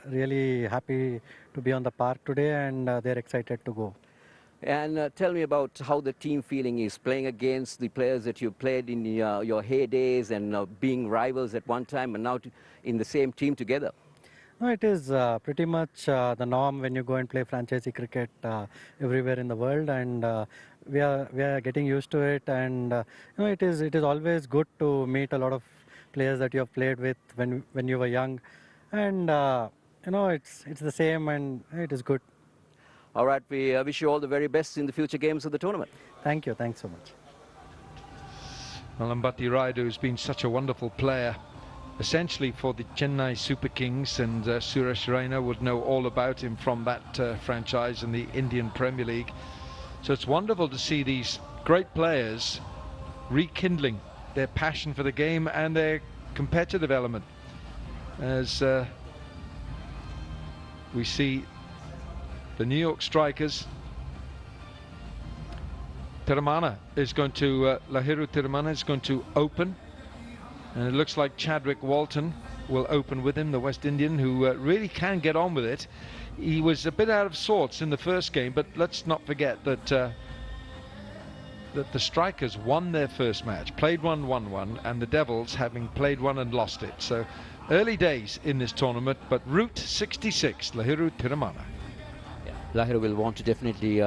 really happy to be on the park today, and they're excited to go. And tell me about how the team feeling is playing against the players that you played in your heydays and being rivals at one time and now in the same team together. No, it is pretty much the norm when you go and play franchisee cricket everywhere in the world, and we are getting used to it. And it is always good to meet a lot of players that you have played with when you were young, and it's the same, and it is good. All right, we wish you all the very best in the future games of the tournament. Thank you. Thanks so much. Well, Ambati Raidu has been such a wonderful player, essentially for the Chennai Super Kings, and Suresh Raina would know all about him from that franchise in the Indian Premier League. So it's wonderful to see these great players rekindling their passion for the game and their competitive element, as we see the New York Strikers. Thimana is going to, Lahiru Thimana is going to open, and it looks like Chadwick Walton will open with him, the West Indian, who really can get on with it. He was a bit out of sorts in the first game, but let's not forget that that the Strikers won their first match, played one, won one, and the Devils having played one and lost it. So early days in this tournament, but Route 66, Lahiru Thimana. Lahiru will want to definitely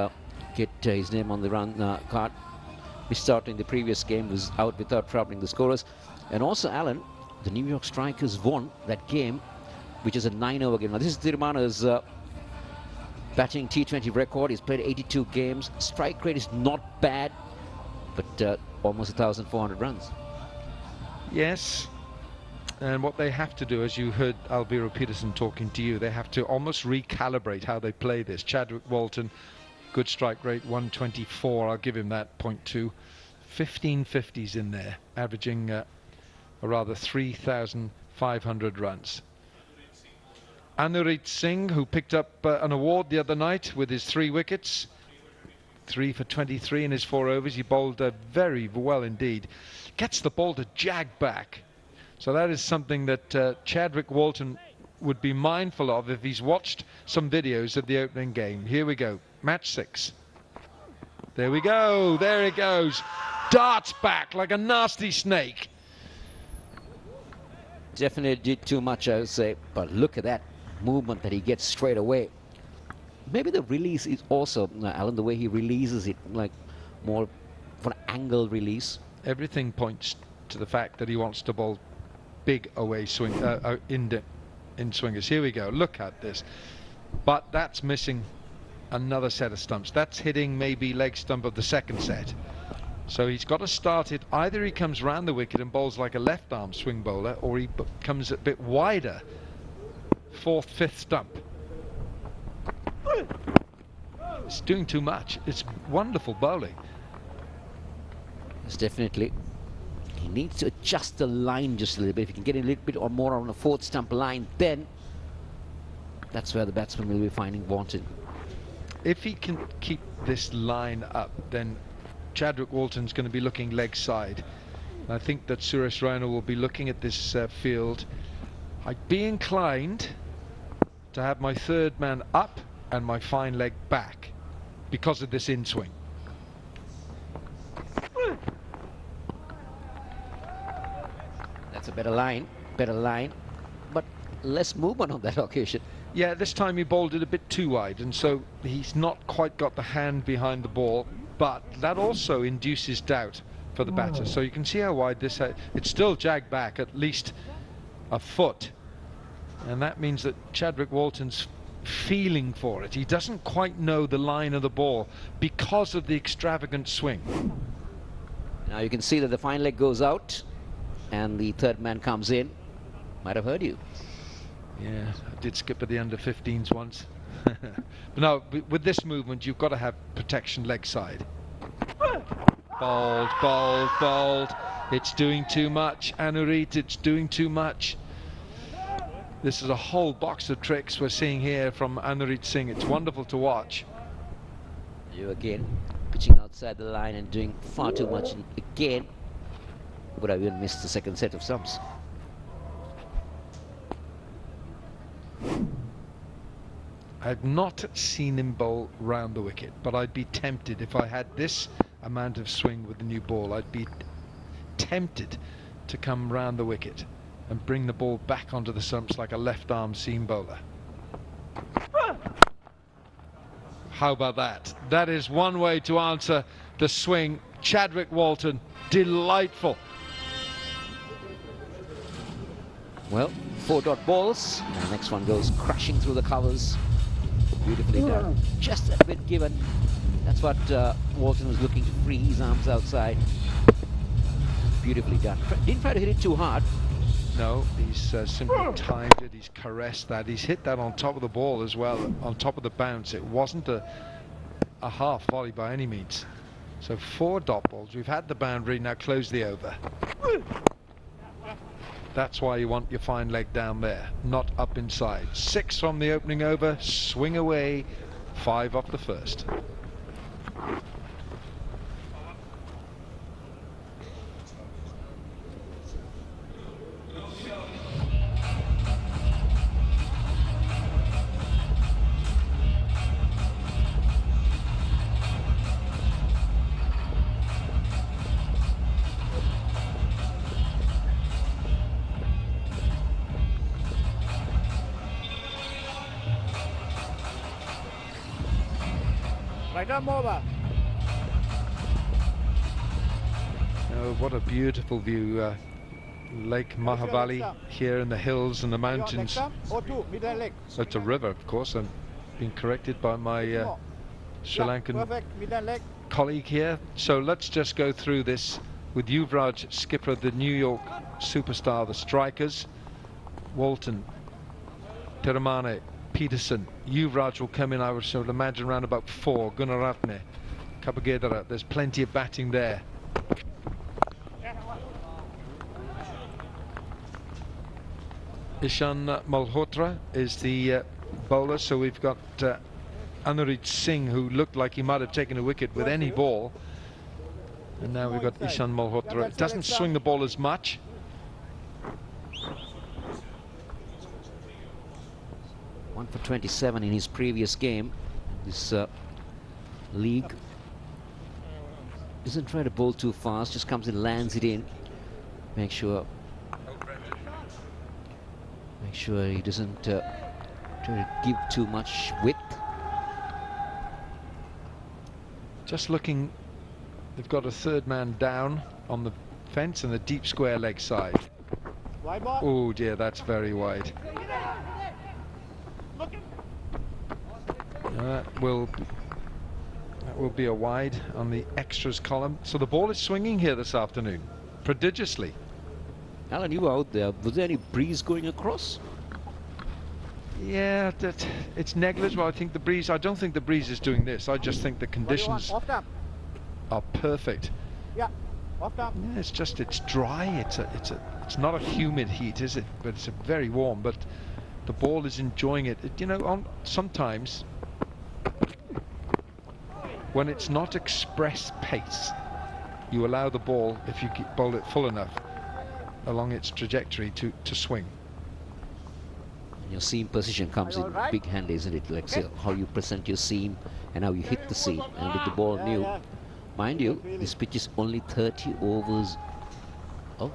get his name on the run card. Missed out in the previous game, was out without troubling the scorers. And also, Alan, the New York Strikers won that game, which is a 9-over game. Now, this is Thimana's batting T20 record. He's played 82 games. Strike rate is not bad, but almost 1,400 runs. Yes. And what they have to do, as you heard Alvira Peterson talking to you, they have to almost recalibrate how they play this. Chadwick Walton, good strike rate, 124. I'll give him that, 0.2. 15 50s in there, averaging a rather 3,500 runs. Anurit Singh, who picked up an award the other night with his 3 wickets. 3 for 23 in his 4 overs. He bowled very well indeed. Gets the ball to jag back. So that is something that Chadwick Walton would be mindful of if he's watched some videos of the opening game. Here we go, match 6. There we go, there it goes. Darts back like a nasty snake. Definitely did too much, I would say, but look at that movement that he gets straight away. Maybe the release is also, Alan, the way he releases it, like more for an angle release. Everything points to the fact that he wants to bowl big away swing in swingers. Here we go, look at this, but that's missing another set of stumps. That's hitting maybe leg stump of the second set, so he's got to start it. Either he comes round the wicket and bowls like a left arm swing bowler, or he comes a bit wider, 4th, 5th stump. It's doing too much. It's wonderful bowling. It's definitely. He needs to adjust the line just a little bit. If he can get a little bit or more on a 4th stump line, then that's where the batsman will be finding wanted. If he can keep this line up, then Chadwick Walton's going to be looking leg side. I think that Suresh Raina will be looking at this field. I'd be inclined to have my 3rd man up and my fine leg back because of this in-swing. That's a better line, but less movement on that occasion. Yeah, this time he bowled it a bit too wide, and so he's not quite got the hand behind the ball, but that also induces doubt for the batter. So you can see how wide this it's still jagged back at least a foot, and that means that Chadwick Walton's feeling for it. He doesn't quite know the line of the ball because of the extravagant swing. Now you can see that the fine leg goes out and the 3rd man comes in. Might have heard you. Yeah, I did skip at the under 15s once. But no, with this movement you've got to have protection leg side. Bowled, bowled, bowled. It's doing too much, Anurit, it's doing too much. This is a whole box of tricks we're seeing here from Anurit Singh. It's wonderful to watch. You again pitching outside the line and doing far too much, and again would have even missed the 2nd set of stumps. I've not seen him bowl round the wicket, but I'd be tempted if I had this amount of swing with the new ball. I'd be tempted to come round the wicket and bring the ball back onto the stumps like a left-arm seam bowler. How about that? That is one way to answer the swing. Chadwick Walton, delightful. Well, 4-dot balls. And the next one goes crashing through the covers. Beautifully done. Just a bit given. That's what Walton was looking to free his arms outside. Beautifully done. Didn't try to hit it too hard. No, he's simply timed it. He's caressed that. He's hit that on top of the ball as well, on top of the bounce. It wasn't a half volley by any means. So 4 dot balls. We've had the boundary, now close the over. That's why you want your fine leg down there, not up inside. 6 from the opening over, swing away, 5 off the first. Oh, what a beautiful view. Lake Mahabali here in the hills and the mountains. It's a river, of course. I'm being corrected by my Sri Lankan colleague here. So let's just go through this with Yuvraj, skipper of the New York superstar, the strikers. Walton, Thimana, Peterson. Yuvraj will come in, I would imagine, around about 4. Gunaratne, Kabagedara. There's plenty of batting there. Ishan Malhotra is the bowler, so we've got Yuvraj Singh, who looked like he might have taken a wicket with any ball, and now we've got Ishan Malhotra. It doesn't swing the ball as much. One for 27 in his previous game. This league doesn't try to bowl too fast, just comes in, lands it in. Make sure he doesn't try to give too much width. Just looking, they've got a third man down on the fence and the deep square leg side. Oh dear, that's very wide. That will be a wide on the extras column. So the ball is swinging here this afternoon, prodigiously. Alan, you were out there. Was there any breeze going across? Yeah, it's negligible. I think the breeze. I don't think the breeze is doing this. I just think the conditions are perfect. Yeah, it's just it's dry. It's not a humid heat, is it? But it's very warm. But the ball is enjoying it. You know, sometimes when it's not express pace, you allow the ball, if you bowl it full enough, along its trajectory to swing. And your seam position comes in big hand, isn't it? Like say, how you present your seam and how you hit the seam. And with the ball new, mind you, this pitch is only 30 overs. Oh,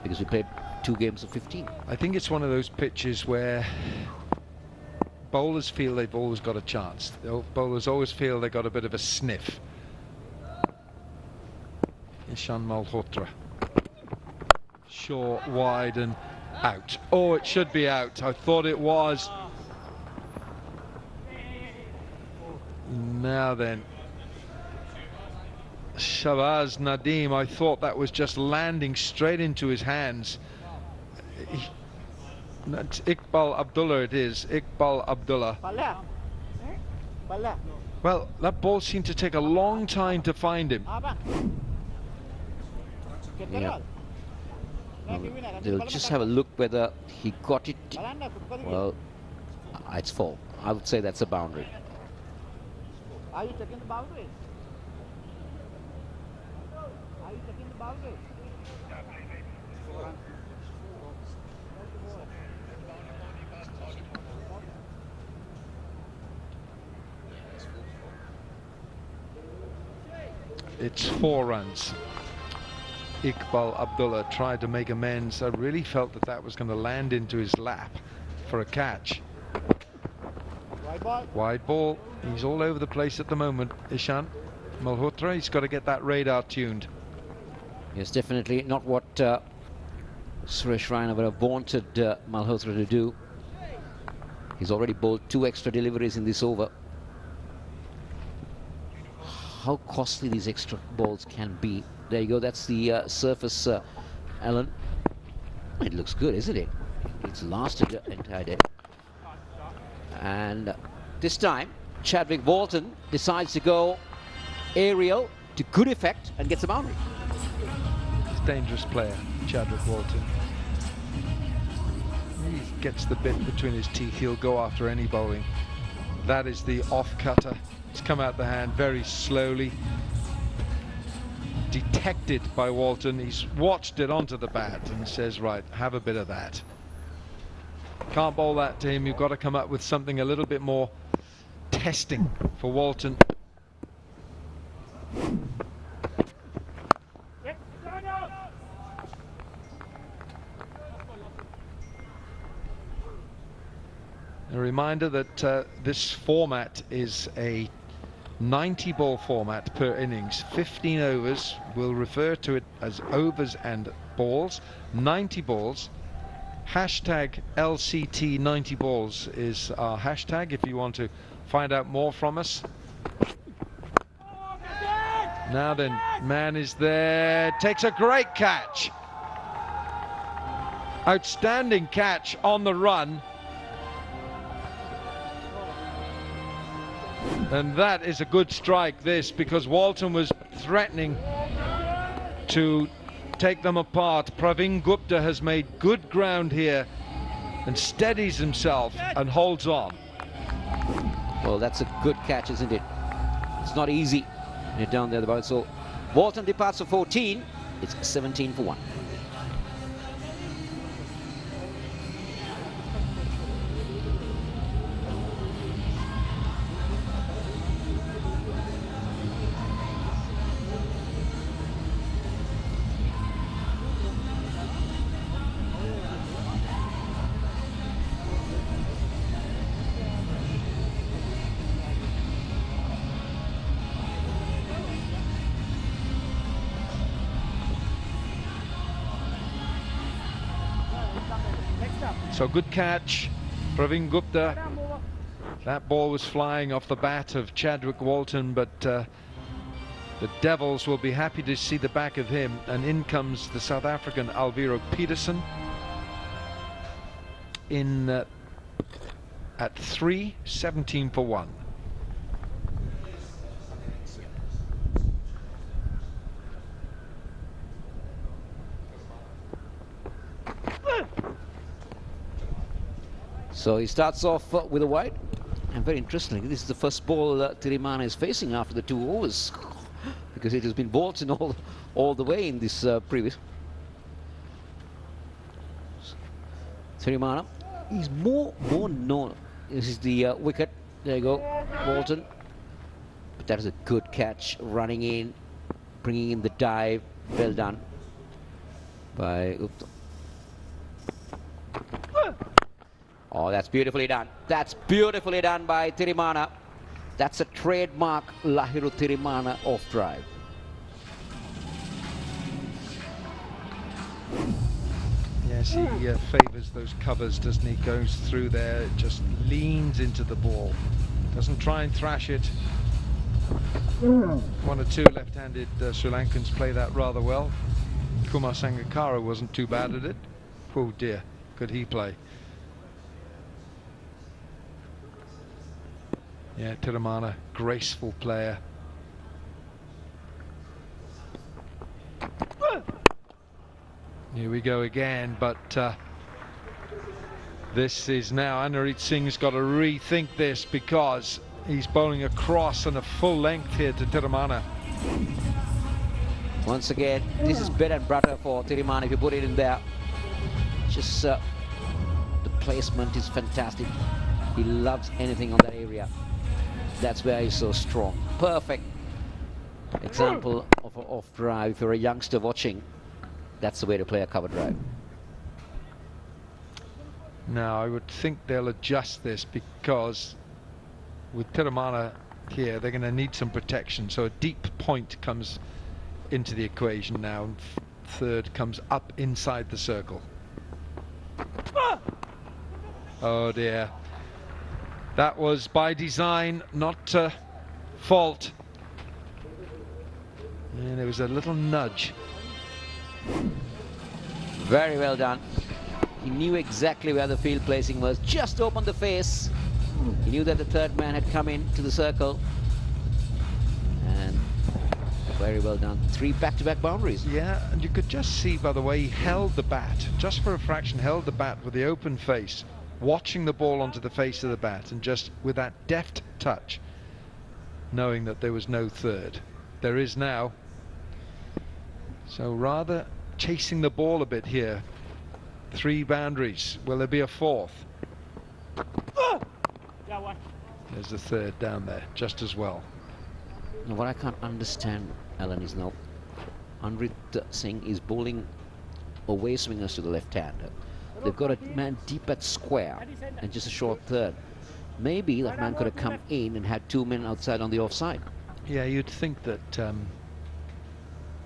because we played 2 games of 15. I think it's one of those pitches where bowlers feel they've always got a chance. Bowlers always feel they got a bit of a sniff. Ishan Malhotra. Short, wide and out. Oh, it should be out. I thought it was. Now then, Shahbaz Nadeem, I thought that was just landing straight into his hands. That's Iqbal Abdullah, it is. Iqbal Abdullah. Well, that ball seemed to take a long time to find him. Yeah. They'll just have a look whether he got it. Well, it's 4. I would say that's a boundary. Are you checking the boundary? Are you checking the boundary? it's 4 runs. Iqbal Abdullah tried to make amends. I really felt that that was going to land into his lap for a catch. Wide ball. Wide ball. He's all over the place at the moment, Ishan Malhotra. He's got to get that radar tuned. Yes, definitely not what Suresh Raina would have wanted Malhotra to do. He's already bowled 2 extra deliveries in this over. How costly these extra balls can be. There you go, that's the surface, Alan. It looks good, isn't it? It's lasted the entire day. And this time, Chadwick Walton decides to go aerial to good effect and gets a boundary. He's a dangerous player, Chadwick Walton. He gets the bit between his teeth. He'll go after any bowling. That is the off-cutter. It's come out the hand very slowly. Detected by Walton. He's watched it onto the bat and says, right, have a bit of that. Can't bowl that to him. You've got to come up with something a little bit more testing for Walton. A reminder that this format is a 90-ball format per innings. 15 overs. We'll refer to it as overs and balls. 90 balls. Hashtag LCT 90 balls is our hashtag if you want to find out more from us. Now then, man is there, takes a great catch. Outstanding catch on the run. And that is a good strike, this, because Walton was threatening to take them apart. Praveen Gupta has made good ground here and steadies himself and holds on. Well, that's a good catch, isn't it? It's not easy when you're down there the ball. So Walton departs for 14. It's 17 for 1. So good catch, Praveen Gupta. That ball was flying off the bat of Chadwick Walton, but the Devils will be happy to see the back of him. And in comes the South African Alviro Peterson in at 3, 17 for 1. So he starts off with a wide, and very interestingly, this is the first ball Thimana is facing after the 2 overs, because it has been Walton all the way in this previous. Thimana, he's more known. This is the wicket. There you go, Walton. But that is a good catch, running in, bringing in the dive. Well done by Gupta. Oh, that's beautifully done. That's beautifully done by Thimana. That's a trademark Lahiru Thimana off drive. Yes, he favours those covers, doesn't he? Goes through there, just leans into the ball. Doesn't try and thrash it. 1 or 2 left-handed Sri Lankans play that rather well. Kumar Sangakkara wasn't too bad at it. Oh dear, could he play? Yeah, Thimana, graceful player. Here we go again, but this is now, Anurit Singh's got to rethink this, because he's bowling across and a full length here to Thimana. Once again, this is bread and butter for Thimana if you put it in there. Just the placement is fantastic. He loves anything on that area. That's where he's so strong. Perfect example off drive. If you're a youngster watching, that's the way to play a cover drive. Now, I would think they'll adjust this because with Thimana here, they're going to need some protection. So a deep point comes into the equation now. And third comes up inside the circle. Oh dear. That was by design, not fault. And there was a little nudge. Very well done. He knew exactly where the field placing was. Just opened the face. He knew that the third man had come into the circle. And very well done. 3 back-to-back boundaries. Yeah, and you could just see by the way he held the bat, just for a fraction, held the bat with the open face, watching the ball onto the face of the bat, and just with that deft touch, knowing that there was no third. There is now. So rather chasing the ball a bit here. 3 boundaries. Will there be a fourth? There's the third down there, just as well. Now, what I can't understand, Alan, is now Yuvraj Singh is bowling away swingers to the left hand. They've got a man deep at square and just a short third. Maybe that man could have come in and had 2 men outside on the offside. Yeah, you'd think that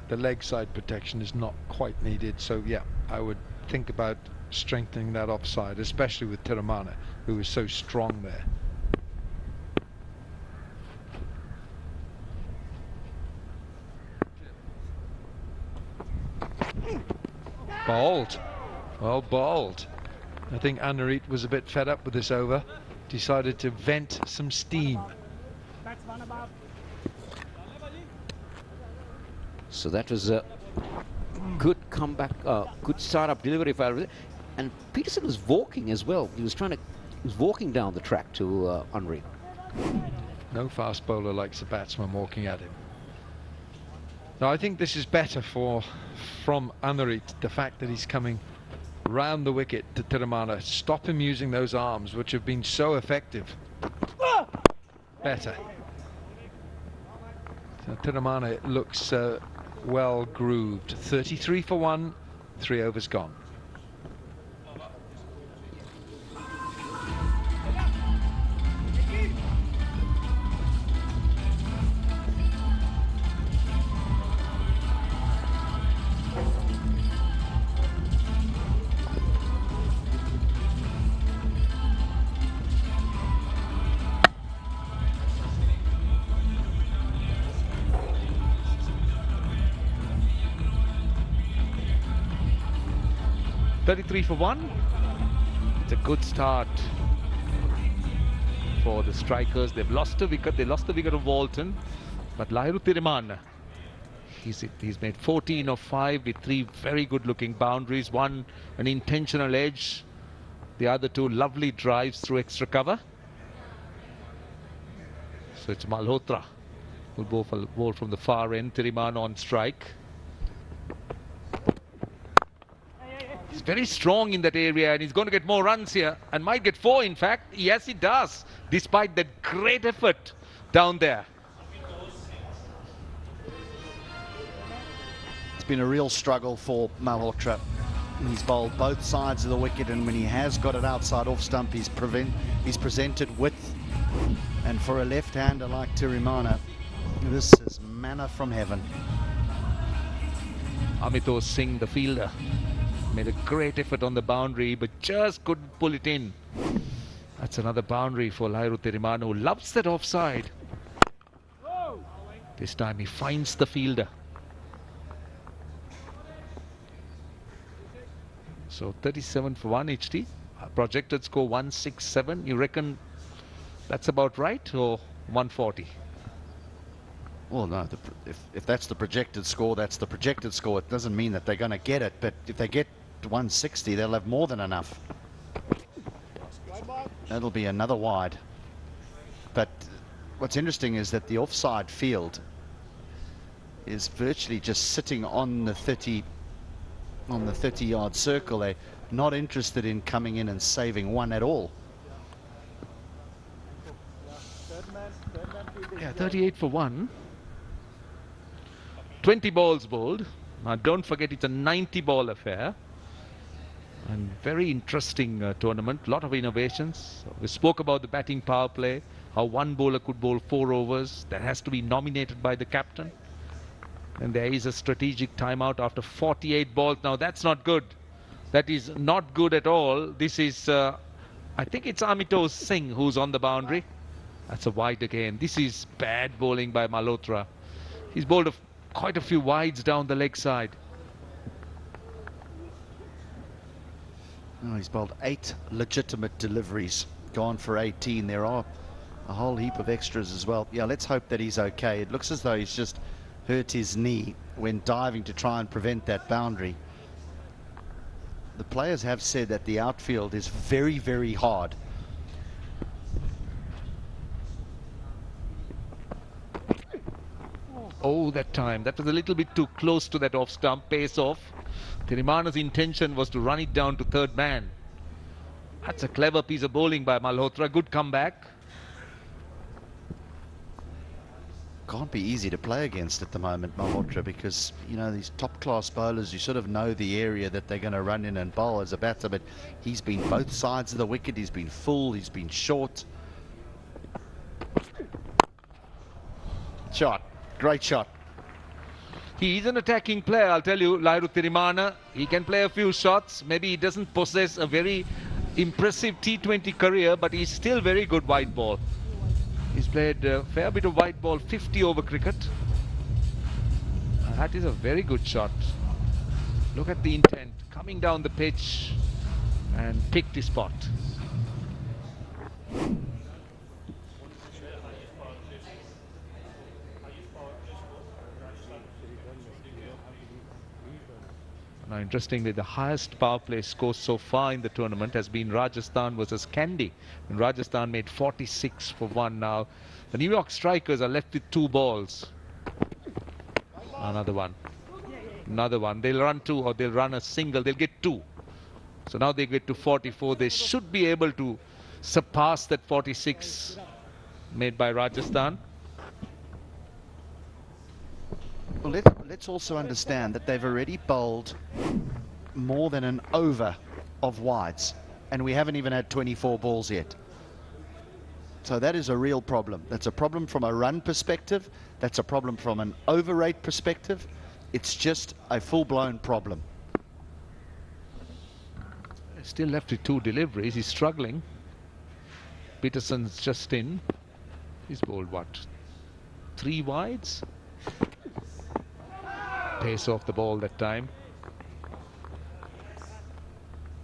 the leg side protection is not quite needed. So yeah, I would think about strengthening that offside, especially with Thimana, who is so strong there. Bowled. Well bowled. I think Yuvraj was a bit fed up with this over. Decided to vent some steam. So that was a good comeback, good start-up delivery. And Peterson was walking as well. He was walking down the track to Yuvraj. No fast bowler likes a batsman walking at him. Now I think this is better from Yuvraj, the fact that he's coming round the wicket to Thimana. Stop him using those arms, which have been so effective. Better. So Thimana looks well grooved. 33 for 1, 3 overs gone. .33 for 1. It's a good start for the strikers. They've lost a wicket. They lost the wicket of Walton, but Thimana, he's made 14 of 5 with 3 very good-looking boundaries. One an intentional edge, the other 2 lovely drives through extra cover. So it's Malhotra who'll bowl from the far end. Thimana on strike. He's very strong in that area, and he's going to get more runs here, and might get 4 in fact. Yes, he does, despite that great effort down there. It's been a real struggle for Malhotra. He's bowled both sides of the wicket, and when he has got it outside off stump, he's presented width. And for a left-hander like Thimana, this is manna from heaven. Yuvraj Singh, the fielder, made a great effort on the boundary, but just couldn't pull it in. That's another boundary for Thimana, who loves that offside. This time he finds the fielder. So 37 for 1 HT. Projected score 167. You reckon that's about right, or 140? Well, no, if that's the projected score, that's the projected score. It doesn't mean that they're going to get it, but if they get to 160, they'll have more than enough. That'll be another wide. But what's interesting is that the offside field is virtually just sitting on the 30-yard circle. They're not interested in coming in and saving one at all. Yeah, 38 for 1. 20 balls bowled. Now don't forget it's a 90-ball affair. And very interesting tournament, lot of innovations. We spoke about the batting power play, how one bowler could bowl 4 overs. That has to be nominated by the captain. And there is a strategic timeout after 48 balls. Now that's not good. That is not good at all. This is, I think it's Yuvraj Singh who's on the boundary. That's a wide again. This is bad bowling by Malhotra. He's bowled quite a few wides down the leg side. Oh, he's bowled 8 legitimate deliveries, gone for 18. There are a whole heap of extras as well. Yeah, let's hope that he's okay. It looks as though he's just hurt his knee when diving to try and prevent that boundary. The players have said that the outfield is very, very hard. Oh, that time. That was a little bit too close to that off stump. Pace off. Thimana's intention was to run it down to third man. That's a clever piece of bowling by Malhotra. Good comeback. Can't be easy to play against at the moment, Malhotra, because, you know, these top-class bowlers, you sort of know the area that they're going to run in and bowl as a batter, but he's been both sides of the wicket. He's been full, he's been short. Shot. Great shot. He is an attacking player, I'll tell you, Lahiri Thimana. He can play a few shots. Maybe he doesn't possess a very impressive T20 career, but he's still very good white ball. He's played a fair bit of white ball, 50 over cricket. That is a very good shot. Look at the intent, coming down the pitch and picked his spot. Now, interestingly, the highest power play score so far in the tournament has been Rajasthan versus Kandy. And Rajasthan made 46 for 1 now. The New York strikers are left with 2 balls. Another one. Another one. They'll run 2 or they'll run a single. They'll get 2. So now they get to 44. They should be able to surpass that 46 made by Rajasthan. Well, let's also understand that they've already bowled more than an over of wides, and we haven't even had 24 balls yet. So that is a real problem. That's a problem from a run perspective. That's a problem from an over rate perspective. It's just a full-blown problem. Still left with 2 deliveries. He's struggling. Peterson's just in. He's bowled what? 3 wides? Pace off the ball that time.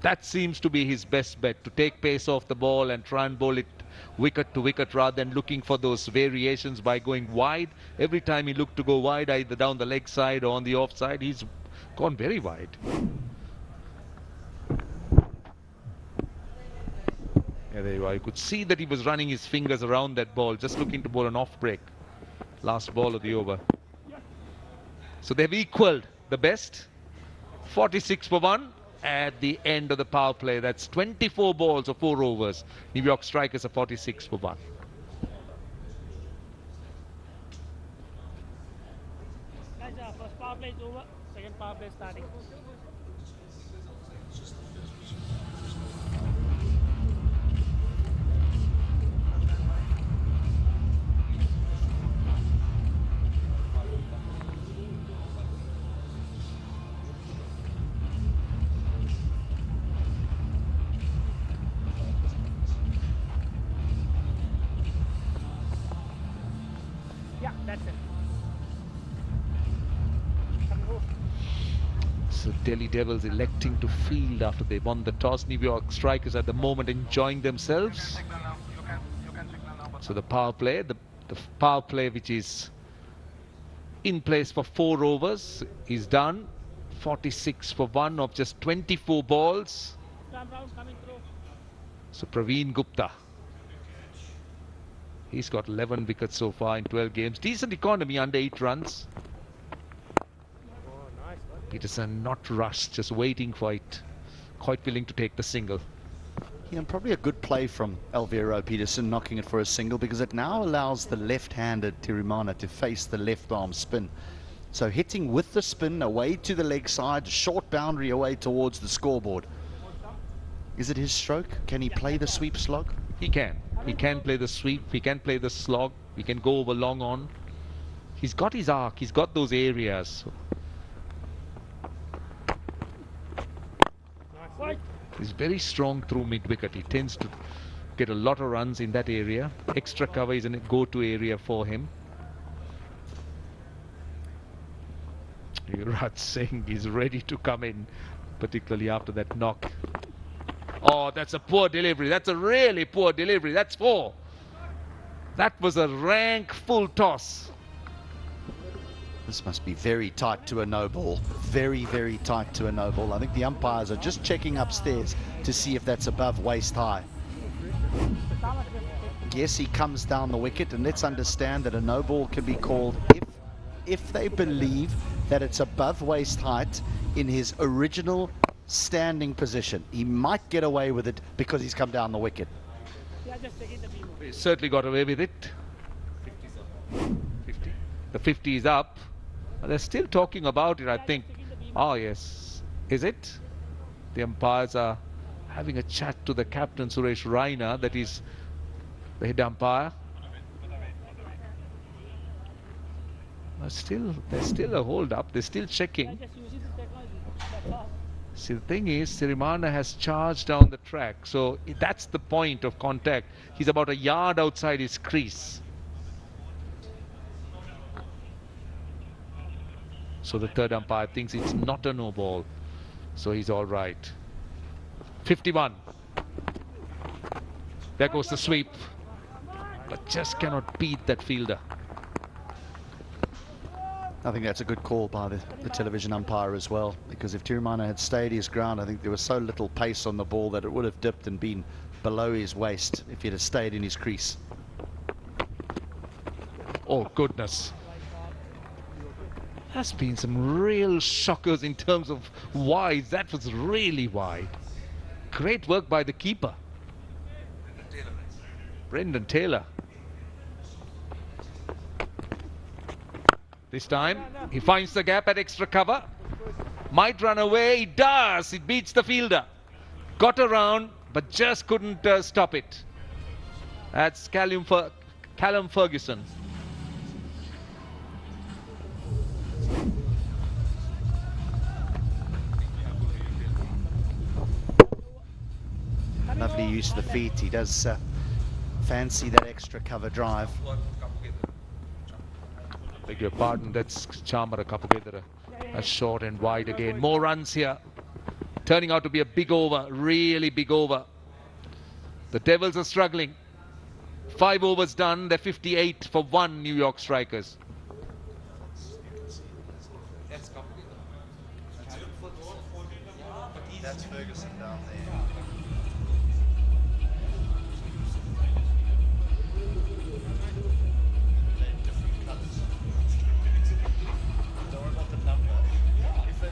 That seems to be his best bet, to take pace off the ball and try and bowl it wicket to wicket rather than looking for those variations by going wide. Every time he looked to go wide, either down the leg side or on the off side, he's gone very wide. Yeah, there you are. You could see that he was running his fingers around that ball, just looking to bowl an off break. Last ball of the over. So they've equaled the best. 46 for 1 at the end of the power play. That's 24 balls or 4 overs. New York strikers are 46 for 1. First power play is over. Second power play starting. That's it. So Delhi Devils electing to field after they won the toss. New York strikers at the moment enjoying themselves. So the power play, the power play which is in place for 4 overs is done. 46 for 1 of just 24 balls. So Praveen Gupta, he's got 11 wickets so far in 12 games. Decent economy, under 8 runs. Peterson not rushed, just waiting for it. Quite willing to take the single. Yeah, and probably a good play from Alvaro Peterson, knocking it for a single, because it now allows the left-handed Thimana to face the left arm spin. So hitting with the spin away to the leg side, short boundary away towards the scoreboard. Is it his stroke? Can he play the sweep slog? He can. He can play the sweep. He can play the slog. He can go over long on. He's got his arc. He's got those areas. He's very strong through mid-wicket. He tends to get a lot of runs in that area. Extra cover is a go-to area for him. Yuvraj Singh is ready to come in, particularly after that knock. Oh, that's a poor delivery. That's a really poor delivery. That's 4. That was a rank full toss. This must be very tight to a no ball. Very, very tight to a no ball. I think the umpires are just checking upstairs to see if that's above waist high. Yes, he comes down the wicket, and let's understand that a no ball can be called if they believe that it's above waist height in his original standing position. He might get away with it because he's come down the wicket. He's certainly got away with it. 50. The 50 is up. They're still talking about it, I think. Oh, yes. Is it? The umpires are having a chat to the captain, Suresh Raina, that is the head umpire. There's still a hold up. They're still checking. See, the thing is, Thimana has charged down the track, so that's the point of contact. He's about a yard outside his crease. So the third umpire thinks it's not a no ball, so he's all right. 51. There goes the sweep, but just cannot beat that fielder. I think that's a good call by the television umpire as well, because if Thimana had stayed his ground, I think there was so little pace on the ball that it would have dipped and been below his waist if he'd have stayed in his crease. Oh, goodness. There's been some real shockers in terms of wide. That was really wide. Great work by the keeper. Brendan Taylor. This time, he finds the gap at extra cover. Might run away. He does. It beats the fielder. Got around, but just couldn't stop it. That's Callum Ferguson. Lovely use of the feet. He does fancy that extra cover drive. Beg your pardon, that's Chamara Kapugedara. A short and wide again. More runs here. Turning out to be a big over, really big over. The Devils are struggling. 5 overs done, they're 58 for 1 New York Strikers. That's Ferguson down there.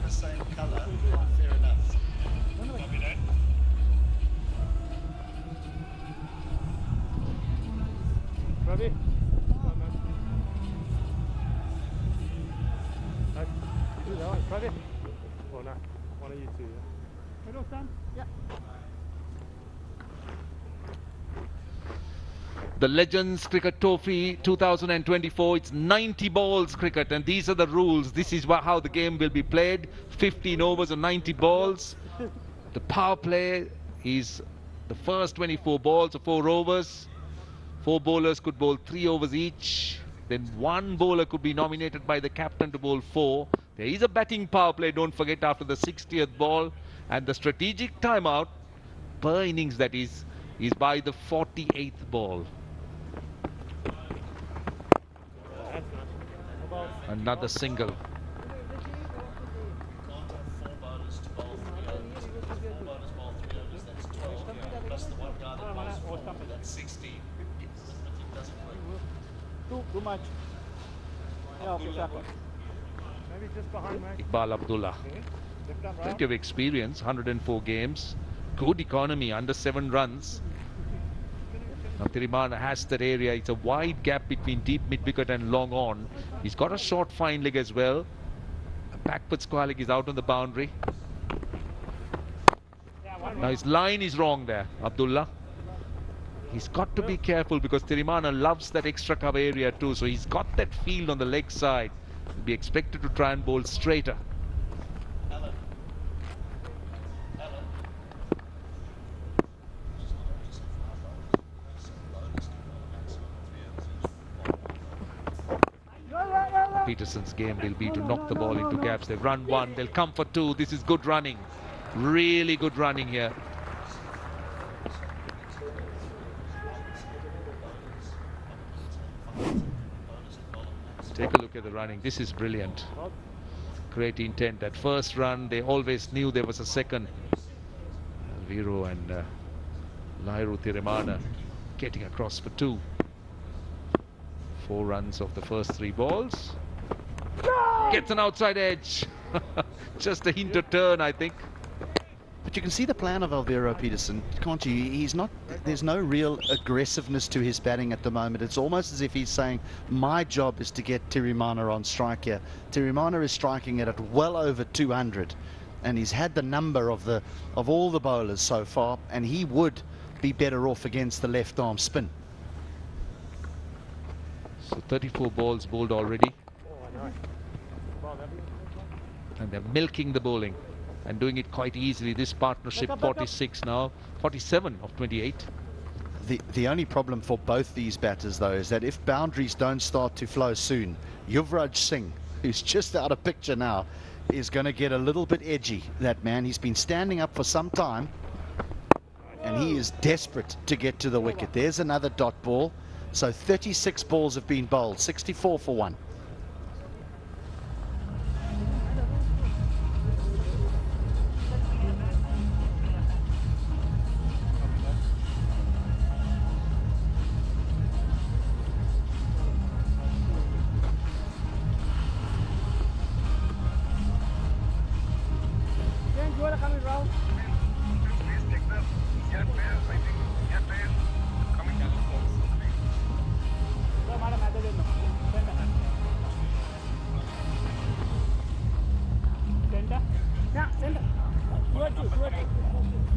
The same colour, fair enough. Ravi? Ravi? Oh, no. One of you two, yeah. Middle stand? Yeah. The Legends Cricket Trophy 2024, it's 90 balls cricket, and these are the rules. This is how the game will be played. 15 overs or 90 balls. The power play is the first 24 balls or 4 overs. 4 bowlers could bowl 3 overs each. Then 1 bowler could be nominated by the captain to bowl 4. There is a batting power play, don't forget, after the 60th ball. And the strategic timeout per innings, that is by the 48th ball. Another single. Too much. Maybe just behind Iqbal Abdullah. Plenty of experience, 104 games. Good economy, under 7 runs. Now Thimana has that area. It's a wide gap between deep mid-wicket and long on. He's got a short fine leg as well. A backward square leg is out on the boundary. Now his line is wrong there, Abdullah. He's got to be careful because Thimana loves that extra cover area too. So he's got that field on the leg side. He'll be expected to try and bowl straighter. Peterson's game will be to knock the ball into gaps. They've run one, they'll come for two. This is good running. Really good running here. Take a look at the running. This is brilliant. Great intent. That first run, they always knew there was a second. Alviro and Lahiru Thimana getting across for two. 4 runs of the first 3 balls. Gets an outside edge. Just a hint of turn, I think. But you can see the plan of Alviro Peterson, can't you? He's not, there's no real aggressiveness to his batting at the moment. It's almost as if he's saying, my job is to get Thimana on strike here. Thimana is striking it at well over 200, and he's had the number of all the bowlers so far, and he would be better off against the left arm spin. So 34 balls bowled already. And they're milking the bowling and doing it quite easily. This partnership, 46 now, 47 of 28. The only problem for both these batters, though, is that if boundaries don't start to flow soon, Yuvraj Singh, who's just out of picture now, is going to get a little bit edgy. That man, he's been standing up for some time, and he is desperate to get to the wicket. There's another dot ball. So 36 balls have been bowled, 64 for 1.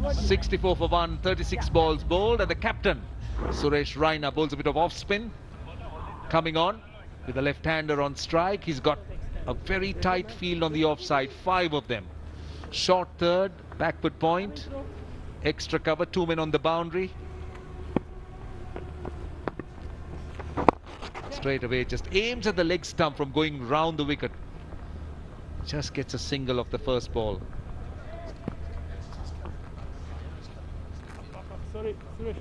.64 for 1, 36 balls bowled, and the captain Suresh Raina bowls a bit of off spin. Coming on with a left-hander on strike. He's got a very tight field on the offside, 5 of them. Short third, backward point, extra cover, 2 men on the boundary. Straight away, just aims at the leg stump from going round the wicket. Just gets a single of the first ball. Sorry, Suresh.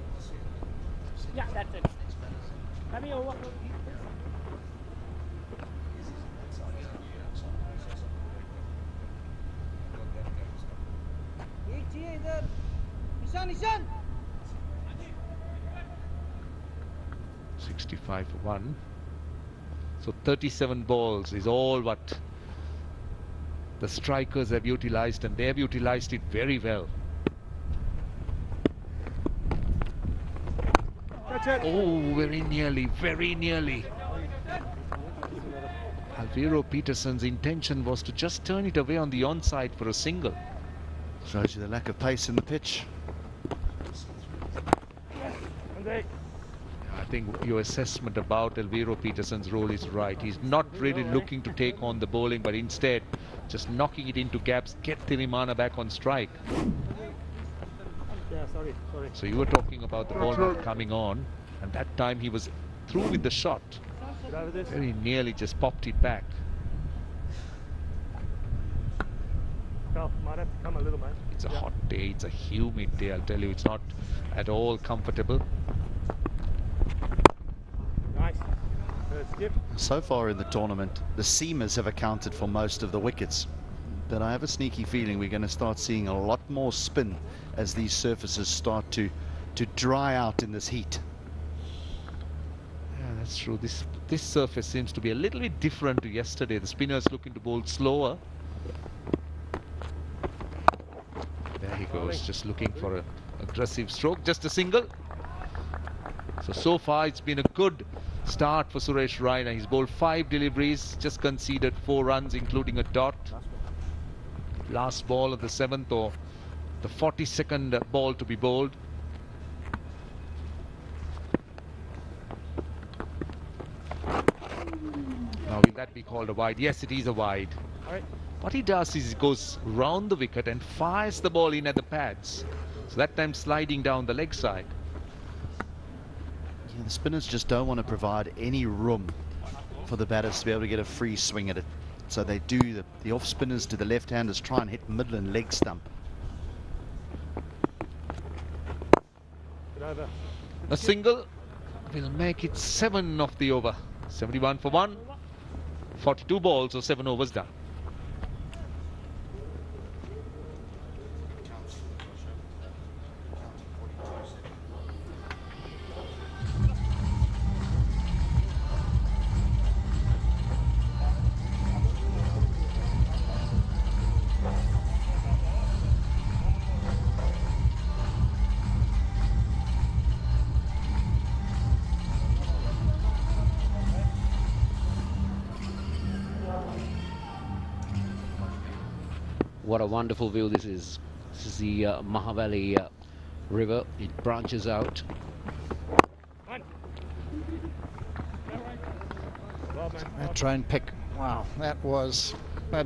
Yeah, that's it. Coming over. Nishan. 65 for 1. So 37 balls is all what the strikers have utilized, and they have utilized it very well. Oh, very nearly, very nearly. Alviro Peterson's intention was to just turn it away on the onside for a single. Shows you the lack of pace in the pitch. I think your assessment about Alviro Peterson's role is right. He's not really looking to take on the bowling, but instead just knocking it into gaps, get Thimana back on strike. Yeah, sorry. So you were talking about the ball not coming on, and that time he was through with the shot. Very nearly just popped it back. Might have to come a little, man. It's a hot day, it's a humid day, I'll tell you. It's not at all comfortable. Nice. Skip. So far in the tournament, the seamers have accounted for most of the wickets. But I have a sneaky feeling we're going to start seeing a lot more spin as these surfaces start to dry out in this heat. Yeah, that's true. This surface seems to be a little bit different to yesterday. The spinners looking to bowl slower. There he goes, just looking for an aggressive stroke. Just a single. So far it's been a good start for Suresh Raina. He's bowled 5 deliveries, just conceded 4 runs, including a dot. Last ball of the 7th or the 42nd ball to be bowled. Now will that be called a wide? Yes, it is a wide. What he does is he goes round the wicket and fires the ball in at the pads. So that time sliding down the leg side. Yeah, the spinners just don't want to provide any room for the batters to be able to get a free swing at it. So they do, the off spinners to the left-handers try and hit middle and leg stump. A single will make it 7 of the over. 71 for 1. 42 balls or 7 overs done. What a wonderful view this is. This is the Mahavali river. It branches out. That drone pick, wow, that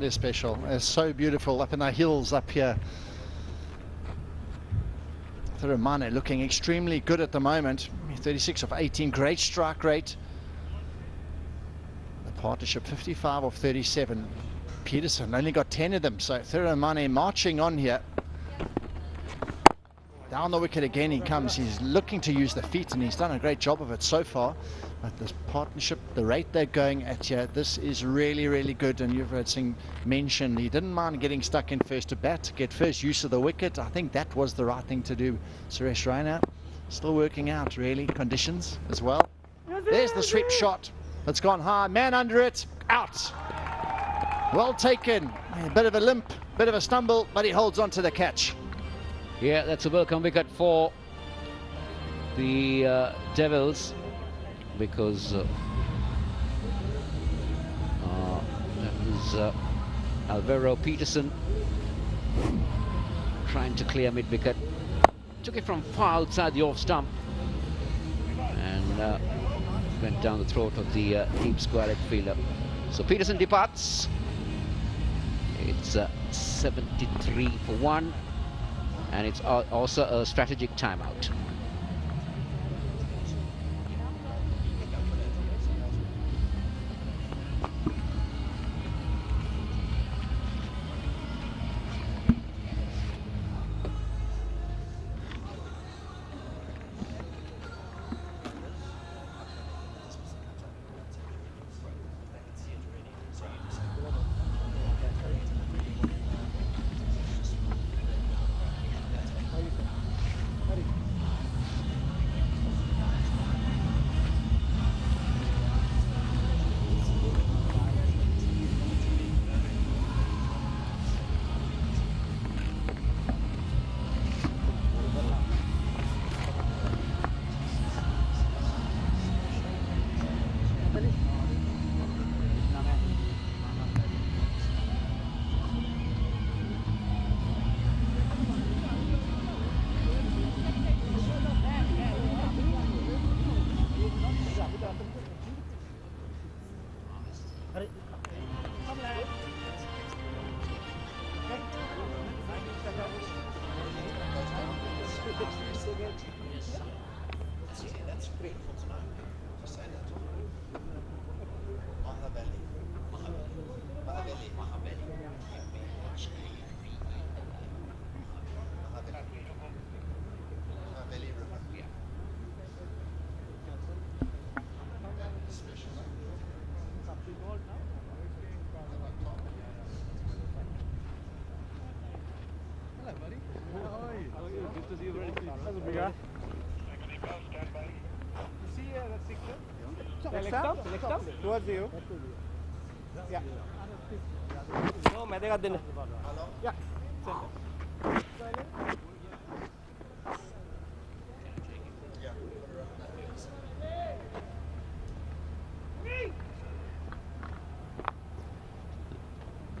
is special. It's so beautiful up in the hills up here. Thimana looking extremely good at the moment. 36 of 18, great strike rate. The partnership 55 of 37. Peterson only got 10 of them, so Thimana marching on here. Down the wicket again he comes. He's looking to use the feet, and he's done a great job of it so far. But this partnership, the rate they're going at here, this is really, really good. And Yuvraj Singh mentioned he didn't mind getting stuck in first to bat, to get first use of the wicket. I think that was the right thing to do. Suresh Raina still working out, really, conditions as well. There's the sweep shot. It's gone high, man under it, out. Well taken, a bit of a limp, bit of a stumble, but he holds on to the catch. Yeah, that's a welcome wicket for the Devils, because that was Alvaro Peterson trying to clear mid-wicket. Took it from far outside the off stump and went down the throat of the deep square leg fielder. So Peterson departs. It's 73 for 1, and it's also a strategic timeout. Towards you. Yeah. No, मैं देगा दिन. Yeah.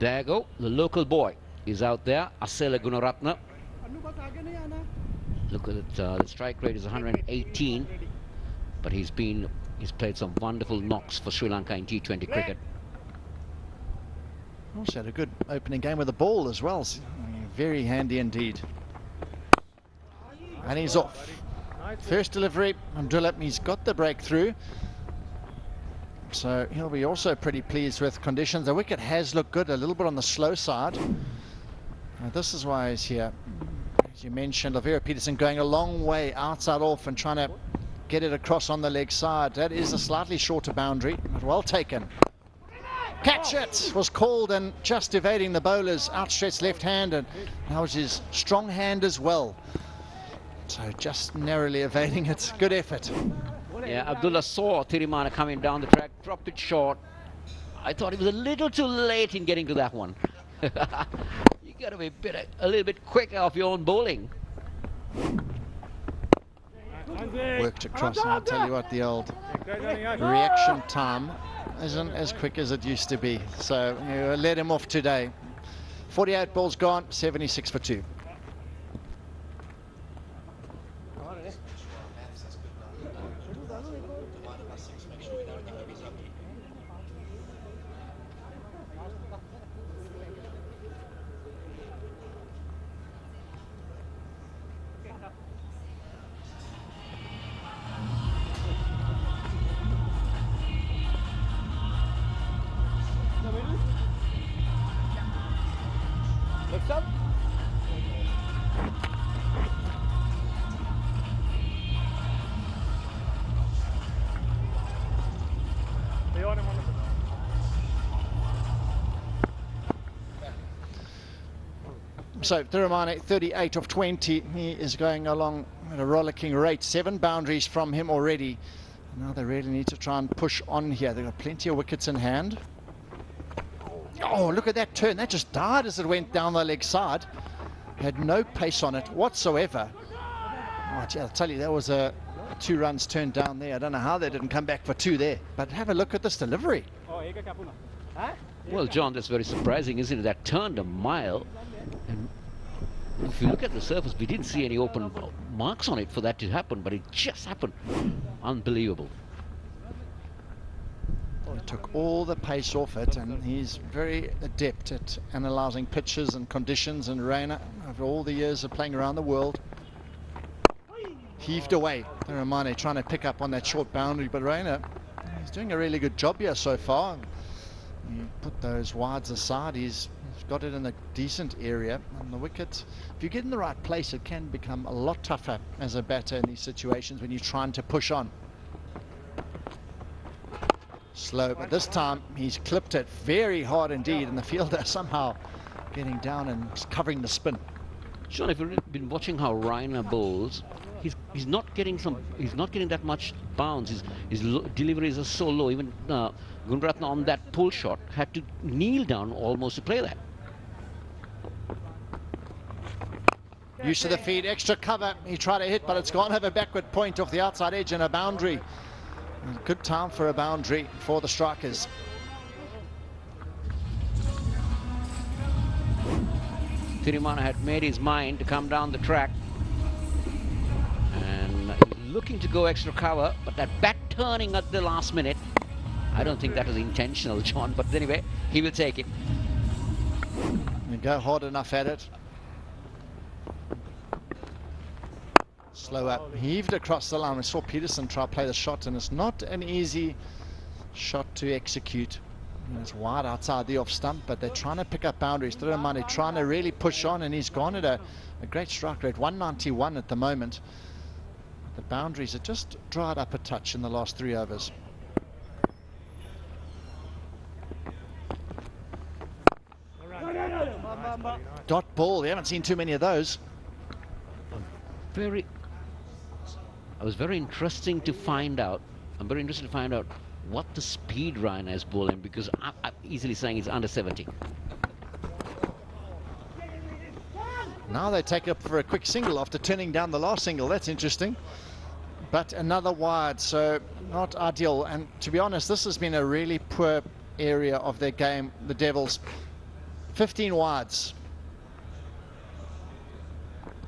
There you go. The local boy is out there. Asela Gunaratna. Look at it. The strike rate is 118. But he's played some wonderful knocks for Sri Lanka in T20 cricket. Also had a good opening game with the ball as well. Very handy indeed. And he's off. First delivery, Abdullah, he's got the breakthrough. So he'll be also pretty pleased with conditions. The wicket has looked good, a little bit on the slow side. This is why he's here. As you mentioned, Peterson going a long way outside off and trying to get it across on the leg side. That is a slightly shorter boundary, but well taken. Catch it was called, and just evading the bowler's outstretched left hand, and that was his strong hand as well. So just narrowly evading it. Good effort. Yeah, Abdullah saw Thimana coming down the track, dropped it short. I thought he was a little too late in getting to that one. You got to be a little bit quicker off your own bowling. Worked across, and I'll tell you what, the old reaction time isn't as quick as it used to be. So you let him off today. 48 balls gone, 76 for 2. So Thimana, 38 of 20. He is going along at a rollicking rate. 7 boundaries from him already. Now they really need to try and push on here. They've got plenty of wickets in hand. Oh, look at that turn. That just died as it went down the leg side. Had no pace on it whatsoever. Oh, gee, I'll tell you, that was a 2 runs turned down there. I don't know how they didn't come back for 2 there. But have a look at this delivery. Well, John, that's very surprising, isn't it? That turned a mile. And if you look at the surface, we didn't see any open marks on it for that to happen, but it just happened. Unbelievable. Well, it took all the pace off it, and he's very adept at analysing pitches and conditions. And Raina, over all the years of playing around the world, heaved away. Thimana trying to pick up on that short boundary, but Raina, he's doing a really good job here so far. You put those wides aside, he's got it in a decent area on the wicket. If you get in the right place, it can become a lot tougher as a batter in these situations when you're trying to push on. Slow, but this time he's clipped it very hard indeed, and the fielder somehow getting down and covering the spin. Sean, if you've been watching how Raina bowls, he's not getting that much bounce. His deliveries are so low. Even Gunaratna on that pull shot had to kneel down almost to play that. Used to the feed, extra cover. He tried to hit, but it's gone over backward point off the outside edge and a boundary. Good time for a boundary for the strikers. Thimana had made his mind to come down the track and looking to go extra cover, but that back turning at the last minute, I don't think that was intentional, John, but anyway, he will take it. You go hard enough at it. Slow up, heaved across the line. We saw Peterson try to play the shot, and it's not an easy shot to execute. It's wide outside the off stump, but they're trying to pick up boundaries. They're trying to really push on, and he's gone at a great strike rate, 191 at the moment. The boundaries have just dried up a touch in the last 3 overs. Dot ball, we haven't seen too many of those. I was very interesting to find out. I'm very interested to find out what the speed Raina is bowling, because I'm easily saying he's under 70. Now they take up for a quick single after turning down the last single. That's interesting. But another wide, so not ideal. And to be honest, this has been a really poor area of their game, the Devils. 15 wides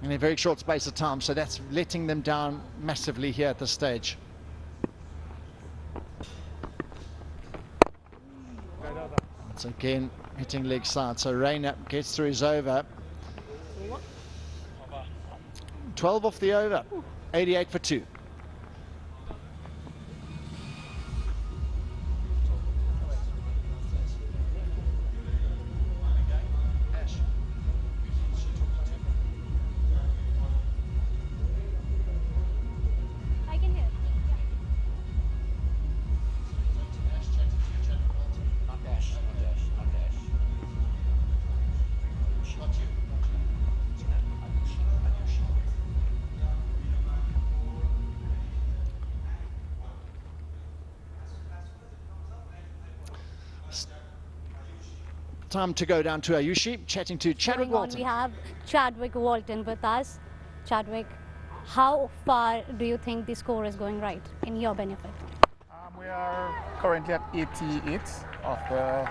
in a very short space of time, so that's letting them down massively here at this stage. Once again hitting leg side, so Raina gets through his over. 12 off the over, 88 for 2. Time to go down to Ayushi, chatting to Chadwick Walton. We have Chadwick Walton with us. Chadwick, how far do you think the score is going right in your benefit? We are currently at 88 of the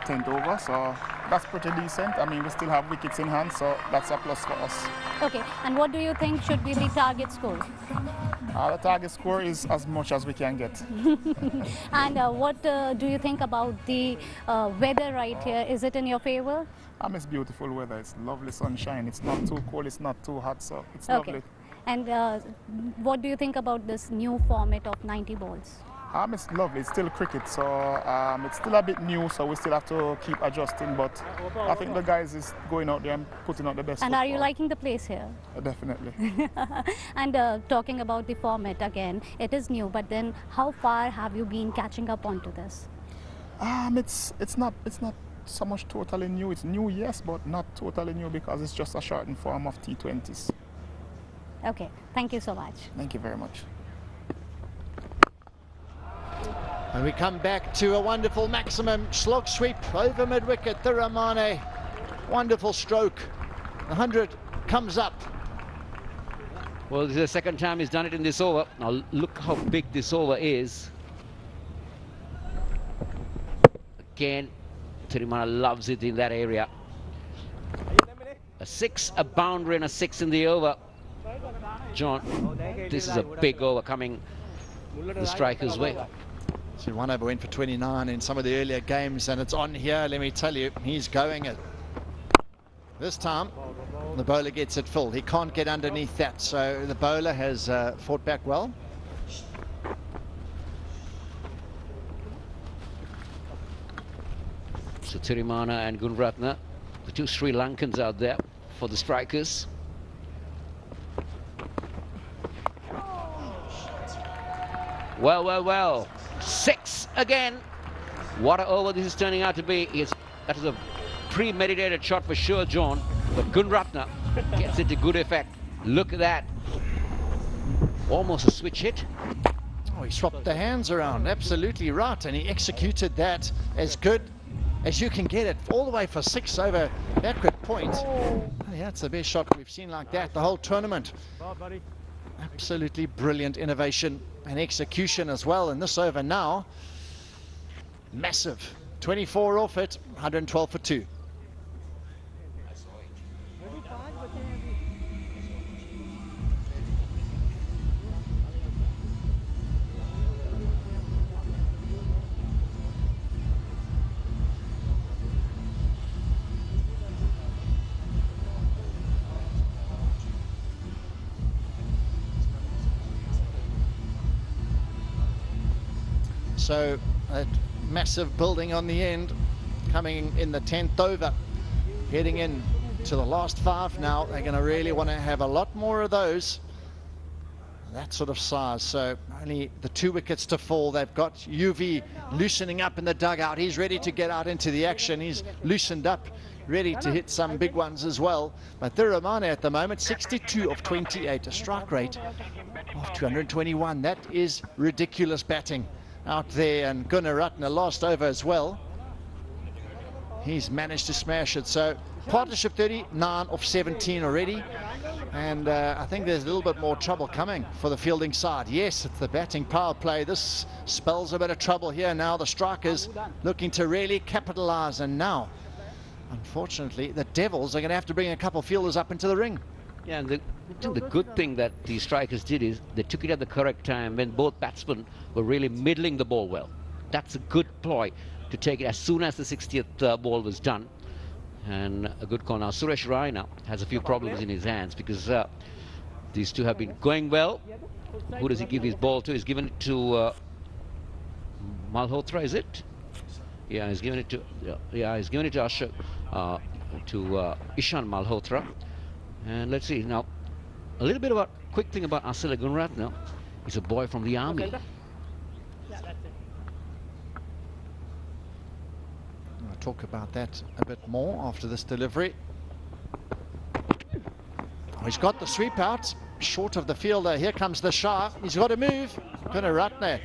10th over, so that's pretty decent. I mean, we still have wickets in hand, so that's a plus for us. Okay, and what do you think should be the target score? The target score is as much as we can get. And what do you think about the weather right here? Is it in your favor? It's beautiful weather. It's lovely sunshine. It's not too cold, it's not too hot, so it's Okay. lovely. And what do you think about this new format of 90 balls? It's lovely. It's still cricket, so it's still a bit new, so we still have to keep adjusting. But I think the guys is going out there and putting out the best. And are you liking the place here? Definitely. And talking about the format again, it is new, but then how far have you been catching up onto this? It's not so much totally new. It's new, yes, but not totally new because it's just a shortened form of T20s. Okay, thank you so much. Thank you very much. And we come back to a wonderful maximum slog sweep over mid-wicket. Thimana, wonderful stroke. 100 comes up. Well, this is the second time he's done it in this over. Now look how big this over is. Again, Thimana loves it in that area. A 6, a boundary and a 6 in the over. John, this is a big over coming the striker's way. So one over went for 29 in some of the earlier games, and it's on here. Let me tell you, he's going it. This time, the bowler gets it full. He can't get underneath that, so the bowler has fought back well. So Thimana and Gunratna, the two Sri Lankans out there for the strikers. Well. 6 again. What an over this is turning out to be. That is a premeditated shot for sure, John. But Gunratna gets it to good effect. Look at that. Almost a switch hit. Oh, he swapped the hands around. Absolutely right. And he executed that as good as you can get it. All the way for 6 over backward point. Oh, yeah, it's the best shot we've seen like that the whole tournament. Absolutely brilliant innovation and execution as well in this over now. Massive. 24 off it, 112 for 2. So that massive building on the end coming in the 10th over, heading in to the last 5 now. They're going to really want to have a lot more of those, that sort of size. So only the 2 wickets to fall. They've got UV loosening up in the dugout. He's ready to get out into the action. He's loosened up, ready to hit some big ones as well. But Thimana at the moment, 62 of 28, a strike rate of 221. That is ridiculous batting out there, and Gunratna last over as well. He's managed to smash it. So partnership 39 of 17 already, and I think there's a little bit more trouble coming for the fielding side. Yes, it's the batting power play. This spells a bit of trouble here now. The strikers looking to really capitalize, and now Unfortunately, the Devils are going to have to bring a couple fielders up into the ring. Yeah, and the good thing that the strikers did is they took it at the correct time when both batsmen were really middling the ball well. That's a good ploy to take it as soon as the 60th ball was done. And a good call. Now Suresh Raina has a few problems in his hands because these two have been going well. Who does he give his ball to? He's given it to Malhotra, is it? Yeah, he's given it to he's given it to Ishan Malhotra. And let's see now. A little bit about quick thing about Asila Gunratna. He's a boy from the army. I'll talk about that a bit more after this delivery. Oh, he's got the sweep out, short of the fielder. Here comes the Shah. He's got to move. Gunratna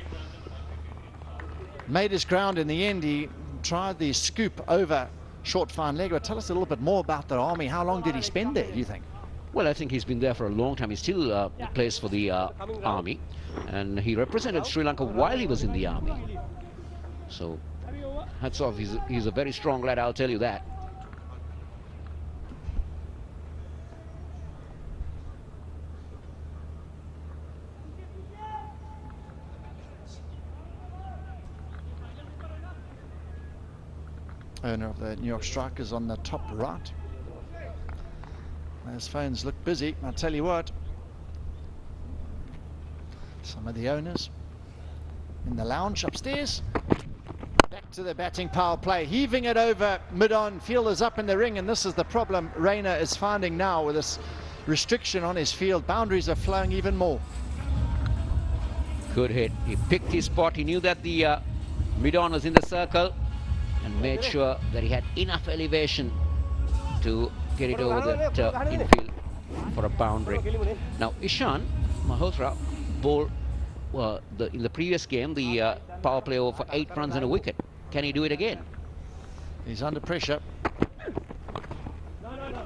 made his ground in the end. He tried the scoop over short fine leg. But tell us a little bit more about the army. How long did he spend there, do you think? Well, I think he's been there for a long time. He still plays for the army, and he represented Sri Lanka while he was in the army. So, hats off. He's a very strong lad, I'll tell you that. Owner of the New York Strikers on the top right. Those phones look busy, I'll tell you what. Some of the owners in the lounge upstairs. Back to the batting power play, heaving it over mid-on, fielders up in the ring, and this is the problem Raina is finding now with this restriction on his field. Boundaries are flowing even more. Good hit. He picked his spot. He knew that the mid-on was in the circle and made sure that he had enough elevation to get it over that infield for a boundary. Now Ishan Malhotra bowled in the previous game the power play over for 8 runs and a wicket. Can he do it again? He's under pressure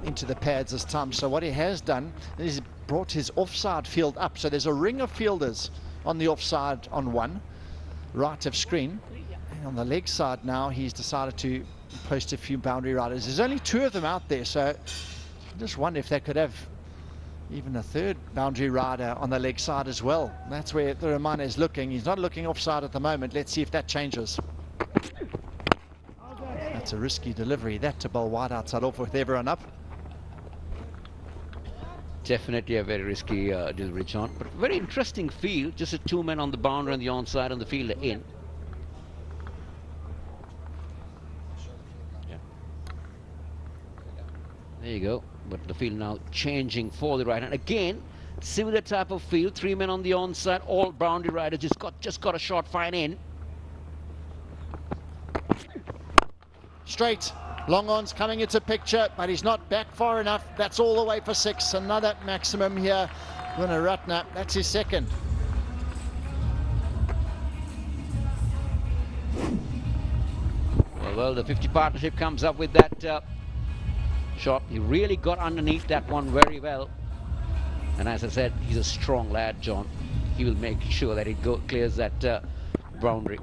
into the pads this time. So what he has done is brought his offside field up. So there's a ring of fielders on the offside on one, right of screen. And on the leg side now, he's decided to post a few boundary riders. There's only 2 of them out there, so I just wonder if they could have even a 3rd boundary rider on the leg side as well. That's where the Thimana is looking. He's not looking offside at the moment. Let's see if that changes. That's a risky delivery, that to bowl wide outside off with everyone up. Definitely a very risky delivery, John. But very interesting field. Just a 2 men on the boundary and the onside and the fielder in. There you go, but the field now changing for the right hand. Again, similar type of field, 3 men on the onside, all boundary riders, just got a short fine in. Straight, long on's coming into picture, but he's not back far enough. That's all the way for 6, another maximum here. Gunratna, that's his 2nd. Well, the 50 partnership comes up with that shot. He really got underneath that one very well, and as I said, he's a strong lad, John. He will make sure that it clears that boundary.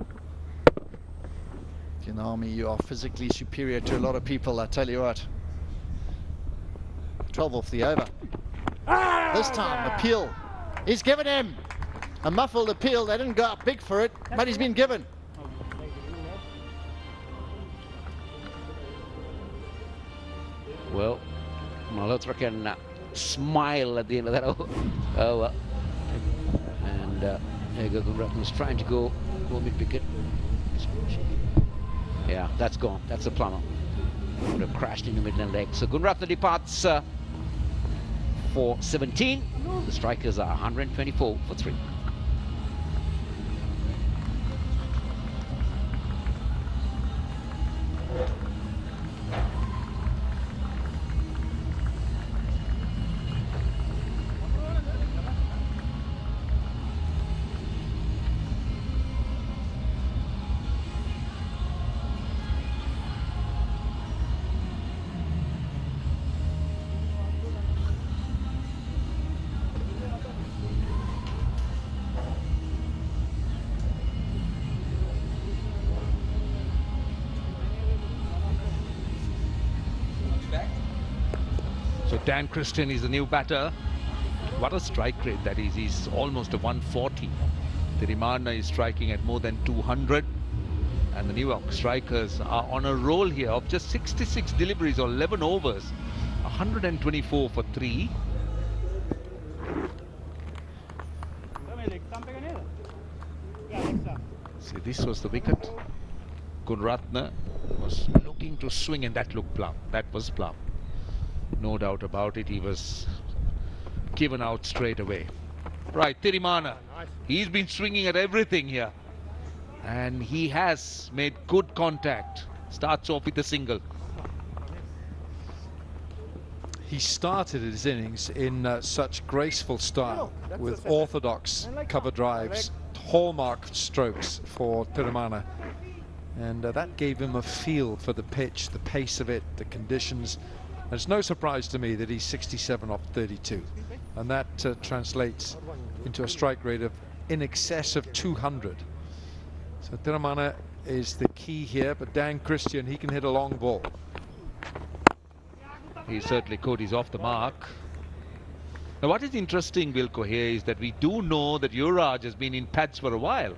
In the army, you are physically superior to a lot of people, I tell you what. 12 off the over. This time, appeal is given him. A muffled appeal. They didn't go up big for it, but he's been given. Well, Malhotra can smile at the end of that over. And there you go, Gunratna's trying to go mid-wicket. Yeah, that's gone. That's a plumber. Would have crashed in the middle leg. So Gunratna departs for 17. The strikers are 124 for 3. Dan Christian is the new batter. What a strike rate that is. He's almost a 140. Thimana is striking at more than 200. And the New York strikers are on a roll here of just 66 deliveries or 11 overs. 124 for 3. See, this was the wicket. Gunratna was looking to swing, and that looked plumb. That was plumb. No doubt about it. He was given out straight away. Right, Thimana. He's been swinging at everything here. And he has made good contact. Starts off with a single. He started his innings in such graceful style with orthodox cover drives, hallmark strokes for Thimana. And that gave him a feel for the pitch, the pace of it, the conditions. And it's no surprise to me that he's 67 off 32. And that translates into a strike rate of in excess of 200. So Thimana is the key here, but Dan Christian, he can hit a long ball. He certainly could. He's off the mark. Now what is interesting, Wilco, here is that we do know that Yuvraj has been in pads for a while.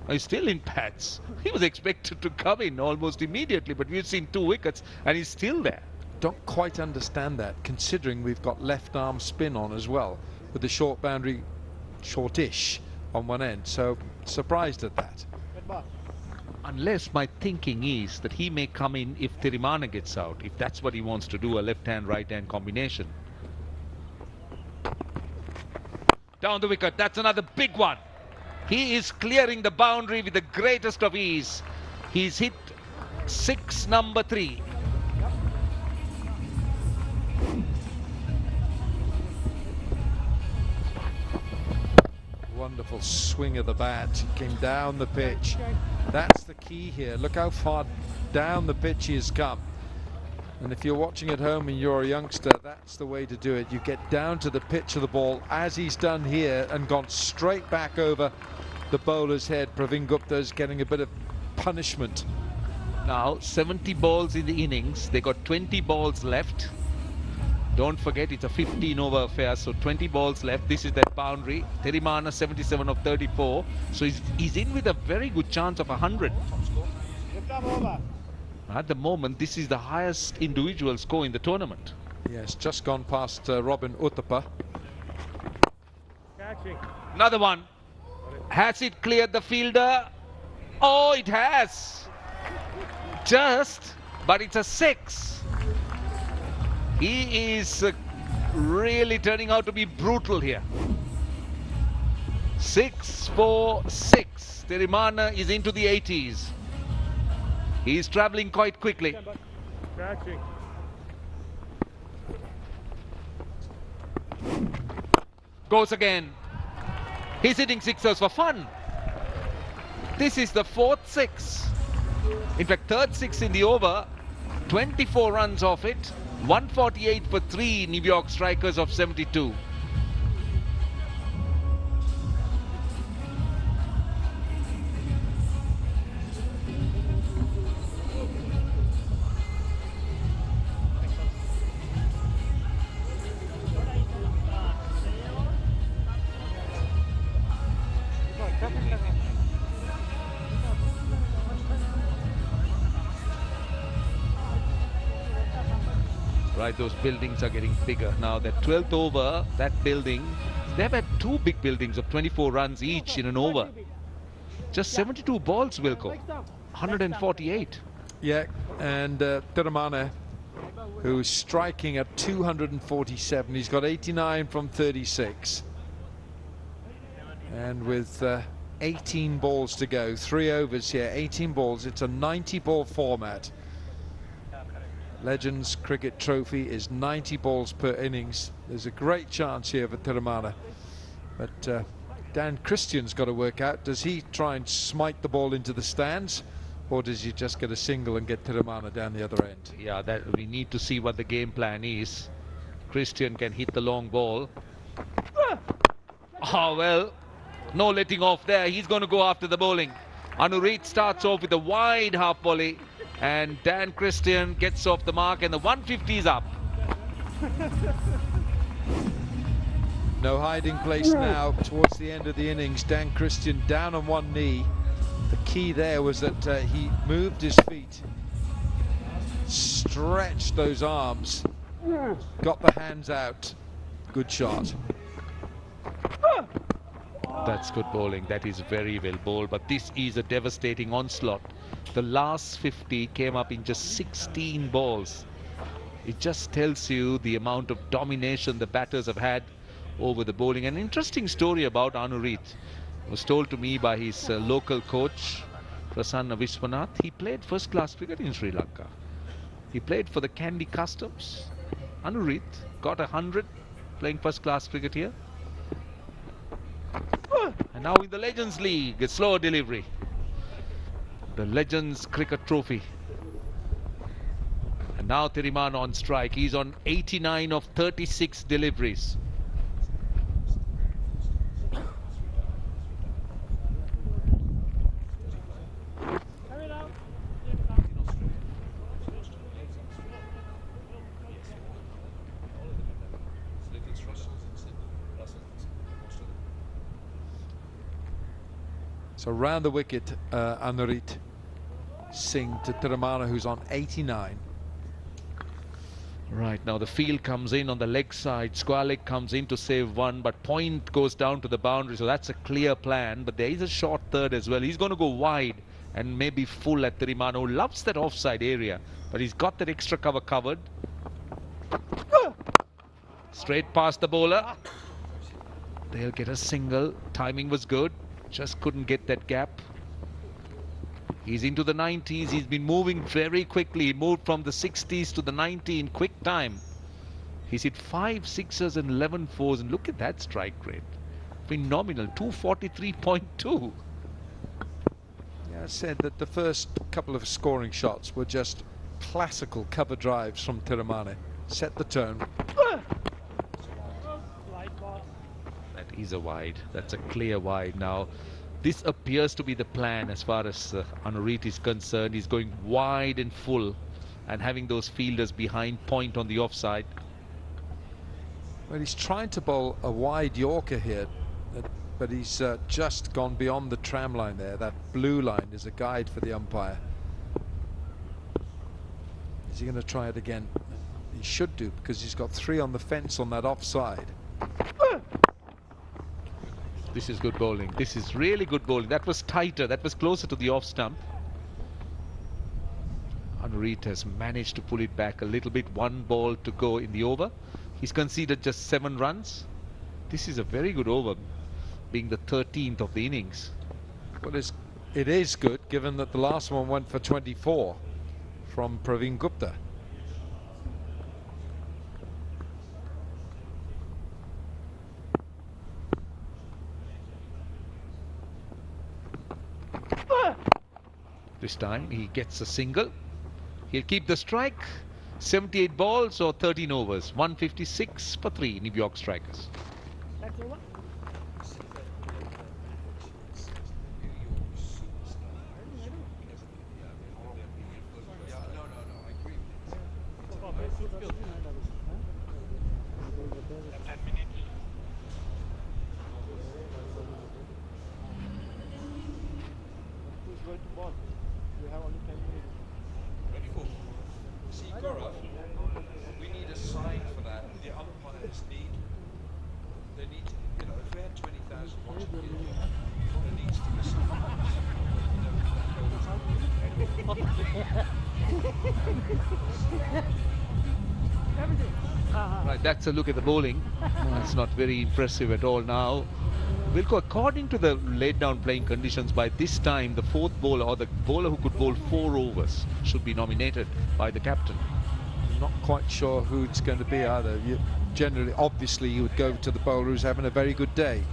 He's still in pads. He was expected to come in almost immediately, but we've seen 2 wickets and he's still there. Don't quite understand that, considering we've got left arm spin on as well, with the short boundary, shortish on one end. So surprised at that. Unless my thinking is that he may come in if Thimana gets out, if that's what he wants to do, a left-hand, right-hand combination. Down the wicket, that's another big one. He is clearing the boundary with the greatest of ease. He's hit 6, number 3. Wonderful swing of the bat, came down the pitch. That's the key here. Look how far down the pitch he has come. And if you're watching at home and you're a youngster, that's the way to do it. You get down to the pitch of the ball, as he's done here, and gone straight back over the bowler's head. Praveen Gupta is getting a bit of punishment. Now 70 balls in the innings. They got 20 balls left. Don't forget, it's a 15-over affair, so 20 balls left. This is that boundary. Thimana 77 of 34. So he's in with a very good chance of 100. At the moment, this is the highest individual score in the tournament. Yes, just gone past Robin Uthappa. Another one. Has it cleared the fielder? Oh, it has. Just, but it's a 6. He is really turning out to be brutal here. 6 for 6. Thimana is into the 80s. He's traveling quite quickly. Goes again. He's hitting sixers for fun. This is the 4th 6. In fact, 3rd 6 in the over. 24 runs off it. 148 for 3 New York strikers of 72. Right, those buildings are getting bigger. Now that 12th over, that building, they've had 2 big buildings of 24 runs each in an over. Just 72 balls, Wilco. 148. Yeah, and Thimana, who's striking at 247. He's got 89 from 36. And with 18 balls to go, 3 overs here, 18 balls. It's a 90-ball format. Legends Cricket Trophy is 90 balls per innings. There's a great chance here for Thimana. But Dan Christian's got to work out. Does he try and smite the ball into the stands? Or does he just get a single and get Thimana down the other end? Yeah, that we need to see what the game plan is. Christian can hit the long ball. Oh, well, no letting off there. He's going to go after the bowling. Anureet starts off with a wide half volley. And Dan Christian gets off the mark, and the 150 is up. No hiding place now towards the end of the innings. Dan Christian down on one knee. The key there was that he moved his feet, stretched those arms, got the hands out. Good shot. That's good bowling. That is very well bowled. But this is a devastating onslaught. The last 50 came up in just 16 balls. It just tells you the amount of domination the batters have had over the bowling. An interesting story about Anurit was told to me by his local coach, Prasanna Vishwanath. He played first-class cricket in Sri Lanka. He played for the Kandy Customs. Anurit got 100 playing first-class cricket here. And now in the Legends League, a slower delivery. The Legends Cricket Trophy. And now Thimana on strike. He's on 89 of 36 deliveries. So round the wicket, Anurit Singh to Thimana, who's on 89. Right, now the field comes in on the leg side. Square leg comes in to save one, but point goes down to the boundary, so that's a clear plan. But there is a short third as well. He's going to go wide and maybe full at Thimana, who loves that offside area, but he's got that extra cover covered. Straight past the bowler. They'll get a single. Timing was good, just couldn't get that gap. He's into the 90s. He's been moving very quickly. He moved from the 60s to the 90 in quick time. He's hit 5 sixes and 11 fours, and look at that strike rate. Phenomenal, 243.2. Yeah, I said that the first couple of scoring shots were just classical cover drives from Thimana. Set the tone. That is a wide. That's a clear wide now. This appears to be the plan as far as Anurit is concerned. He's going wide and full and having those fielders behind point on the offside. Well, he's trying to bowl a wide Yorker here, but he's just gone beyond the tram line there. That blue line is a guide for the umpire. Is he going to try it again? He should do, because he's got 3 on the fence on that offside. This is good bowling. This is really good bowling. That was tighter. That was closer to the off stump. Anurit has managed to pull it back a little bit. 1 ball to go in the over. He's conceded just 7 runs. This is a very good over, being the 13th of the innings. Well, it is good, given that the last one went for 24 from Praveen Gupta. This time he gets a single. He'll keep the strike. 78 balls or 13 overs. 156 for 3 New York Strikers. We need a sign for that. The umpires need. They need. You know, if we had 20,000 watching here, there needs to be something. Right, that's a look at the bowling. That's not very impressive at all now. Wilco, according to the laid down playing conditions, by this time the 4th bowler or the bowler who could bowl 4 overs should be nominated by the captain. I'm not quite sure who it's going to be either. Generally, obviously, you would go to the bowler who's having a very good day.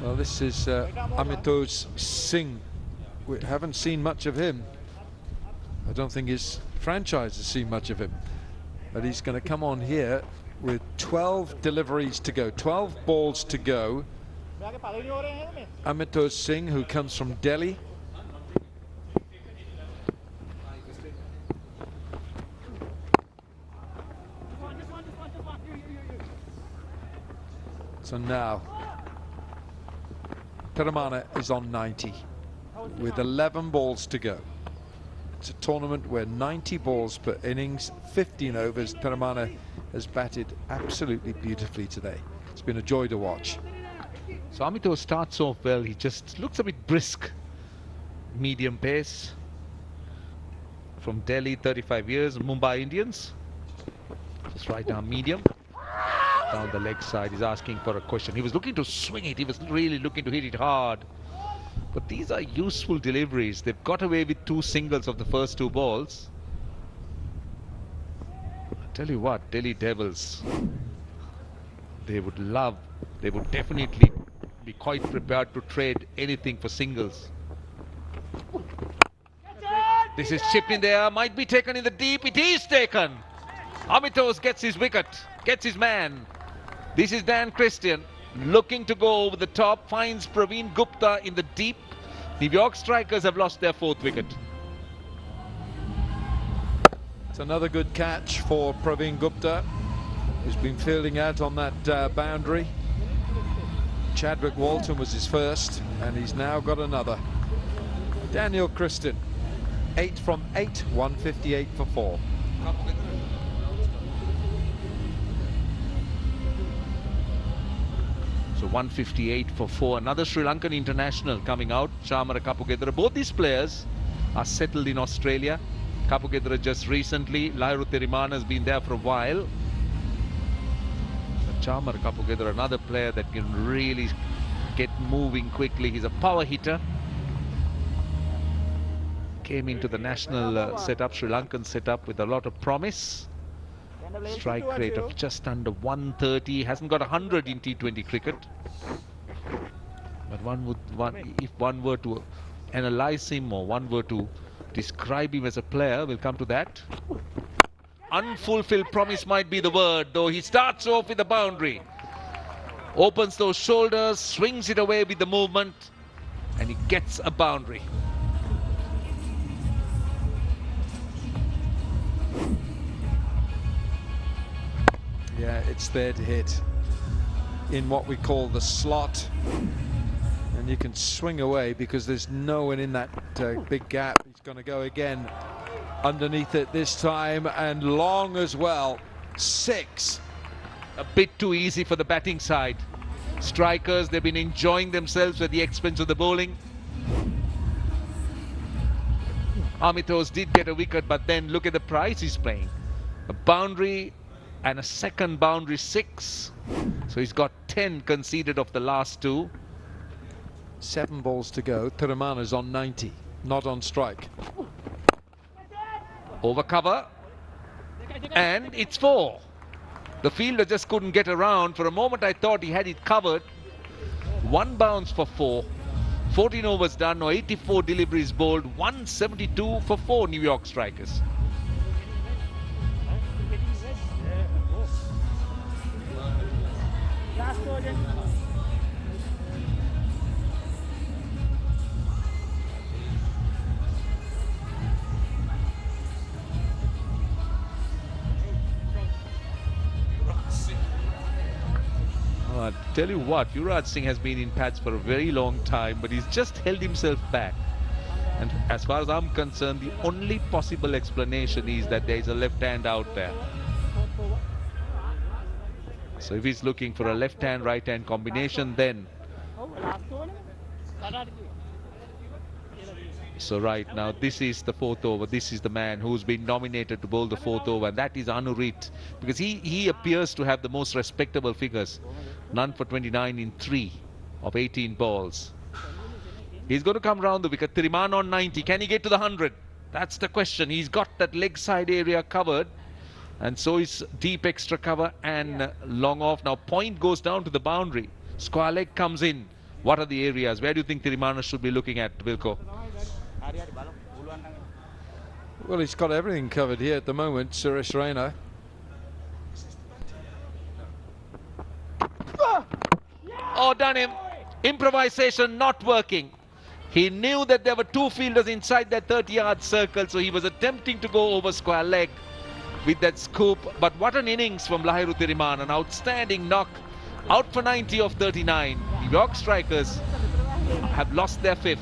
Well, this is Yuvraj Singh. We haven't seen much of him. I don't think his franchise has seen much of him. But he's going to come on here with 12 deliveries to go, 12 balls to go. Yuvraj Singh, who comes from Delhi. So now Thimana is on 90 with 11 balls to go. It's a tournament where 90 balls per innings, 15 overs. Thimana has batted absolutely beautifully today. It's been a joy to watch. So Amito starts off well. He just looks a bit brisk. Medium pace. From Delhi, 35 years, Mumbai Indians. Just right down medium. Down the leg side, he's asking for a question. He was looking to swing it. He was really looking to hit it hard. But these are useful deliveries. They've got away with 2 singles of the first 2 balls. I tell you what, Delhi Devils, they would definitely be quite prepared to trade anything for singles. This is chipped in there, might be taken in the deep. It is taken. Amitos gets his wicket, gets his man. This is Dan Christian looking to go over the top, finds Praveen Gupta in the deep. New York Strikers have lost their 4th wicket. It's another good catch for Praveen Gupta, who's been fielding out on that boundary. Chadwick Walton was his first, and he's now got another. Daniel Christian, 8 from 8, 158 for 4. So 158 for 4. Another Sri Lankan international coming out, Chamara Kapugedera. Both these players are settled in Australia. Kapugedera just recently. Lahiru Thimana has been there for a while. Chamara Kapugedera, another player that can really get moving quickly. He's a power hitter. Came into the national setup, Sri Lankan setup, with a lot of promise. Strike rate of just under 130. Hasn't got 100 in T20 cricket. But if one were to analyze him, or one were to describe him as a player, we'll come to that. Unfulfilled promise might be the word, though. He starts off with the boundary. Opens those shoulders, swings it away with the movement, and he gets a boundary. Yeah, it's there to hit in what we call the slot, and you can swing away because there's no one in that big gap. He's going to go again underneath it this time, and long as well. 6. A bit too easy for the batting side. Strikers, they've been enjoying themselves at the expense of the bowling. Amitos did get a wicket, but then look at the price he's playing. A boundary and a second boundary, 6. So he's got 10 conceded of the last 2. 7 balls to go. Thimana's on 90, not on strike. Over cover, and it's 4. The fielder just couldn't get around. For a moment I thought he had it covered. 1 bounce for 4. 14 overs done, or 84 deliveries bowled. 172 for 4 New York Strikers. I tell you what, Yuvraj Singh has been in pads for a very long time, but he's just held himself back. And as far as I'm concerned, the only possible explanation is that there is a left hand out there. So if he's looking for a left hand, right hand combination, then... So right now, this is the 4th over. This is the man who's been nominated to bowl the 4th over, and that is Anurit, because he appears to have the most respectable figures. None for 29 in 3 of 18 balls. He's going to come round the wicket. Thimana on 90. Can he get to the 100? That's the question. He's got that leg side area covered, and so is deep extra cover and long off. Now point goes down to the boundary. Square leg comes in. What are the areas? Where do you think Thimana should be looking at, Wilco? Well, he's got everything covered here at the moment, Suresh Raina. Oh, done him. Improvisation not working. He knew that there were 2 fielders inside that 30-yard circle, so he was attempting to go over square leg with that scoop. But what an innings from Lahiru Thimana. An outstanding knock Out for 90 of 39. New York strikers have lost their 5th.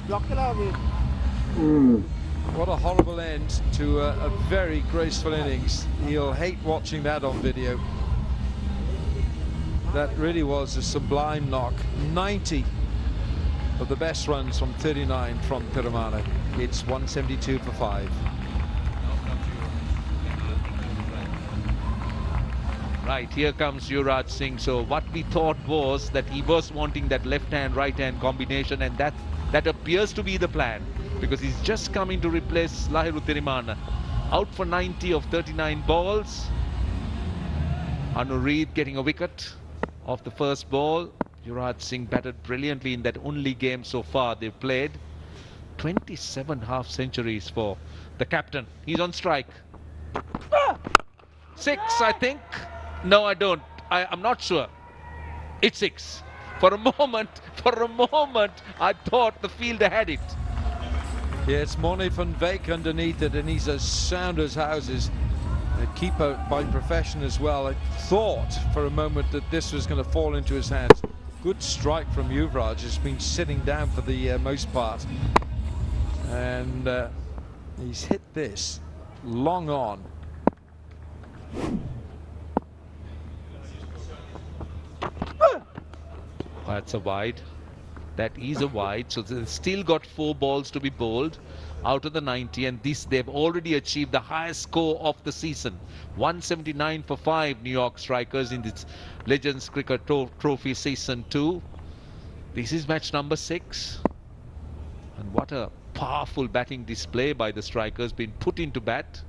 What a horrible end to a very graceful innings. You'll hate watching that on video. That really was a sublime knock. 90 of the best runs from 39 from Thimana. It's 172 for 5. Right, here comes Yuvraj Singh. So what we thought was that he was wanting that left-hand, right-hand combination, and that appears to be the plan, because he's just coming to replace Thimana. Out for 90 of 39 balls. Anureed getting a wicket off the first ball. Yuvraj Singh batted brilliantly in that only game so far they've played. 27 half centuries for the captain. He's on strike. 6, I think. No, I don't. I'm not sure. It's 6. For a moment, I thought the fielder had it. Yeah, it's Moni van Veek underneath it, and he's as sound as houses. A keeper by profession as well. I thought for a moment that this was going to fall into his hands. Good strike from Yuvraj. He's been sitting down for the most part. And he's hit this long on. That's a wide. That is a wide. So they've still got 4 balls to be bowled out of the 90, and this they've already achieved the highest score of the season. 179 for 5 New York strikers in this Legends Cricket Trophy Season 2. This is match number 6. And what a powerful batting display by the strikers, being put into bat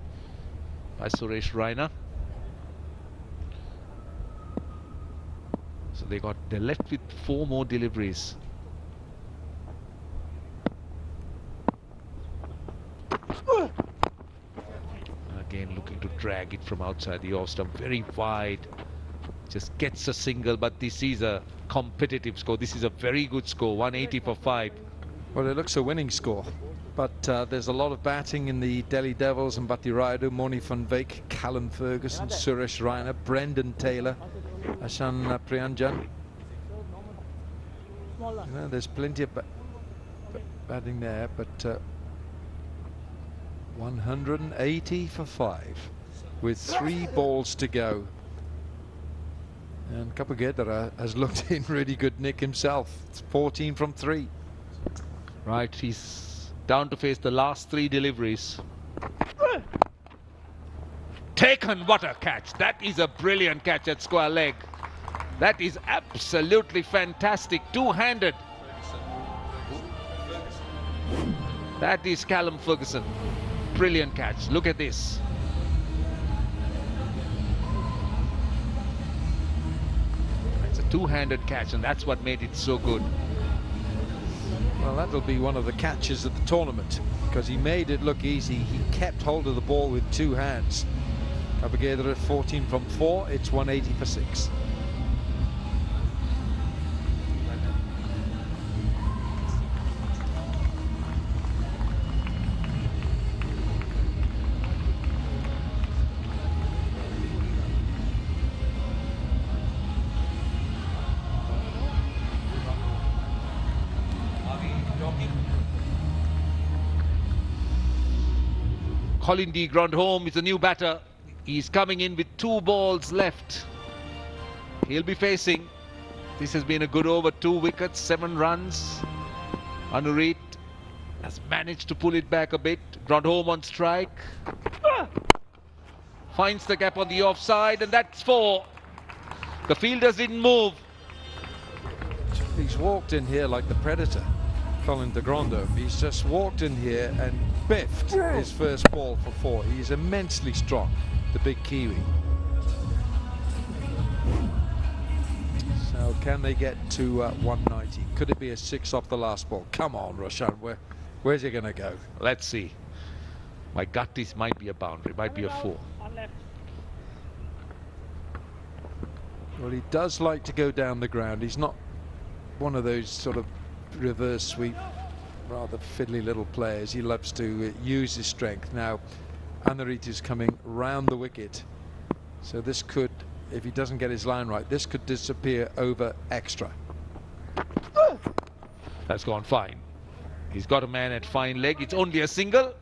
by Suresh Raina. So they're left with 4 more deliveries. Again looking to drag it from outside the off stump, very wide. Just gets a single, but this is a competitive score. This is a very good score, 180 for 5. Well, it looks a winning score, but there's a lot of batting in the Delhi Devils, and Bhatti Rayudu, Moni van Veek, Callum Ferguson, Suresh Raina, Brendan Taylor, Ashan Priyanjan. You know, there's plenty of batting there, but 180 for 5 with 3 balls to go. And Kapagedara has looked in really good nick himself. It's 14 from 3. Right, he's down to face the last 3 deliveries. Taken, what a catch. That is a brilliant catch at square leg. That is absolutely fantastic. Two-handed. That is Callum Ferguson. Brilliant catch. Look at this. It's a two-handed catch, and that's what made it so good. Well, that'll be one of the catches of the tournament, because he made it look easy. He kept hold of the ball with 2 hands. Kapagedara at 14 from 4. It's 180 for 6. Colin D. Grandholm is a new batter. He's coming in with 2 balls left. He'll be facing. This has been a good over, 2 wickets, 7 runs. Anureed has managed to pull it back a bit. Grandholm on strike. Finds the gap on the offside, and that's 4. The fielders didn't move. He's walked in here like the Predator, Colin de Grandhomme. He's just walked in here and biffed his first ball for 4. He's immensely strong, the big Kiwi. So can they get to 190? Could it be a 6 off the last ball? Come on, Roshan, where's he going to go? Let's see. My gut is might be a boundary, might be a 4. Well, he does like to go down the ground. He's not one of those sort of reverse sweep, rather fiddly little players. He loves to use his strength. Now, Anureed is coming round the wicket, so this could if he doesn't get his line right, this could disappear over extra. That's gone fine. He's got a man at fine leg. It's only a single.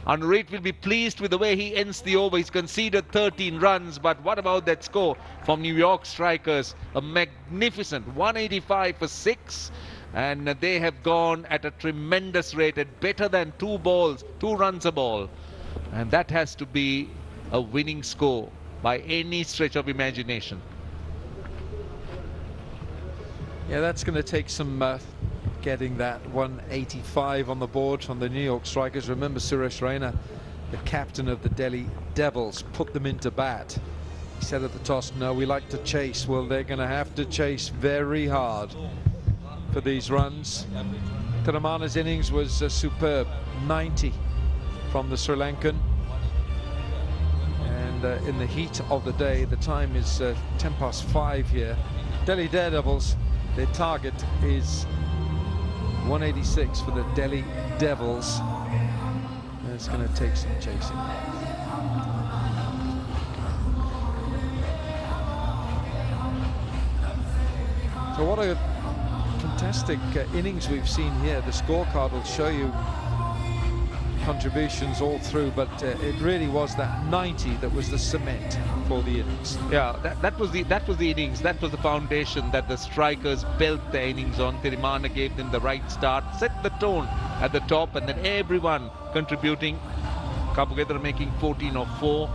Anurith will be pleased with the way he ends the over. He's conceded 13 runs, but what about that score from New York strikers? A magnificent 185 for 6, and they have gone at a tremendous rate, at better than 2 runs a ball, and that has to be a winning score by any stretch of imagination. Yeah, that's going to take some getting that 185 on the board from the New York strikers. Remember, Suresh Raina, the captain of the Delhi Devils, put them into bat. He said at the toss, no, we like to chase. Well, they're going to have to chase very hard for these runs. Thimana's innings was superb, 90 from the Sri Lankan. And in the heat of the day, the time is 5:10 here. Delhi Daredevils, their target is 186 for the Delhi Devils. And it's going to take some chasing. So what a fantastic innings we've seen here. The scorecard will show you contributions all through, but it really was that 90 that was the cement for the innings. Yeah, that was the innings. That was the foundation that the strikers built their innings on. Thimana gave them the right start, set the tone at the top, and then everyone contributing. Kapugedra making 14 of 4,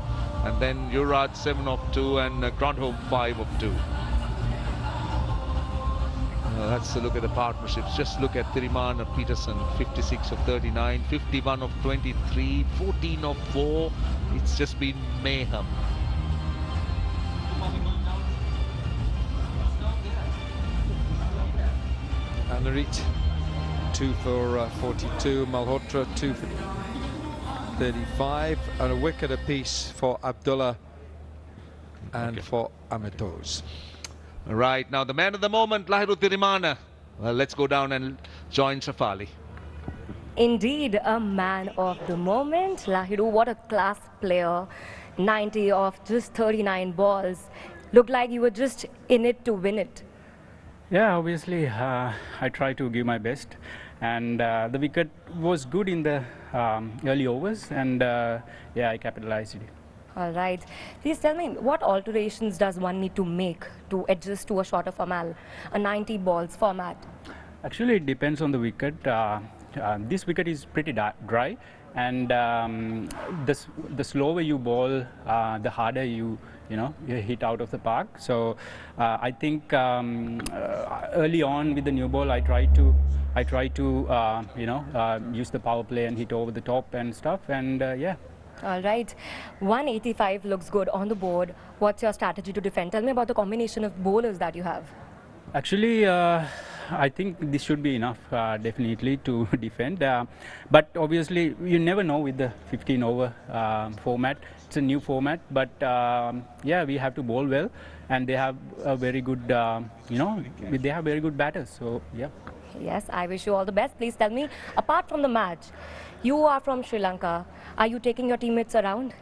and then Yuvraj 7 of 2, and Grandhomme 5 of 2. Let's look at the partnerships. Just look at Thimana, Peterson, 56 of 39, 51 of 23, 14 of 4. It's just been mayhem. Anurith 2 for 42, Malhotra 2 for 35, and a wicket apiece for Abdullah and for Amitoz. Right, now the man of the moment, Lahiru Thimana. Well, let's go down and join Shafali. Indeed, a man of the moment. Lahiru, what a class player. 90 of just 39 balls. Looked like you were just in it to win it. Yeah, obviously, I try to give my best. And the wicket was good in the early overs. And yeah, I capitalized it. All right. Please tell me, what alterations does one need to make to adjust to a shorter format, a 90 balls format? Actually, it depends on the wicket. This wicket is pretty dry, and the slower you bowl, the harder you hit out of the park. So I think early on with the new ball, I try to use the power play and hit over the top and stuff, and yeah. All right, 185 looks good on the board. What's your strategy to defend? Tell me about the combination of bowlers that you have. Actually, I think this should be enough, definitely, to defend. But obviously, you never know with the 15 over format. It's a new format, but yeah, we have to bowl well, and they have a very good, they have very good batters. So yeah. Yes, I wish you all the best. Please tell me, apart from the match, you are from Sri Lanka. Are you taking your teammates around?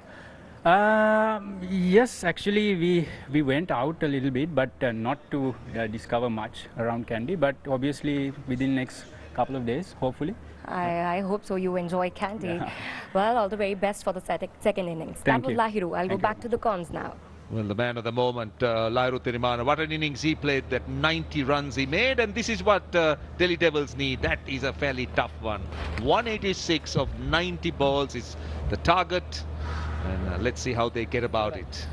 Yes, actually we went out a little bit, but not to discover much around Kandy. But obviously within next couple of days, hopefully. I hope so. You enjoy Kandy. Yeah. Well, all the very best for the second innings. Thank that was you. Lahiru. I'll go back to the cons now. Well, the man of the moment, Lahiru Thimana. What an innings he played, that 90 runs he made, and this is what Delhi Devils need. That is a fairly tough one. 186 of 90 balls is the target, and let's see how they get about it.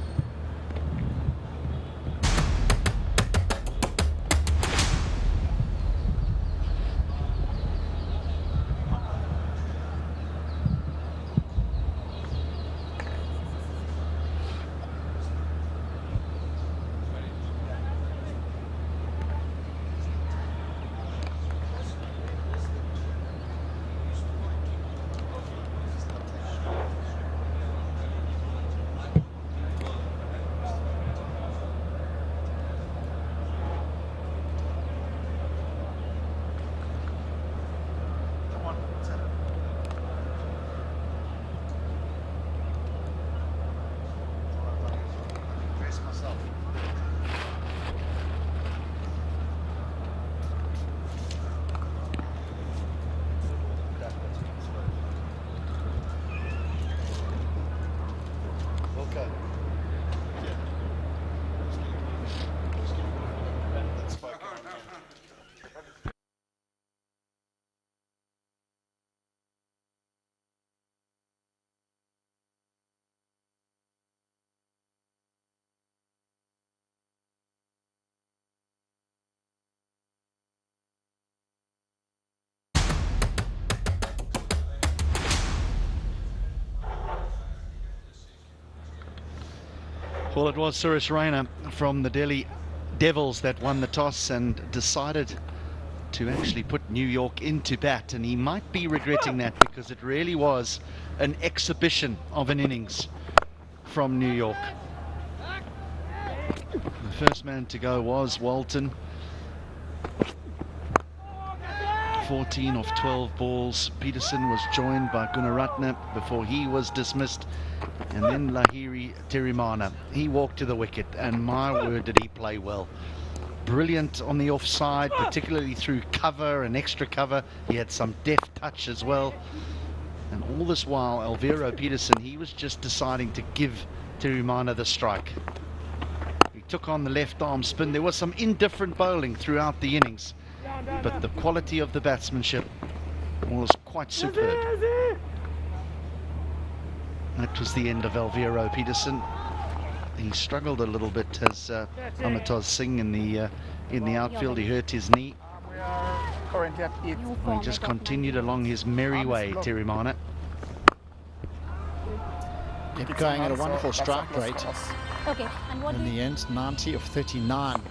Well, it was Suresh Raina from the Delhi Devils that won the toss and decided to actually put New York into bat, and he might be regretting that because it really was an exhibition of an innings from New York. The first man to go was Walton. 14 of 12 balls. Peterson was joined by Gunaratne before he was dismissed, and then Lahiri Thimana. He walked to the wicket, and my word, did he play well. Brilliant on the offside, particularly through cover and extra cover. He had some deft touch as well. And all this while, Alvaro Peterson, he was just deciding to give Thimana the strike. He took on the left arm spin. There was some indifferent bowling throughout the innings, but the quality of the batsmanship was quite superb. That was the end of Alvaro Peterson. He struggled a little bit as Harbhajan Singh in the outfield. He hurt his knee. We are currently at 8. He just continued along his merry way, Thimana. Kept going at a wonderful strike rate. Okay, and what In the end, 90 of 39.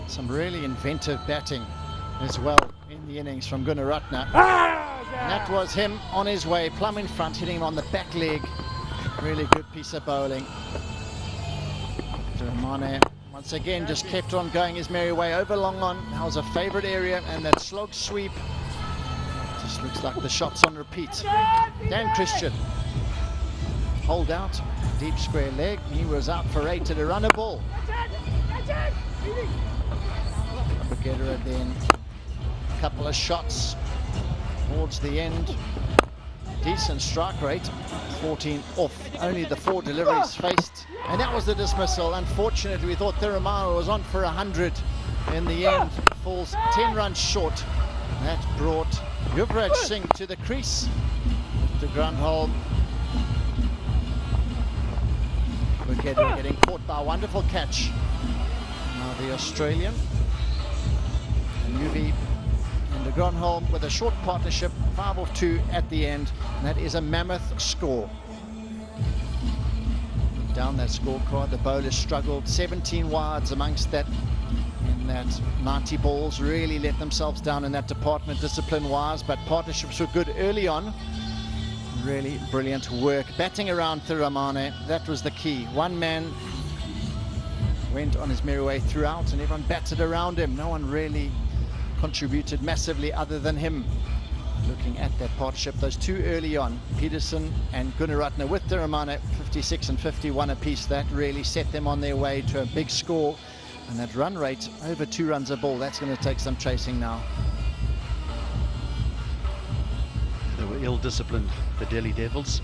Some really inventive batting as well in the innings from Gunaratne. And that was him on his way, plumb in front, hitting him on the back leg. Really good piece of bowling. Thimana once again just kept on going his merry way over long on. That was a favourite area, and that slog sweep just looks like the shots on repeat. Dan Christian, hold out, deep square leg. He was out for 8 to the runner ball. Brigadier then a couple of shots towards the end. Decent strike rate, 14 off, only the 4 deliveries faced, and that was the dismissal. Unfortunately, we thought Thimana was on for 100. In the end, falls 10 runs short. That brought Yuvraj Singh to the crease with the ground hole. Brigadier getting caught by a wonderful catch. Now the Australian and UV in the ground hole with a short partnership, 5 of 2 at the end, and that is a mammoth score. Down that scorecard, the bowlers struggled, 17 wides amongst that. In that 90 balls really let themselves down in that department discipline-wise, but partnerships were good early on. Really brilliant work batting around Thimana. That was the key. One man went on his merry way throughout, and everyone batted around him. No one really contributed massively other than him. Looking at that partnership, those 2 early on, Peterson and Gunaratne with Thimana, 56 and 51 apiece. That really set them on their way to a big score, and that run rate over 2 runs a ball, that's going to take some chasing now. They were ill-disciplined, the Delhi Devils.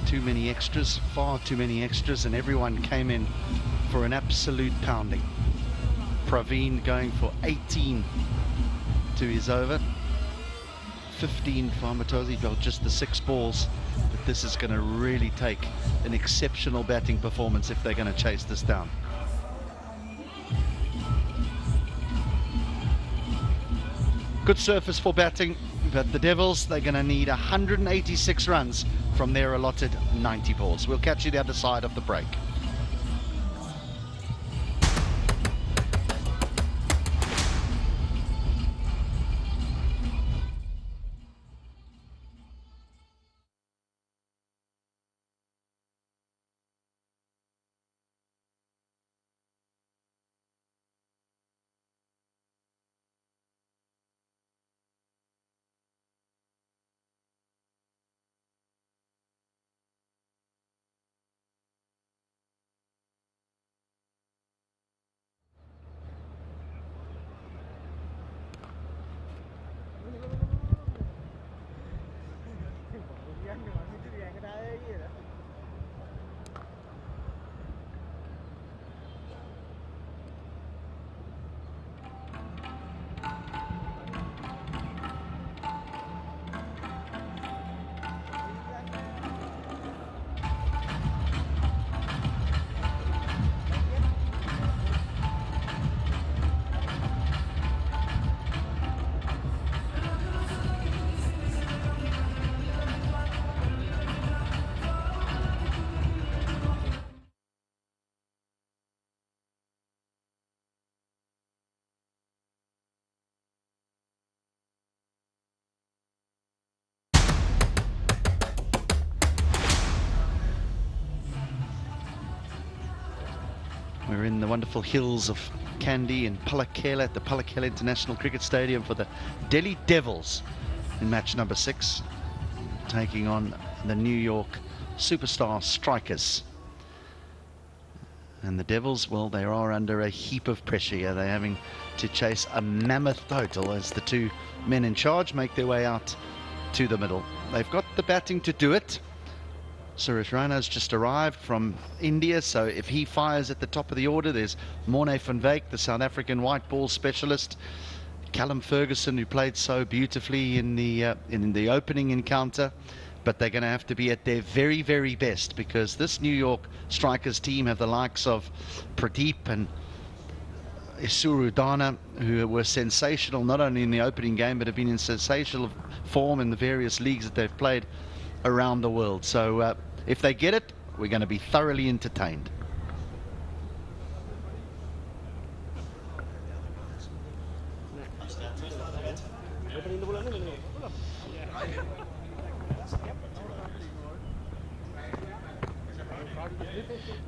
Too many extras, far too many extras, and everyone came in for an absolute pounding. Praveen going for 18 to his over. 15 for Harbhajan, well, just the 6 balls. But this is going to really take an exceptional batting performance if they're going to chase this down. Good surface for batting, but the Devils, they're going to need 186 runs from their allotted 90 balls. We'll catch you the other side of the break. in the wonderful hills of Kandy in Palakkale at the Palakkale International Cricket Stadium for the Delhi Devils in match number 6, taking on the New York Superstar Strikers. And the Devils, well, they are under a heap of pressure here. They're having to chase a mammoth total as the two men in charge make their way out to the middle. They've got the batting to do it. Suresh Raina has just arrived from India, so if he fires at the top of the order, there's Morne van Wyk, the South African white ball specialist, Callum Ferguson, who played so beautifully in the opening encounter. But they're going to have to be at their very, very best, because this New York Strikers team have the likes of Pradeep and Isuru Dana, who were sensational not only in the opening game, but have been in sensational form in the various leagues that they've played around the world. So if they get it, we're going to be thoroughly entertained.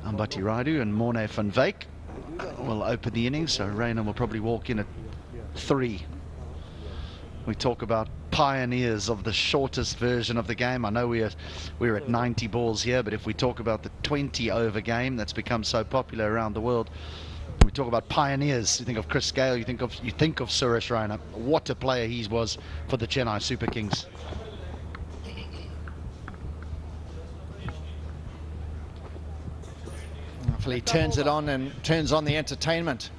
Ambati Raidu and Morne van Wyk will open the innings, so Raina will probably walk in at 3. We talk about pioneers of the shortest version of the game. I know we're at 90 balls here, but if we talk about the 20 over game that's become so popular around the world, we talk about pioneers. You think of Chris Gayle, you think of Suresh Raina. What a player he was for the Chennai Super Kings. Hopefully he turns it on and turns on the entertainment.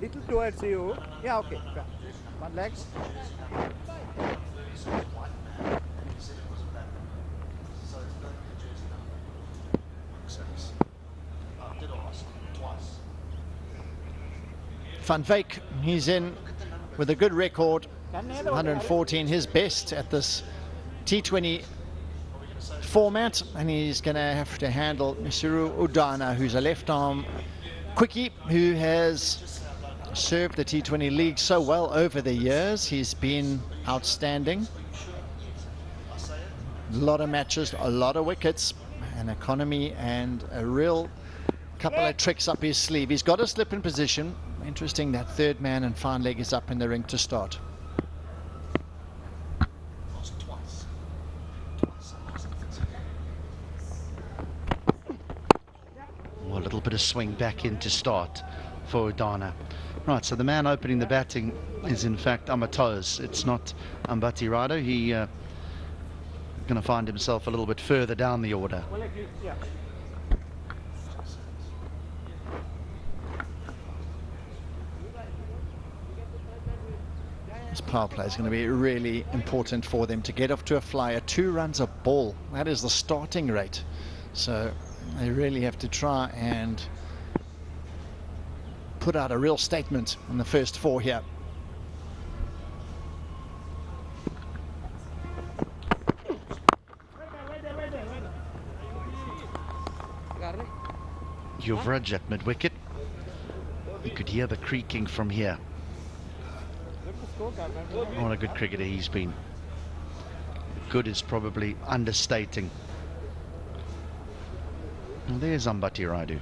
Little towards you. Yeah, okay. One leg. Van Wyk, he's in with a good record, 114, his best at this T20 format, and he's going to have to handle Isuru Udana, who's a left-arm quickie who has served the T20 league so well over the years. He's been outstanding. A lot of matches, a lot of wickets, an economy, and a real couple of tricks up his sleeve. He's got a slip in position. Interesting that third man and fine leg is up in the ring to start. Well, a little bit of swing back in to start for Udana. Right, so the man opening the batting is in fact Amatos. It's not Ambati Raidu. He going to find himself a little bit further down the order. This power play is going to be really important for them to get off to a flyer. 2 runs a ball. That is the starting rate. So they really have to try and put out a real statement in the first 4 here. Yuvraj at mid-wicket. You could hear the creaking from here. What a good cricketer he's been. Good is probably understating. Well, there's Ambati Raidu.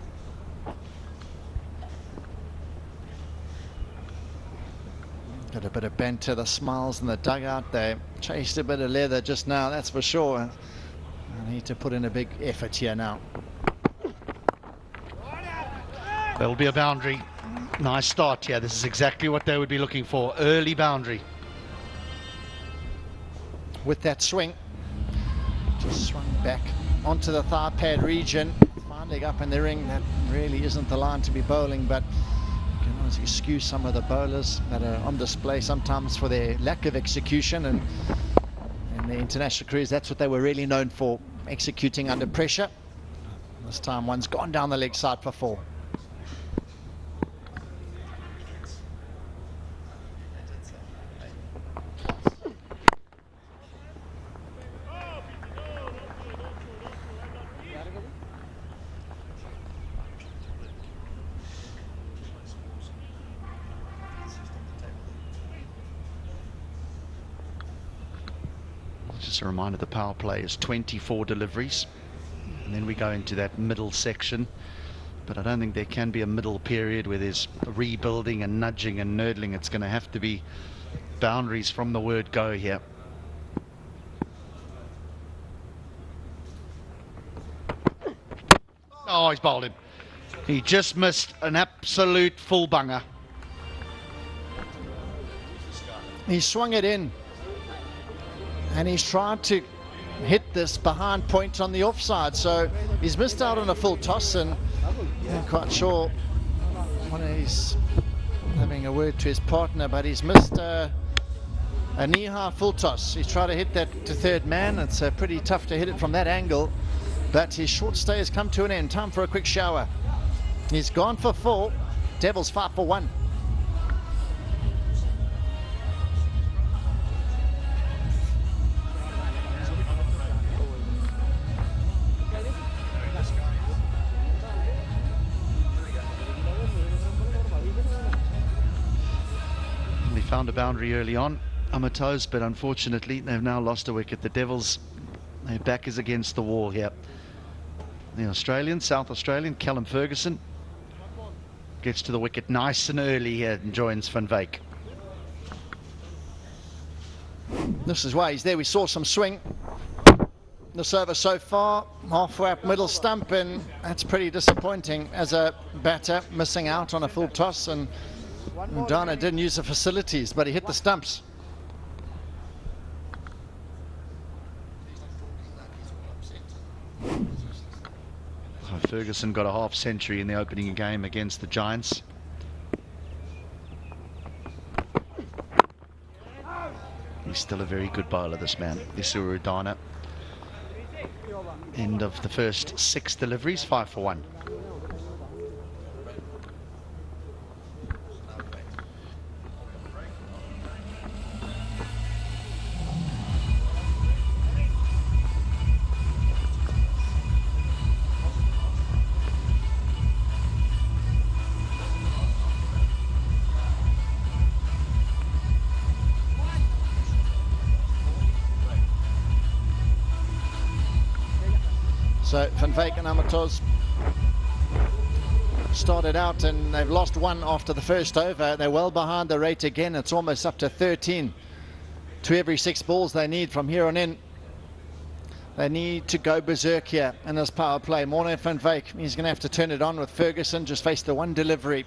Got a bit of bent to the smiles in the dugout. They chased a bit of leather just now, that's for sure. I need to put in a big effort here now. There'll be a boundary. Nice start here. This is exactly what they would be looking for. Early boundary. With that swing, just swung back onto the thigh pad region. Fine leg up in the ring. That really isn't the line to be bowling, but you can always excuse some of the bowlers that are on display sometimes for their lack of execution. And in the international careers, that's what they were really known for, executing under pressure. This time one's gone down the leg side for 4. Just a reminder, the power play is 24 deliveries. And then we go into that middle section. But I don't think there can be a middle period where there's rebuilding and nudging and nurdling. It's going to have to be boundaries from the word go here. Oh, he's bowled him. He just missed an absolute full bunger. He swung it in. And he's tried to hit this behind point on the offside. So he's missed out on a full toss, and I'm not quite sure when he's having a word to his partner, but he's missed a knee-high full toss. He's tried to hit that to third man. It's pretty tough to hit it from that angle, but his short stay has come to an end. Time for a quick shower. He's gone for 4. Devils 5 for 1. They found a boundary early on, Amatos, but unfortunately they've now lost a wicket. The Devils, their back is against the wall here. The Australian, South Australian, Callum Ferguson, gets to the wicket nice and early here and joins Van Wyk. This is why he's there. We saw some swing. This over so far, halfway up middle stump, and that's pretty disappointing as a batter, missing out on a full toss. And Dana didn't use the facilities, but he hit the stumps. Ferguson got a half century in the opening game against the Giants. He's still a very good bowler, this man, Isuru Dana. End of the first 6 deliveries, 5 for 1. So Van Wyk and Amatos started out and they've lost 1 after the first over. They're well behind the rate again. It's almost up to 13 to every 6 balls they need from here on in. They need to go berserk here in this power play. Morne Van Wyk, he's going to have to turn it on with Ferguson. Just faced the 1 delivery.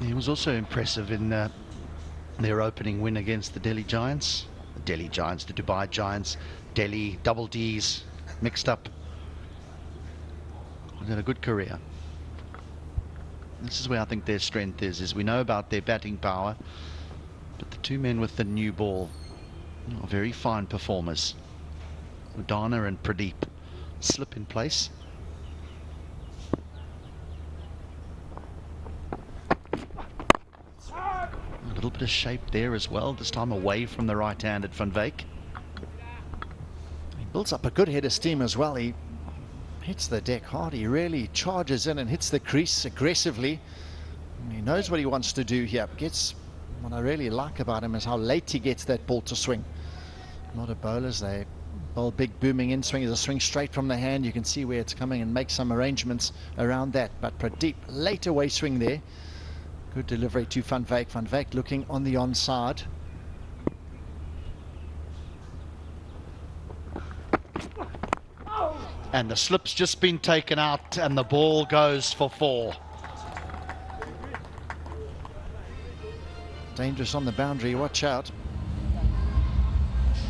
He was also impressive in their opening win against the Delhi Giants. The Delhi Giants, the Dubai Giants, Delhi, double Ds, mixed up. He's had a good career. This is where I think their strength is we know about their batting power, but the 2 men with the new ball are very fine performers. Udana and Pradeep slip in place. A little bit of shape there as well, this time away from the right-handed Van Wyk. He builds up a good head of steam as well. He hits the deck hard. He really charges in and hits the crease aggressively. And he knows what he wants to do here. What I really like about him is how late he gets that ball to swing. A lot of bowlers, they bowl big booming in swing. Is a swing straight from the hand. You can see where it's coming and make some arrangements around that. But Pradeep, late away swing there. Good delivery to Van Wyk. Van Wyk looking on the onside. And the slip's just been taken out and the ball goes for 4. Dangerous on the boundary, watch out.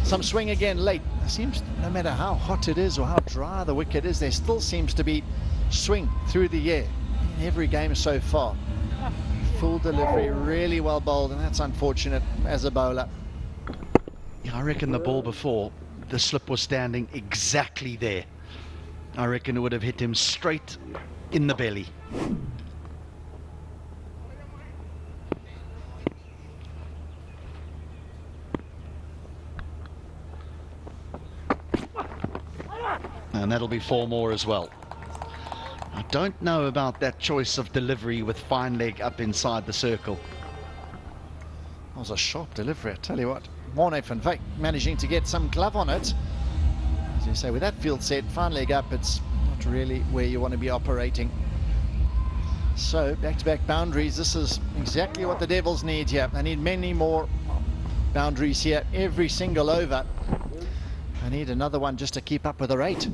Some swing again late. It seems no matter how hot it is or how dry the wicket is, there still seems to be swing through the air in every game so far. Full delivery, really well bowled, and that's unfortunate as a bowler. Yeah, I reckon the ball before, the slip was standing exactly there. I reckon it would have hit him straight in the belly. And that'll be 4 more as well. don't know about that choice of delivery with fine leg up inside the circle. That was a sharp delivery, I tell you what. Morne van Wyk managing to get some glove on it. As you say, with that field set, fine leg up, it's not really where you want to be operating. So, back-to-back boundaries, this is exactly what the Devils need here. They need many more boundaries here every single over. I need another one just to keep up with the rate.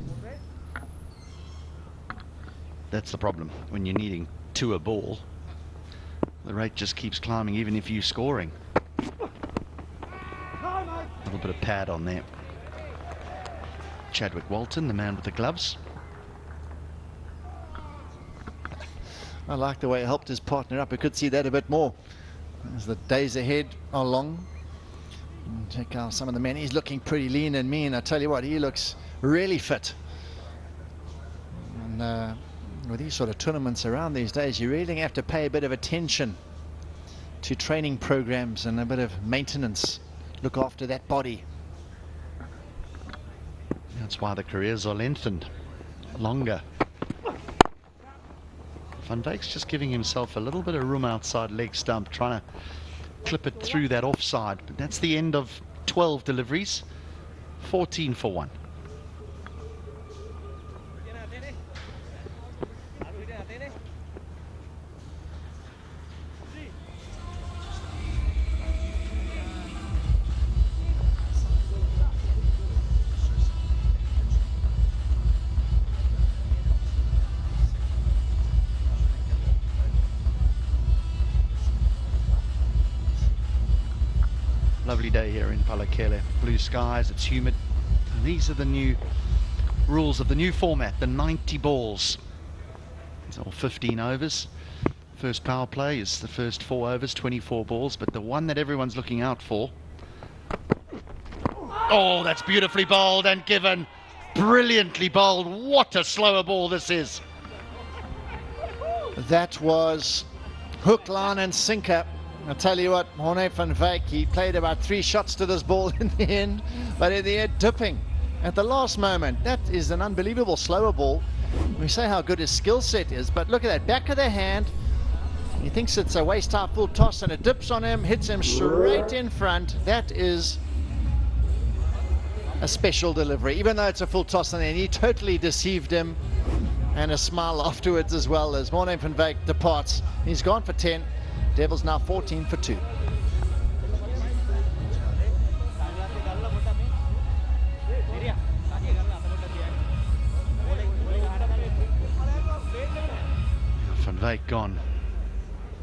That's the problem when you're needing 2 a ball. The rate just keeps climbing even if you're scoring. A little bit of pad on there. Chadwick Walton, the man with the gloves. I like the way he helped his partner up. We could see that a bit more as the days ahead are long. And check out some of the men. He's looking pretty lean and mean. I tell you what, he looks really fit. And with these sort of tournaments around these days, you really have to pay a bit of attention to training programs and a bit of maintenance. Look after that body. That's why the careers are lengthened, longer. Van Wyk's just giving himself a little bit of room outside leg stump, trying to clip it through that offside. But that's the end of 12 deliveries, 14 for 1. Lovely day here in Palakele. Blue skies, it's humid. And these are the new rules of the new format, the 90 balls. It's all 15 overs. First power play is the first 4 overs, 24 balls, but the one that everyone's looking out for. Oh, that's beautifully bowled and given. Brilliantly bowled. What a slower ball this is. That was hook, line and sinker. I'll tell you what, Morne van Wyk, he played about 3 shots to this ball in the end, but in the end, dipping at the last moment. That is an unbelievable slower ball. We say how good his skill set is, but look at that, back of the hand. He thinks it's a waist-high full toss, and it dips on him, hits him straight in front. That is a special delivery, even though it's a full toss, and then he totally deceived him. And a smile afterwards as well as Morne van Wyk departs. He's gone for 10. Devils now 14 for 2. Van Wyk gone.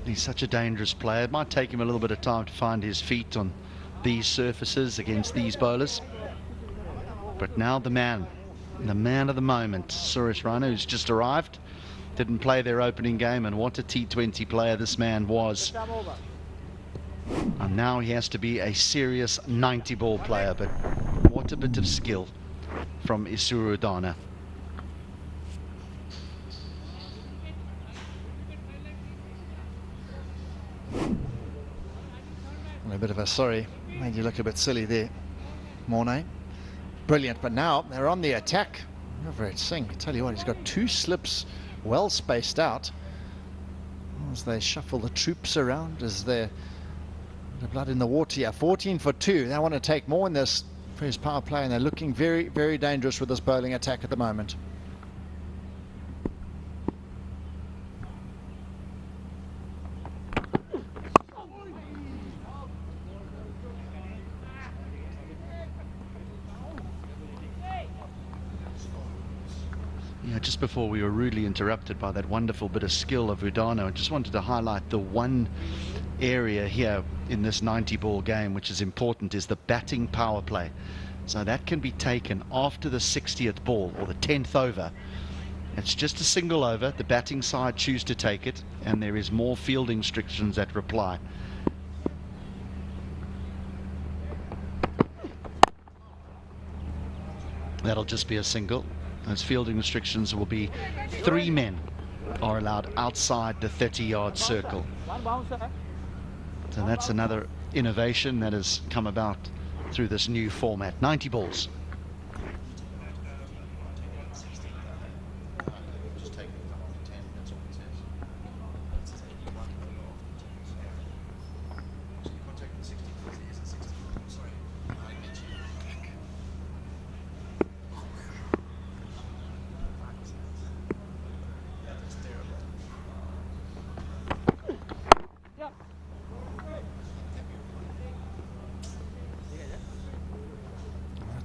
He's such a dangerous player. It might take him a little bit of time to find his feet on these surfaces against these bowlers. But now the man of the moment, Suresh Raina, who's just arrived. Didn't play their opening game, and what a T20 player this man was. And now he has to be a serious 90 ball player, but what a bit of skill from Isuru Udana. A bit of a sorry, made you look a bit silly there, Morne. Brilliant, but now they're on the attack. Yuvraj Singh, I tell you what, he's got 2 slips well spaced out as they shuffle the troops around, as they're the blood in the water here. 14 for 2. They want to take more in this first power play, and they're looking very, very dangerous with this bowling attack at the moment. Just before we were rudely interrupted by that wonderful bit of skill of Udana, I just wanted to highlight the one area here in this 90 ball game which is important, is the batting power play. So that can be taken after the 60th ball or the 10th over. It's just a single over. The batting side choose to take it, and there is more fielding restrictions that reply. That'll just be a single. Those fielding restrictions will be 3 men are allowed outside the 30-yard circle. So that's another innovation that has come about through this new format. 90 balls.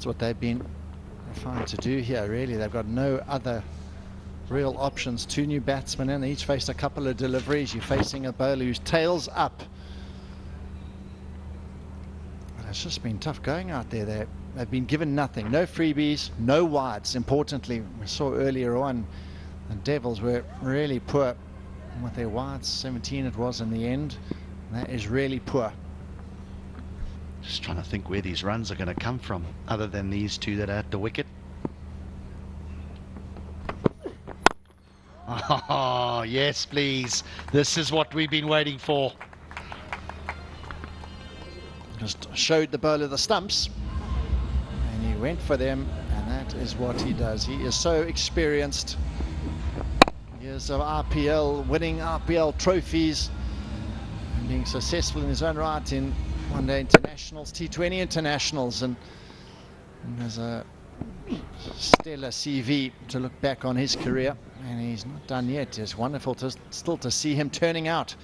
That's what they've been trying to do here, really. They've got no other real options. Two new batsmen in, they each faced a couple of deliveries. You're facing a bowler who's tails up. But it's just been tough going out there. They've been given nothing. No freebies, no wides. Importantly, we saw earlier on the Devils were really poor with their wides. 17 it was in the end. That is really poor. Just trying to think where these runs are going to come from, other than these two that are at the wicket. Oh, yes, please. This is what we've been waiting for. Just showed the bowler the stumps, and he went for them, and that is what he does. He is so experienced. Years of RPL, winning RPL trophies, and being successful in his own right in one-day internationals, T20 internationals, and there's a stellar CV to look back on his career, and he's not done yet. It's wonderful still to see him turning out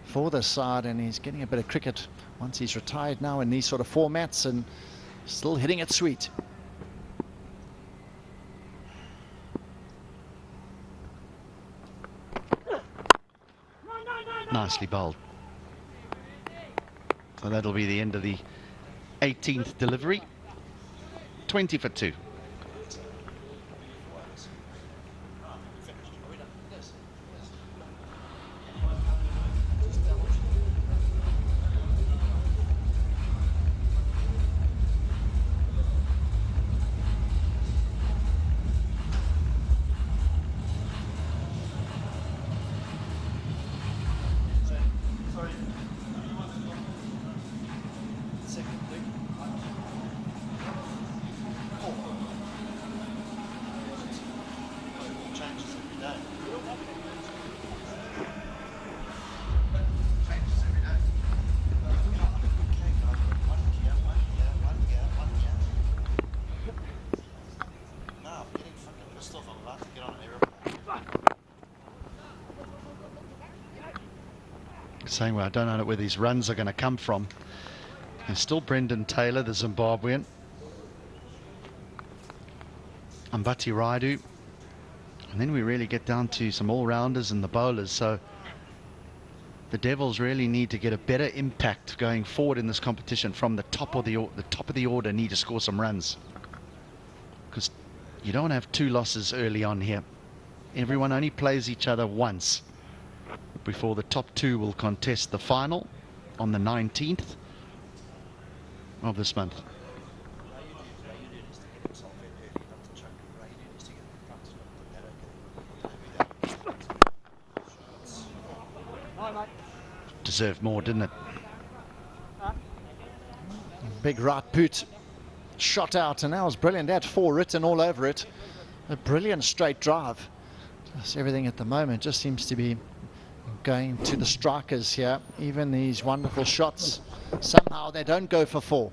for the side, and he's getting a bit of cricket once he's retired now in these sort of formats, and still hitting it sweet. Nicely bowled. So that'll be the end of the 18th delivery. 20 for 2. Saying, well, I don't know where these runs are going to come from. And still Brendan Taylor, the Zimbabwean. Ambati Raidu. And then we really get down to some all-rounders and the bowlers. So the Devils really need to get a better impact going forward in this competition from the top of the order. Need to score some runs, because you don't want to have two losses early on here. Everyone only plays each other once before the top two will contest the final on the 19th of this month. Deserved more, didn't it? Big right boot shot out, and that was brilliant. That 4 written all over it. A brilliant straight drive. Just everything at the moment just seems to be going to the strikers here. Even these wonderful shots, somehow they don't go for 4.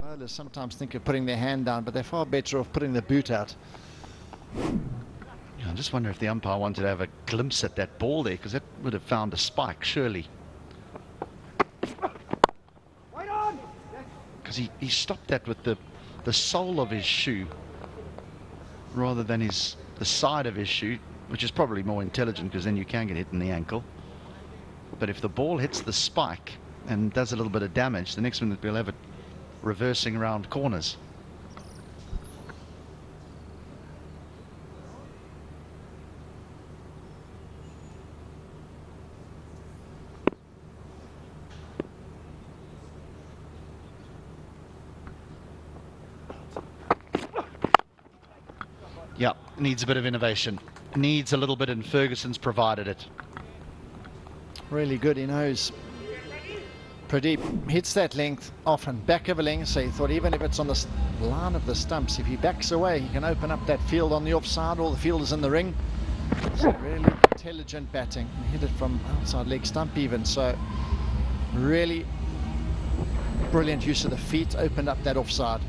Bowlers sometimes think of putting their hand down, but they're far better off putting the boot out. I just wonder if the umpire wanted to have a glimpse at that ball there, because it would have found a spike, surely. Because he stopped that with the sole of his shoe rather than the side of his shoe, which is probably more intelligent, because then you can get hit in the ankle. But if the ball hits the spike and does a little bit of damage, the next minute we'll have it reversing around corners. Yeah, needs a bit of innovation. Needs a little bit, and Ferguson's provided it. Really good. He knows Pradeep hits that length often, back of a length, so he thought even if it's on the line of the stumps, if he backs away, he can open up that field on the offside. All the fielders in the ring. So really intelligent batting. He hit it from outside leg stump even, so really brilliant use of the feet, opened up that offside.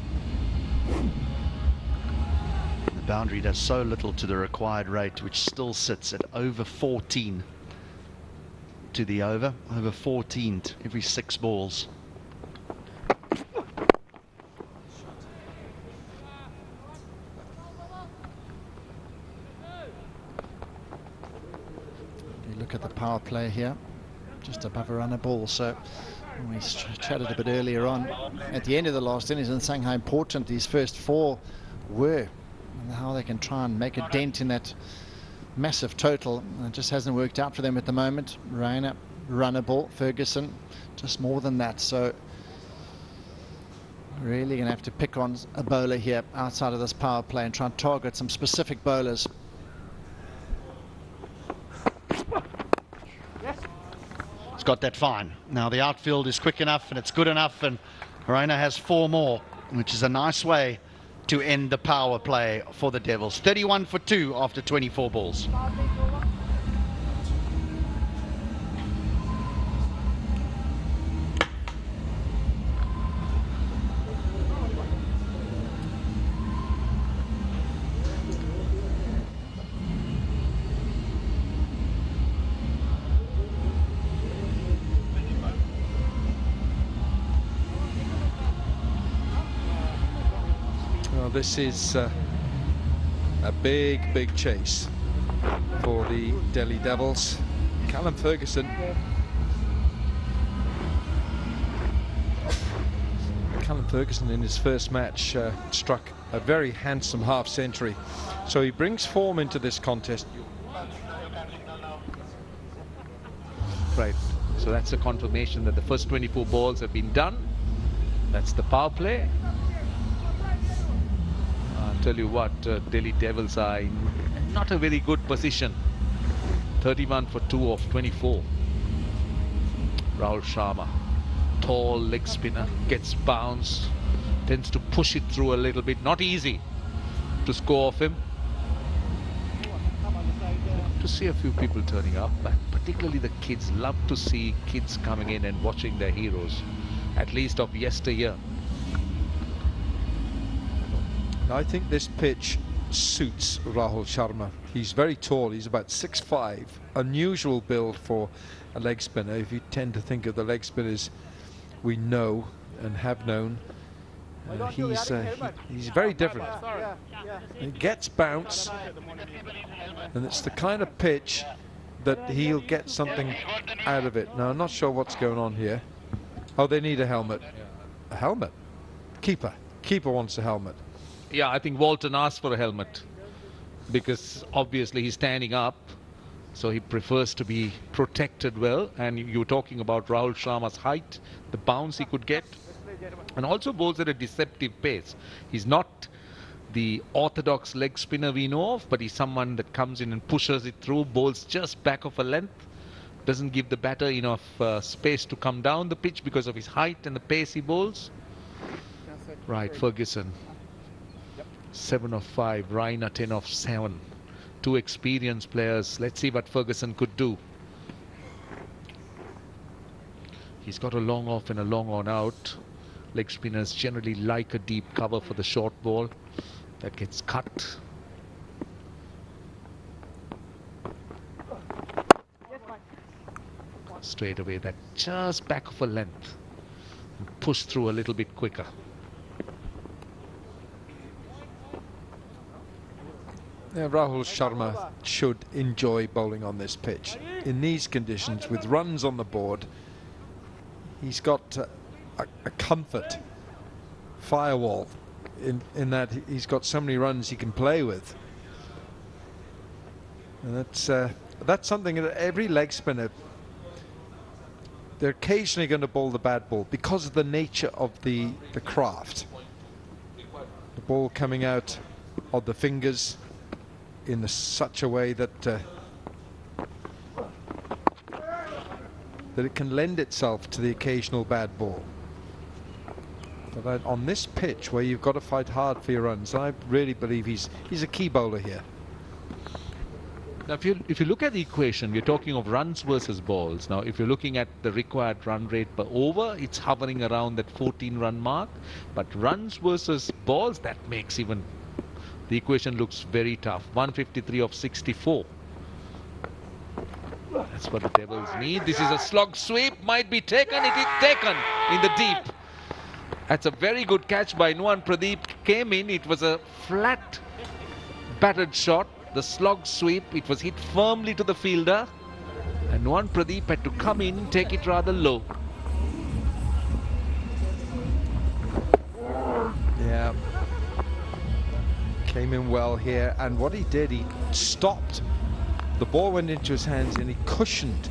The boundary does so little to the required rate, which still sits at over 14 to the over 14 every 6 balls. power play here, just above a runner ball. So we chatted a bit earlier on at the end of the last innings and saying how important these first 4 were and how they can try and make a dent in that massive total. It just hasn't worked out for them at the moment. Raina, runner ball. Ferguson, just more than that. So really going to have to pick on a bowler here outside of this power play and try and target some specific bowlers. It's got that fine. Now the outfield is quick enough and it's good enough, and Raina has 4 more, which is a nice way to end the power play for the Devils. 31 for 2 after 24 balls. This is a big chase for the Delhi Devils. Callum Ferguson. Callum Ferguson in his first match struck a very handsome half century. So he brings form into this contest. Right. So that's a confirmation that the first 24 balls have been done. That's the power play. I'll tell you what, Delhi Devils are in not a very good position. 31 for 2 of 24. Rahul Sharma, tall leg spinner, gets bounced, tends to push it through a little bit. Not easy to score off him. To see a few people turning up, but particularly the kids. Love to see kids coming in and watching their heroes, at least of yesteryear. I think this pitch suits Rahul Sharma. He's very tall. He's about 6'5", unusual build for a leg spinner. If you tend to think of the leg spinners we know and have known, he's very different. He gets bounce, and it's the kind of pitch that he'll get something out of it. Now, I'm not sure what's going on here. Oh, they need a helmet. A helmet? Keeper wants a helmet. Yeah, I think Walton asked for a helmet because obviously he's standing up, so he prefers to be protected well. And you were talking about Rahul Sharma's height, the bounce he could get, and also bowls at a deceptive pace. He's not the orthodox leg spinner we know of, but he's someone that comes in and pushes it through, bowls just back of a length, doesn't give the batter enough space to come down the pitch because of his height and the pace he bowls. Right, Ferguson. 7 of 5, Raina 10 of 7. 2 experienced players. Let's see what Ferguson could do. He's got a long off and a long on out. Leg spinners generally like a deep cover for the short ball. That gets cut. Straight away, that just back of a length. And push through a little bit quicker. Yeah, Rahul Sharma should enjoy bowling on this pitch. In these conditions, with runs on the board, he's got a comfort firewall in that he's got so many runs he can play with. And that's something that every leg spinner, they're occasionally going to bowl the bad ball because of the nature of the craft. The ball coming out of the fingers in such a way that that it can lend itself to the occasional bad ball. But on this pitch where you've got to fight hard for your runs, I really believe he's a key bowler here. Now, if you look at the equation, we're talking of runs versus balls. Now, if you're looking at the required run rate per over, it's hovering around that 14-run mark. But runs versus balls, that makes even the equation looks very tough. 153 of 64. That's what the Devils need. This is a slog sweep. Might be taken. It is taken in the deep. That's a very good catch by Nuwan Pradeep. Came in. It was a flat batted shot. The slog sweep. It was hit firmly to the fielder. And And one Pradeep had to come in, take it rather low. Yeah. Came in well here, and what he did, he stopped. The ball went into his hands and he cushioned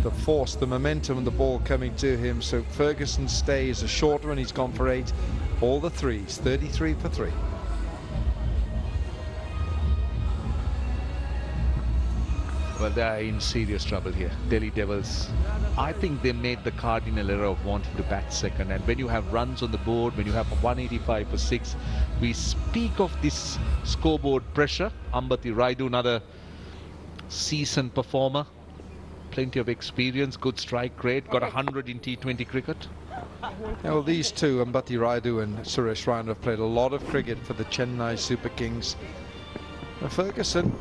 the force, the momentum of the ball coming to him. So Ferguson stays a short one. He's gone for 8. All the threes, 33 for 3. Well, they are in serious trouble here. Delhi Devils, I think they made the cardinal error of wanting to bat second. And when you have runs on the board, when you have 185 for 6, we speak of this scoreboard pressure. Ambati Raidu, another seasoned performer. Plenty of experience, good strike rate, got 100 in T20 cricket. Yeah, well, these two, Ambati Raidu and Suresh Raina, have played a lot of cricket for the Chennai Super Kings. And Ferguson,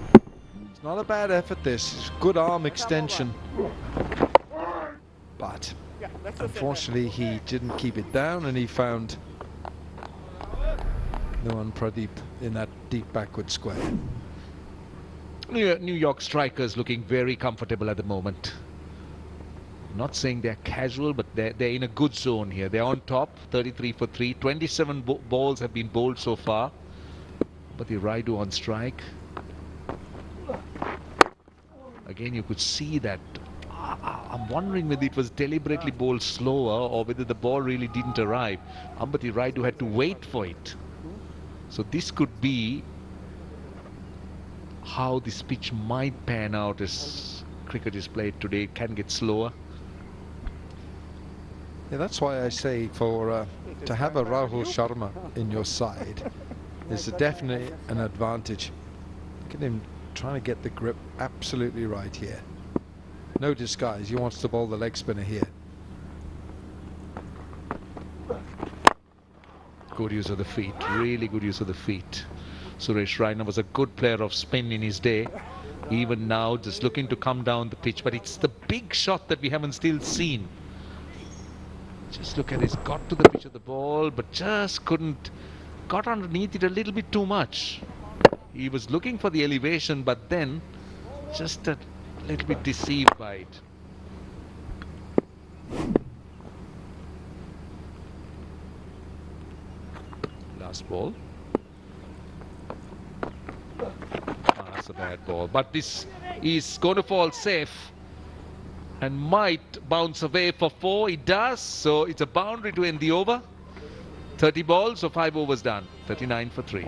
it's not a bad effort this. It's good arm extension. But unfortunately he didn't keep it down, and he found no one Pradeep in that deep backward square. New York strikers looking very comfortable at the moment. Not saying they're casual, but they're in a good zone here. They're on top, 33 for 3. 27 balls have been bowled so far. But the Raidu on strike. Again, you could see that. I'm wondering whether it was deliberately bowled slower or whether the ball really didn't arrive. Ambati Raidu had to wait for it. So this could be how this pitch might pan out as cricket is played today. It can get slower. Yeah, that's why I say for to have a Rahul Sharma in your side is definitely an advantage. Look at him trying to get the grip absolutely right here. No disguise, he wants to bowl the leg spinner here. Good use of the feet, really good use of the feet. Suresh Raina was a good player of spin in his day. Even now, just looking to come down the pitch. But it's the big shot that we haven't still seen. Just look at it. He's got to the pitch of the ball, but just couldn't. Got underneath it a little bit too much. He was looking for the elevation, but then just a little bit deceived by it. Last ball. That's a bad ball, but this is going to fall safe and might bounce away for 4. It does, so it's a boundary to end the over. 30 balls, so 5 overs done. 39 for 3.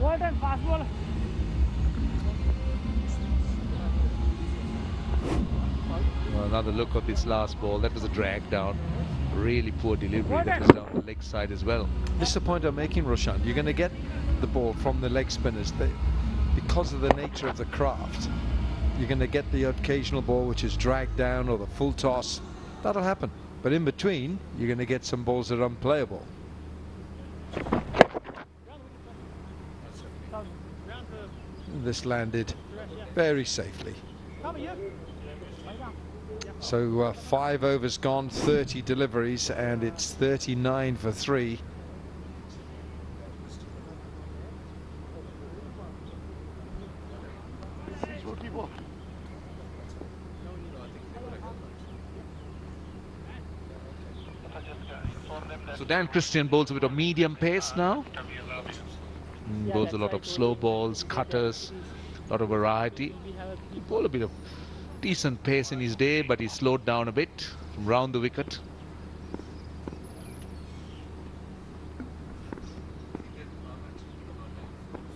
Walton, fast ball. Well, another look at this last ball. That was a drag down. Really poor delivery. That was down the leg side as well. This is the point I'm making, Roshan. You're going to get the ball from the leg spinners. Because of the nature of the craft, you're going to get the occasional ball which is dragged down or the full toss. That'll happen. But in between, you're going to get some balls that are unplayable. This landed very safely. So 5 overs gone, 30 deliveries, and it's 39 for 3. So Dan Christian bowls a bit of medium pace now. Bowls a lot of slow balls, cutters, a lot of variety. He bowled a bit of decent pace in his day, but he slowed down a bit from round the wicket.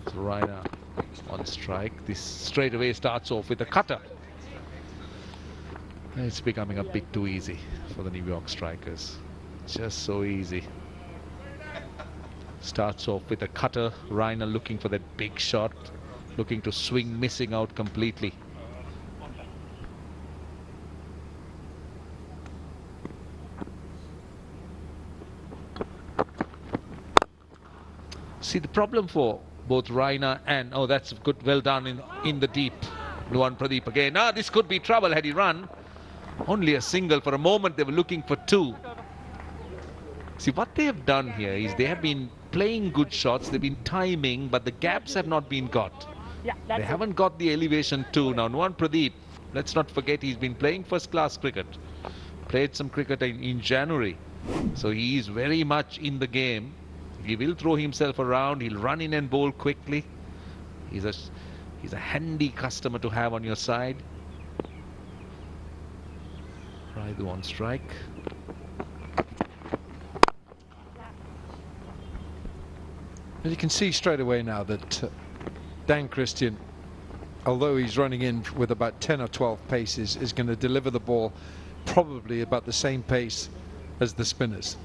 So Raina on strike. This straight away starts off with a cutter. It's becoming a bit too easy for the New York strikers. Just so easy. Starts off with a cutter. Raina looking for that big shot, looking to swing, missing out completely. See, the problem for both Raina and, oh, that's good, well done in the deep. Nuwan Pradeep again. Ah, this could be trouble had he run. Only a single. For a moment they were looking for two. See, what they have done here is they have been playing good shots, they've been timing, but the gaps have not been got. They haven't got the elevation too. Now, Nuwan Pradeep, let's not forget he's been playing first-class cricket. Played some cricket in January. So he is very much in the game. He will throw himself around, he'll run in and bowl quickly. He's a handy customer to have on your side. Raidu on strike. And you can see straight away now that Dan Christian, although he's running in with about 10 or 12 paces, is going to deliver the ball probably about the same pace as the spinners.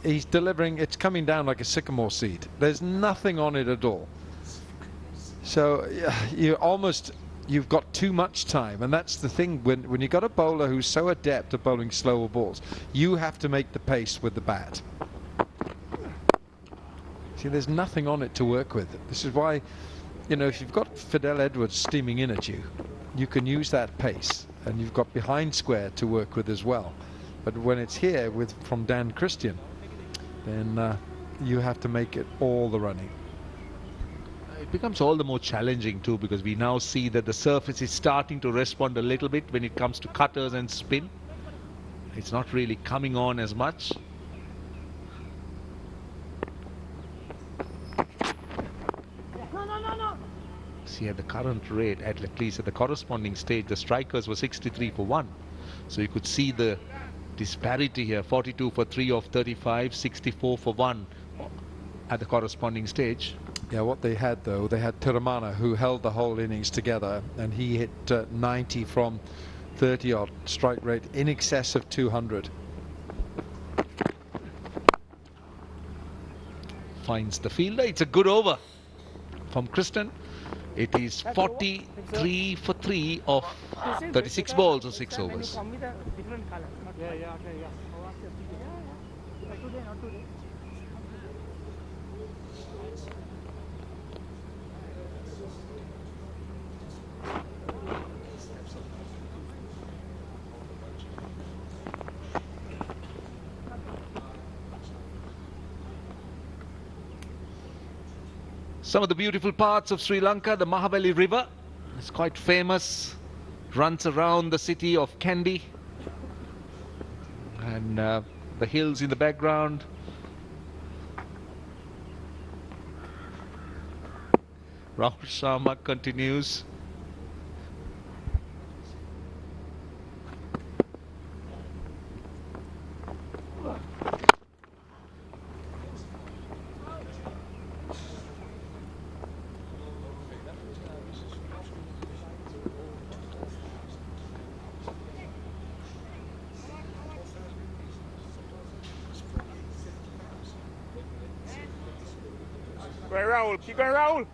He's delivering, it's coming down like a sycamore seed. There's nothing on it at all. So you've got too much time, and that's the thing when you got a bowler who's so adept at bowling slower balls, you have to make the pace with the bat. See, there's nothing on it to work with. This is why, you know, if you've got Fidel Edwards steaming in at you, you can use that pace, and you've got behind square to work with as well. But when it's here from Dan Christian, then you have to make it all the running. It becomes all the more challenging too, because we now see that the surface is starting to respond a little bit when it comes to cutters and spin. It's not really coming on as much. See, at the current rate, at least at the corresponding stage, the strikers were 63 for 1. So you could see the disparity here. 42 for 3 of 35, 64 for 1 at the corresponding stage. Yeah, what they had though, they had Thimana, who held the whole innings together, and he hit 90 from 30 odd, strike rate in excess of 200. Finds the fielder. It's a good over from Kristen. It is 43 for 3 of 36 balls or 6 overs. Some of the beautiful parts of Sri Lanka, the Mahabali River is quite famous, runs around the city of Kandy, and the hills in the background. Rahul Sharma continues. Keep going, Raul.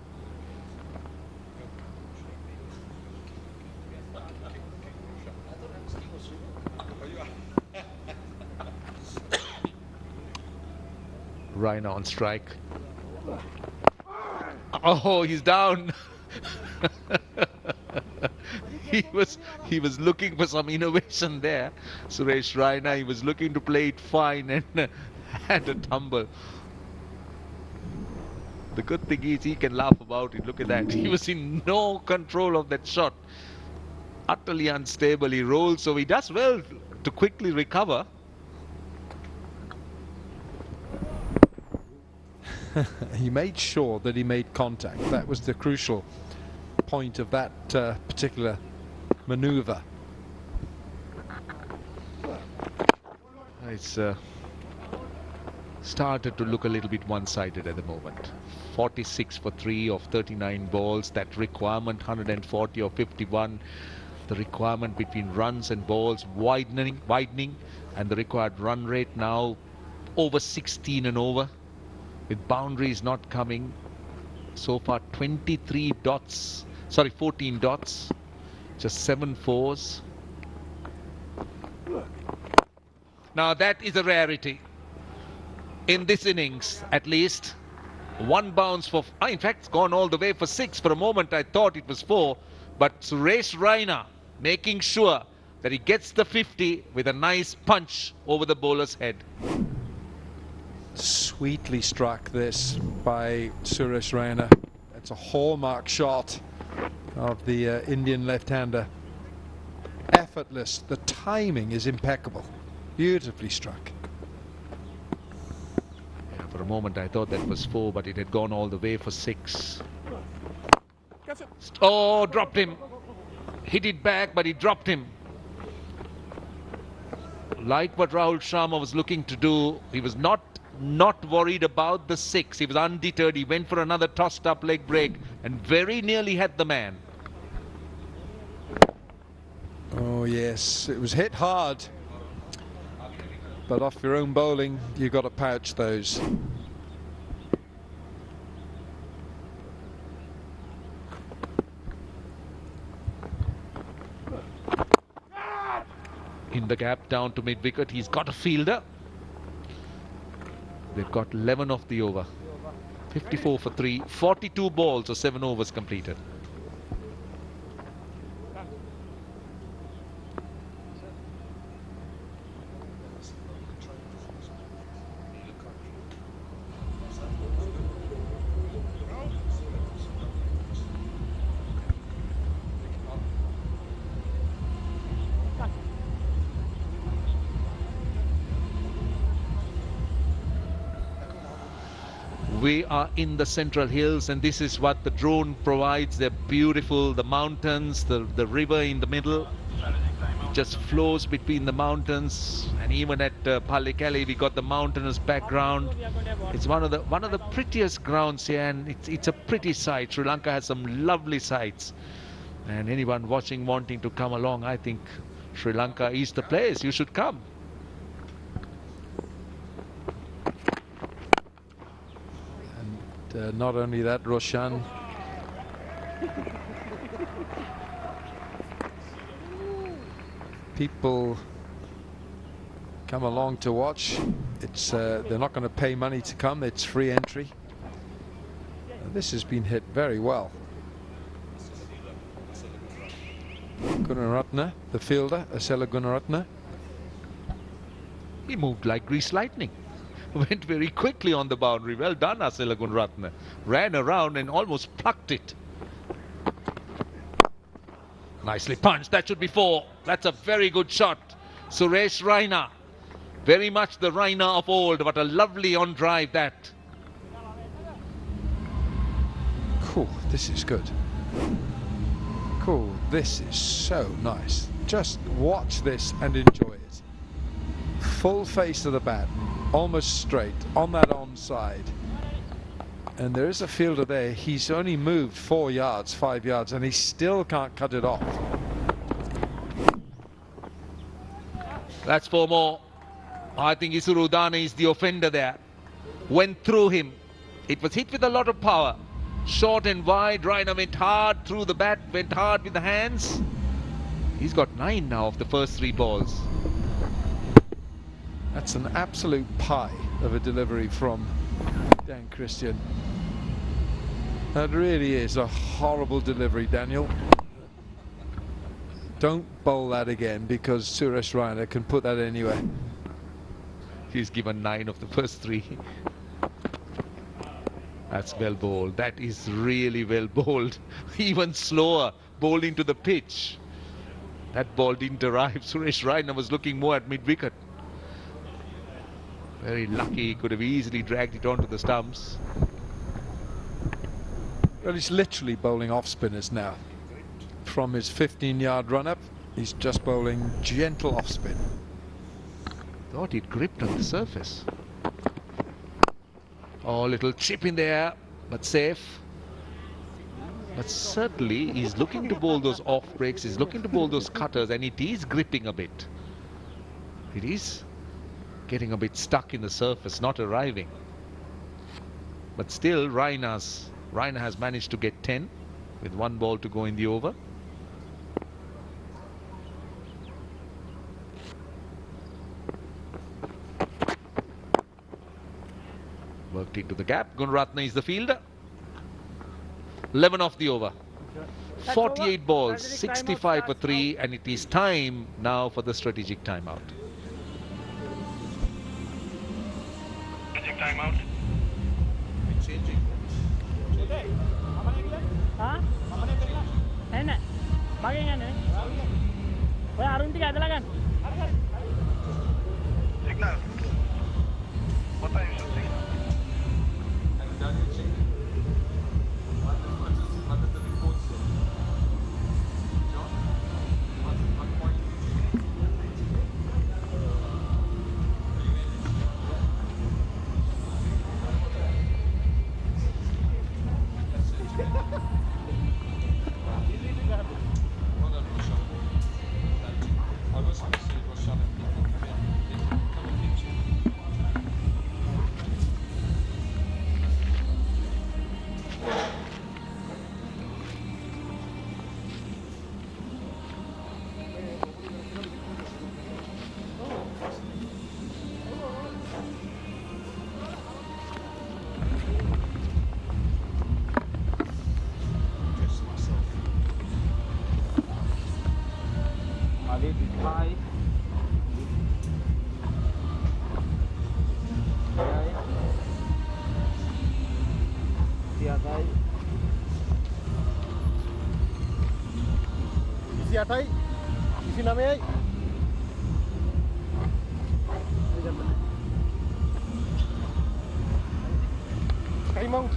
Raina on strike. Oh, he's down. he was looking for some innovation there. Suresh Raina, he was looking to play it fine and had a tumble. The good thing is he can laugh about it. Look at that. He was in no control of that shot. Utterly unstable. He rolls, so he does well to quickly recover. He made sure that he made contact. That was the crucial point of that particular maneuver. It's started to look a little bit one-sided at the moment. 46 for 3 of 39 balls. That requirement 140 or 51. The requirement between runs and balls widening, and the required run rate now over 16 and over, with boundaries not coming. So far 23 dots, sorry, 14 dots, just 7 fours. Now that is a rarity in this innings, at least. One bounce for, in fact, it's gone all the way for 6. For a moment, I thought it was 4. But Suresh Raina making sure that he gets the 50 with a nice punch over the bowler's head. Sweetly struck this by Suresh Raina. It's a hallmark shot of the Indian left-hander. Effortless. The timing is impeccable. Beautifully struck. Yeah, for a moment I thought that was 4, but it had gone all the way for 6. Oh, dropped him. Hit it back, but he dropped him. Like what Rahul Sharma was looking to do, he was not worried about the 6. He was undeterred. He went for another tossed up leg break and very nearly had the man. Oh yes, it was hit hard, but off your own bowling you got to pouch those. In the gap down to mid-wicket, he's got a fielder. They've got 11 off the over. 54 for 3, 42 balls or 7 overs completed. We are in the Central Hills, and this is what the drone provides. They're beautiful. The mountains, the river in the middle just flows between the mountains, and even at Pallekele we got the mountainous background. It's one of the prettiest grounds here, and it's a pretty sight. Sri Lanka has some lovely sights, and anyone watching wanting to come along, I think Sri Lanka is the place. You should come. Not only that, Roshan, people come along to watch. It's they're not going to pay money to come. It's free entry. This has been hit very well. Gunaratne, the fielder, Asela Gunaratne. He moved like grease lightning. Went very quickly on the boundary. Well done, Asela Gunaratne. Ran around and almost plucked it. Nicely punched. That should be 4. That's a very good shot. Suresh Raina. Very much the Raina of old. What a lovely on drive that. Cool, this is good. Cool, this is so nice. Just watch this and enjoy it. Full face of the bat, almost straight, on that onside. And there is a fielder there. He's only moved 4 yards, 5 yards, and he still can't cut it off. That's 4 more. I think Isuru Udane is the offender there. Went through him. It was hit with a lot of power. Short and wide. Raina went hard through the bat, went hard with the hands. He's got 9 now of the first 3 balls. That's an absolute pie of a delivery from Dan Christian. That really is a horrible delivery, Daniel. Don't bowl that again, because Suresh Raina can put that anywhere. He's given 9 of the first 3. That's well bowled. That is really well bowled. Even slower, bowled into the pitch. That ball didn't arrive. Suresh Raina was looking more at mid-wicket. Very lucky. He could have easily dragged it onto the stumps. Well, he's literally bowling off spinners now. From his 15-yard run-up, he's just bowling gentle off spin. Thought he'd gripped on the surface. Oh, little chip in the air, but safe. But certainly he's looking to bowl those off breaks, he's looking to bowl those cutters, and it is gripping a bit. It is getting a bit stuck in the surface, not arriving. But still, Raina has managed to get 10 with 1 ball to go in the over. worked into the gap. Gunaratne is the fielder. 11 off the over. 48 balls, 65 for 3, and it is time now for the strategic timeout. Strategic timeout. Changing. Huh? Enak. Bagian ni. Kau Arun tiga ada kan? Signal. What time is it? Atai, isi namanya. Kaimong.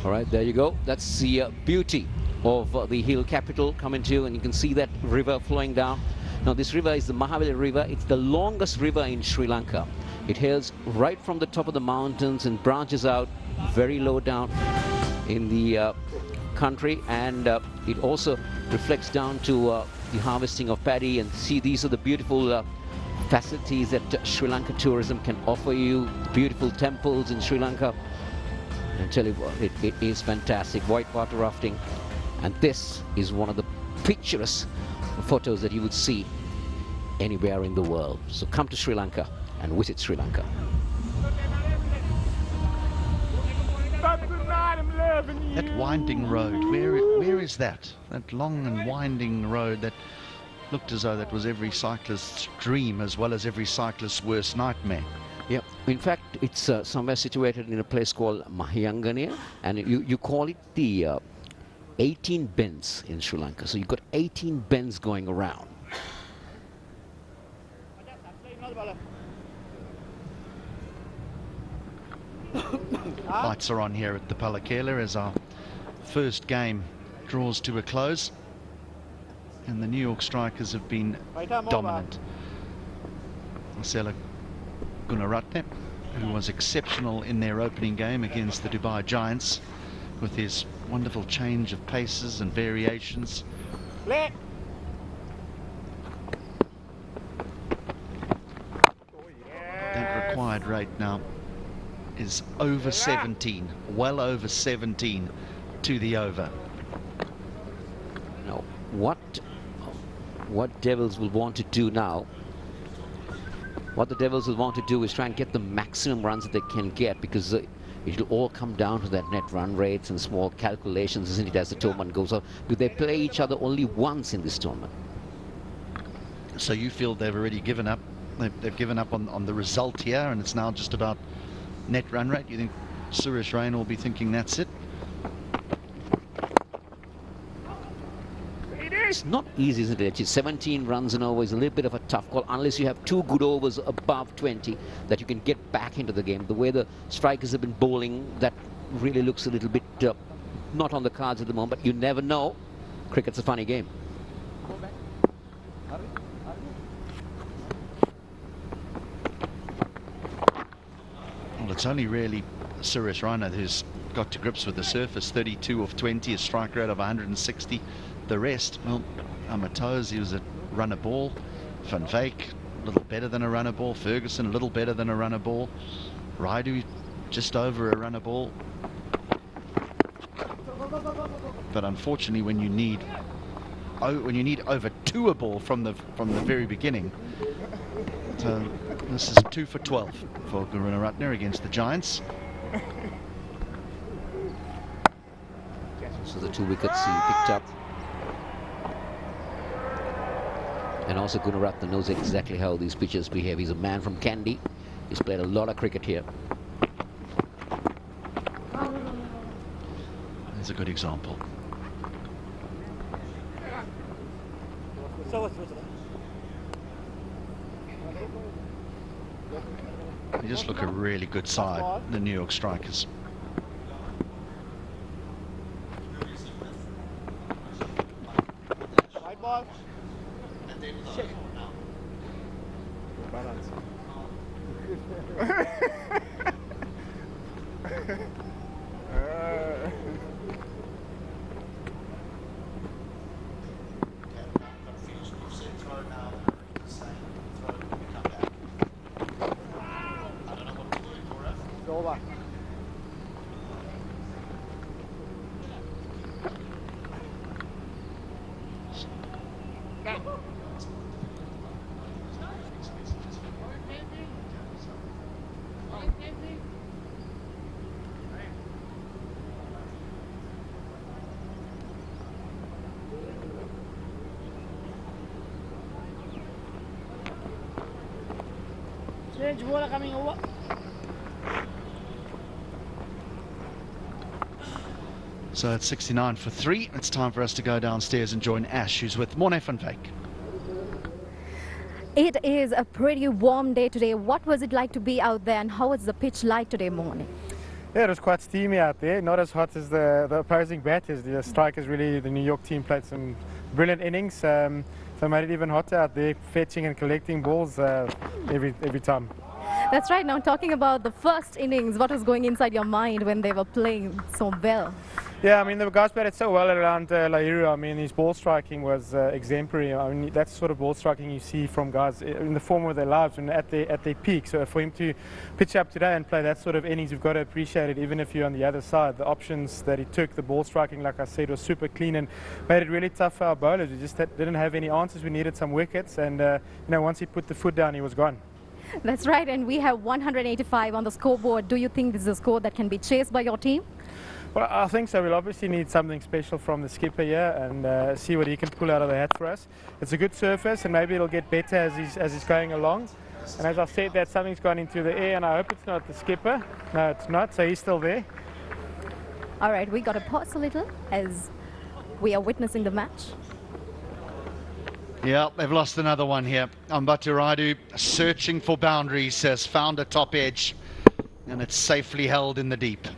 All right, there you go. That's the beauty of the hill capital coming to, and you can see that river flowing down. Now this river is the Mahabali River. It's the longest river in Sri Lanka. It hails right from the top of the mountains and branches out very low down in the country, and it also reflects down to the harvesting of paddy. And see, these are the beautiful facilities that Sri Lanka tourism can offer you. Beautiful temples in Sri Lanka. And I tell you what, it is fantastic. Whitewater rafting. And this is one of the picturesque photos that you would see anywhere in the world. So come to Sri Lanka and visit Sri Lanka. That winding road, where is that? That long and winding road that looked as though that was every cyclist's dream as well as every cyclist's worst nightmare. Yeah, in fact, it's somewhere situated in a place called Mahiyangania, and you call it the 18 bends in Sri Lanka. So you've got 18 bends going around. Lights are on here at the Palakela as our first game draws to a close. And the New York Strikers have been dominant. Marcelo Gunaratne, who was exceptional in their opening game against the Dubai Giants, with his wonderful change of paces and variations. That required rate now is over 17, well over 17 to the over. Now, what Devils will want to do now, what the Devils will want to do is try and get the maximum runs that they can get, because it'll all come down to that net run rates and small calculations, isn't it, as the tournament goes on. Do they play each other only once in this tournament? So you feel they've already given up? They've given up on the result here, and it's now just about net run rate? You think Suresh Raina will be thinking that's it? It's not easy, isn't it? It's 17 runs and over is a little bit of a tough call, unless you have two good overs above 20 that you can get back into the game. The way the strikers have been bowling, that really looks a little bit not on the cards at the moment, but you never know. Cricket's a funny game. Well, it's only really Suresh Raina who's got to grips with the surface. 32 of 20, a strike rate of 160. The rest, well, Amatoz, he was a runner ball. Van Wyk, a little better than a runner ball. Ferguson, a little better than a runner ball. Raidu just over a runner ball. But unfortunately, when you need over 2 a ball from the very beginning, so this is 2 for 12 for Gurunaratne against the Giants. So the 2 wickets he picked up. And also Gurunaratne knows exactly how these pitches behave. He's a man from Kandy. He's played a lot of cricket here. That's a good example. They just look a really good side, the New York Strikers. White ball. Shit. Balance. Over. Strange water coming over. So it's 69 for 3. It's time for us to go downstairs and join Ash, who's with Morne van Wyk. It is a pretty warm day today. What was it like to be out there, and how was the pitch like today morning? Yeah, it was quite steamy out there, not as hot as the opposing batters. The strikers really, the New York team played some brilliant innings, so made it even hotter out there, fetching and collecting balls every time. That's right. Now talking about the first innings, what was going inside your mind when they were playing so well? Yeah, I mean, the guys batted so well around Lahiru. I mean, his ball striking was exemplary. I mean, that's the sort of ball striking you see from guys in the form of their lives and at their peak. So for him to pitch up today and play that sort of innings, you've got to appreciate it, even if you're on the other side. The options that he took, the ball striking, like I said, was super clean and made it really tough for our bowlers. We just didn't have any answers. We needed some wickets, and you know, once he put the foot down, he was gone. That's right, and we have 185 on the scoreboard. Do you think this is a score that can be chased by your team? Well, I think so. We'll obviously need something special from the skipper here and see what he can pull out of the hat for us. It's a good surface, and maybe it'll get better as he's going along. And as I said, that something's gone into the air, and I hope it's not the skipper. No, it's not, so he's still there. All right, we got to pause a little as we are witnessing the match. Yeah, they've lost another one here. Ambati Raidu, searching for boundaries, has found a top edge, and it's safely held in the deep.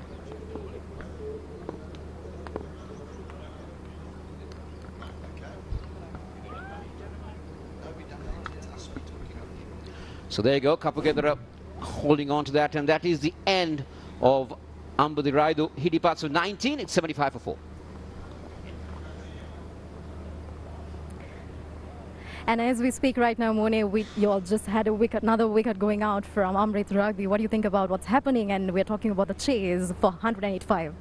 So there you go, Kapugedera holding on to that, and that is the end of Ambati Raidu. He departs with 19, it's 75 for 4. And as we speak right now, Morne, you all just had another wicket going out from Amrit Rugby. What do you think about what's happening? And we're talking about the chase for 185.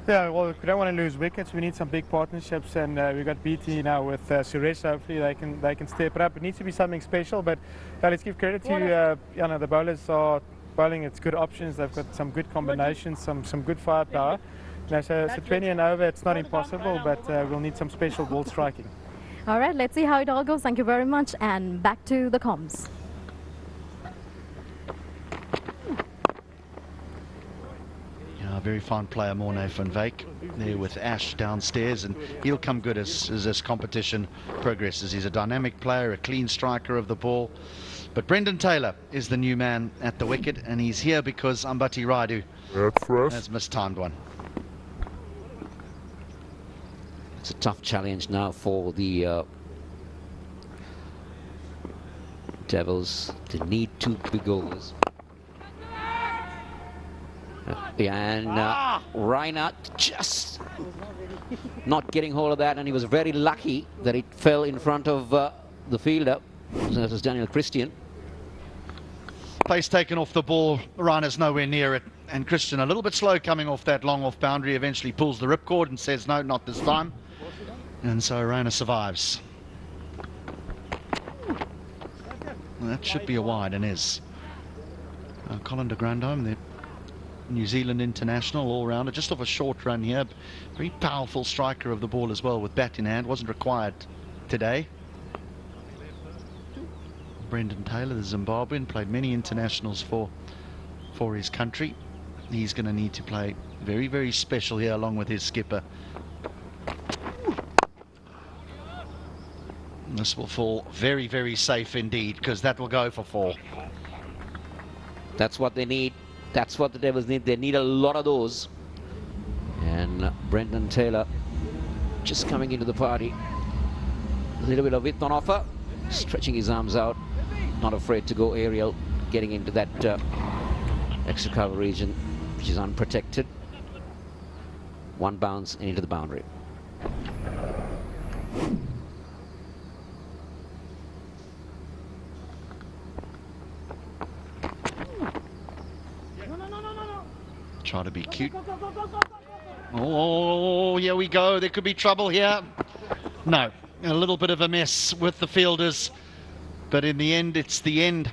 Yeah, well, we don't want to lose wickets. We need some big partnerships, and we've got BT now with Suresh. Hopefully, they can step it up. It needs to be something special, but let's give credit to you know, the bowlers are bowling. It's good options. They've got some good combinations, some good firepower. You know, so 20 and over, it's not impossible, but we'll need some special ball striking. All right, let's see how it all goes. Thank you very much, and back to the comms. Yeah, very fine player, Morne van Wyk, there with Ash downstairs, and he'll come good as this competition progresses. He's a dynamic player, a clean striker of the ball. But Brendan Taylor is the new man at the wicket, and he's here because Ambati Raidu has mistimed one. It's a tough challenge now for the Devils. They need 2 big overs. And Raina just not getting hold of that, and he was very lucky that it fell in front of the fielder. So that was Daniel Christian. Pace taken off the ball. Raina's nowhere near it. And Christian a little bit slow coming off that long off boundary. Eventually pulls the ripcord and says, no, not this time. And so Raina survives. That should be a wide and is. Colin de Grandhomme, the New Zealand international all-rounder, just off a short run here. Very powerful striker of the ball as well with bat in hand. Wasn't required today. Brendan Taylor, the Zimbabwean, played many internationals for his country. He's going to need to play very, very special here along with his skipper. This will fall very, very safe indeed, because that will go for 4. That's what they need. That's what the Devils need. They need a lot of those. And Brendan Taylor just coming into the party. A little bit of width on offer. Stretching his arms out. Not afraid to go aerial. Getting into that extra cover region, which is unprotected. One bounce and into the boundary. Try to be cute. Oh, here we go. There could be trouble here. No, a little bit of a mess with the fielders. But in the end, it's the end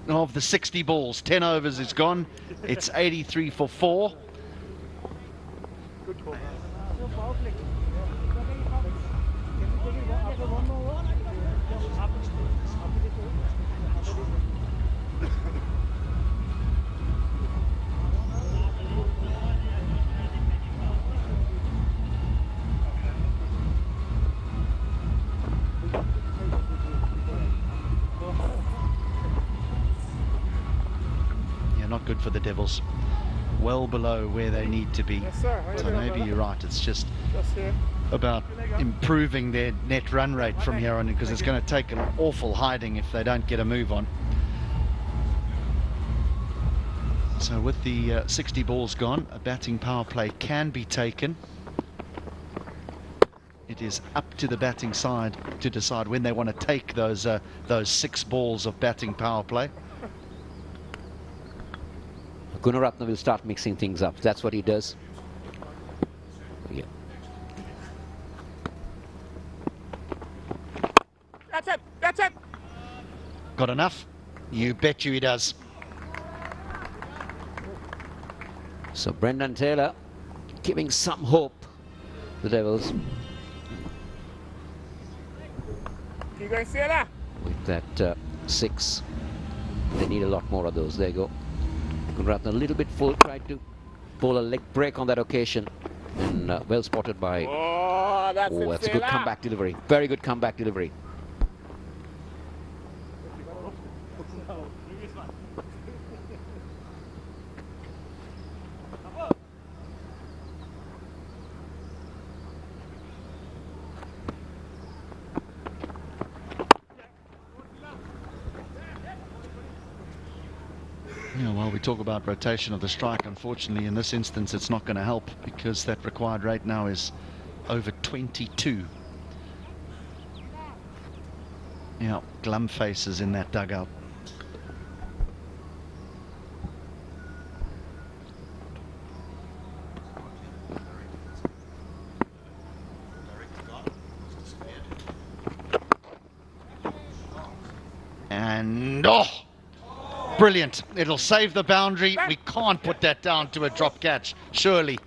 of the 60 balls. 10 overs is gone. It's 83 for 4. Not good for the Devils. Well below where they need to be. Yes, sir. So maybe you're right. It's just about improving their net run rate from here on, because it's going to take an awful hiding if they don't get a move on. So with the 60 balls gone, a batting power play can be taken. It is up to the batting side to decide when they want to take those 6 balls of batting power play. Gunaratne will start mixing things up. That's what he does. Yeah. That's it. That's it. Got enough? You bet you he does. So Brendan Taylor giving some hope, the Devils. You going to see that? With that 6, they need a lot more of those. There you go. Gunaratne a little bit full, tried to pull a leg break on that occasion, and well spotted by. Oh, that's a good comeback delivery. Very good comeback delivery. While we talk about rotation of the strike, unfortunately in this instance it's not going to help, because that required rate now is over 22. Yeah, glum faces in that dugout. And brilliant. It'll save the boundary. We can't put that down to a drop catch, surely.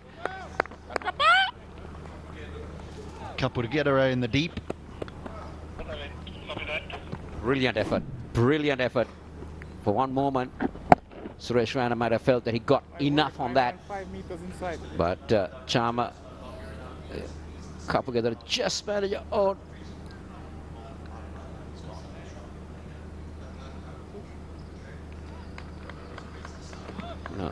Kapurgedere in the deep. Brilliant effort. Brilliant effort. For one moment, Suresh Raina might have felt that he got enough on that. 5 meters inside. But Chama, Kapurgedere just managed. Oh. No.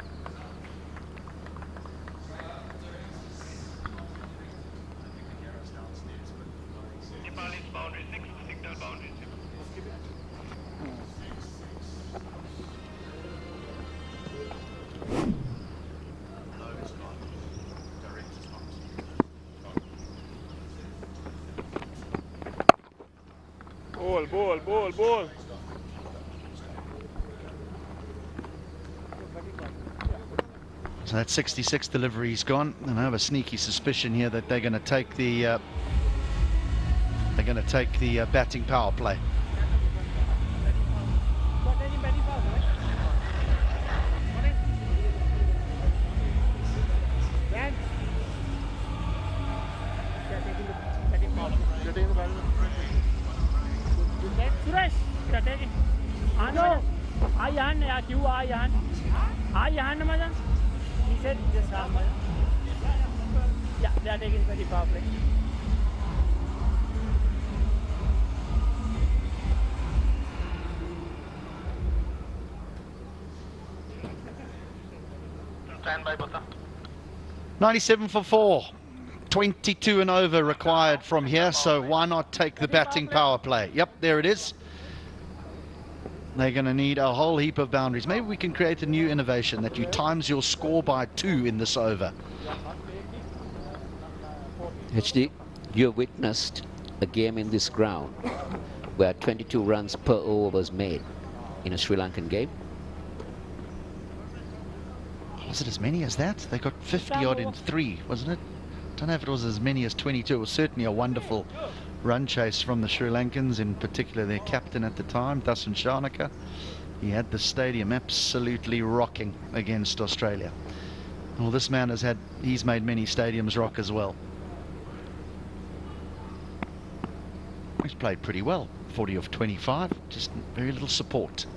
Ball. So that 66 delivery's gone, and I have a sneaky suspicion here that they're going to take the batting power play. Suresh, you're taking. No, I hand, you I hand. I hand, Harbhajan. He said just Harbhajan. Yeah, they are taking very power play. Stand by, Bata. 97 for 4. 22 and over required from here, so why not take the batting power play? Yep, there it is. They're going to need a whole heap of boundaries. Maybe we can create a new innovation that you times your score by 2 in this over. HD, you witnessed a game in this ground where 22 runs per over was made in a Sri Lankan game. Was it as many as that? They got 50 odd in 3, wasn't it? Don't know if it was as many as 22. It was certainly a wonderful run chase from the Sri Lankans, in particular their captain at the time, Dasun Shanaka. He had the stadium absolutely rocking against Australia. Well, this man he's made many stadiums rock as well. He's played pretty well, 40 of 25, just very little support.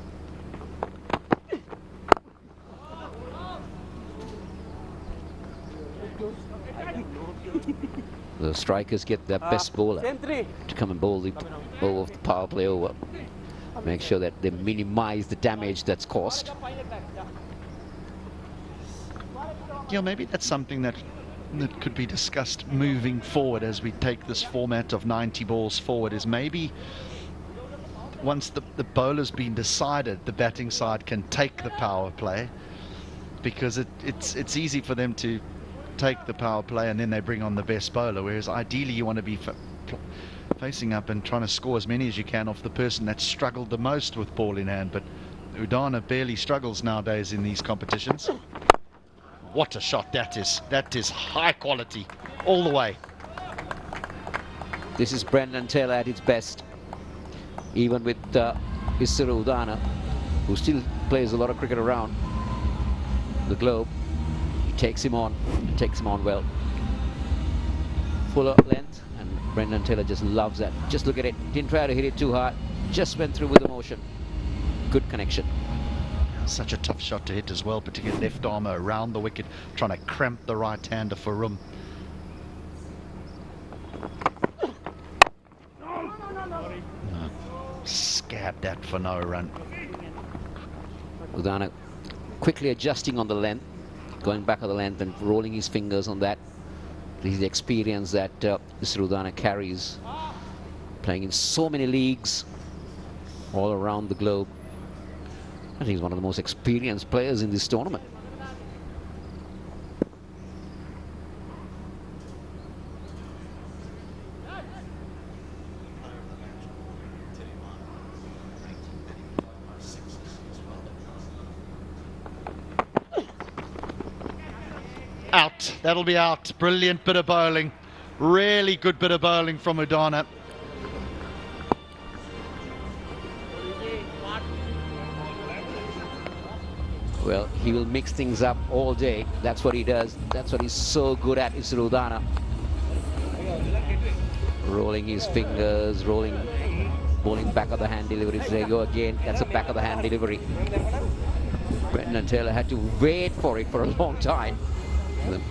The strikers get their best bowler to come and bowl the over of the power play over. Make sure that they minimize the damage that's caused. Yeah, maybe that's something that could be discussed moving forward as we take this format of 90 balls forward, is maybe once the bowler's been decided, the batting side can take the power play, because it's easy for them to take the power play and then they bring on the best bowler, whereas ideally you want to be facing up and trying to score as many as you can off the person that's struggled the most with ball in hand. But Udana barely struggles nowadays in these competitions. What a shot that is. That is high quality all the way. This is Brendan Taylor at its best, even with Isuru Udana, who still plays a lot of cricket around the globe. Takes him on well. Fuller length, and Brendan Taylor just loves that. Just look at it. Didn't try to hit it too hard. Just went through with the motion. Good connection. Such a tough shot to hit as well, particularly left armour around the wicket, trying to cramp the right-hander for room. Scabbed that for no run. Udana quickly adjusting on the length, going back of the length and rolling his fingers on that. This is the experience that Isuru Udana carries, playing in so many leagues all around the globe. I think he's one of the most experienced players in this tournament. Out. That'll be out. Brilliant bit of bowling. Really good bit of bowling from Udana. Well, he will mix things up all day. That's what he does. That's what he's so good at, Isuru Udana. Rolling his fingers, bowling back of the hand delivery. There you go again. That's a back of the hand delivery. Brendan Taylor had to wait for it for a long time.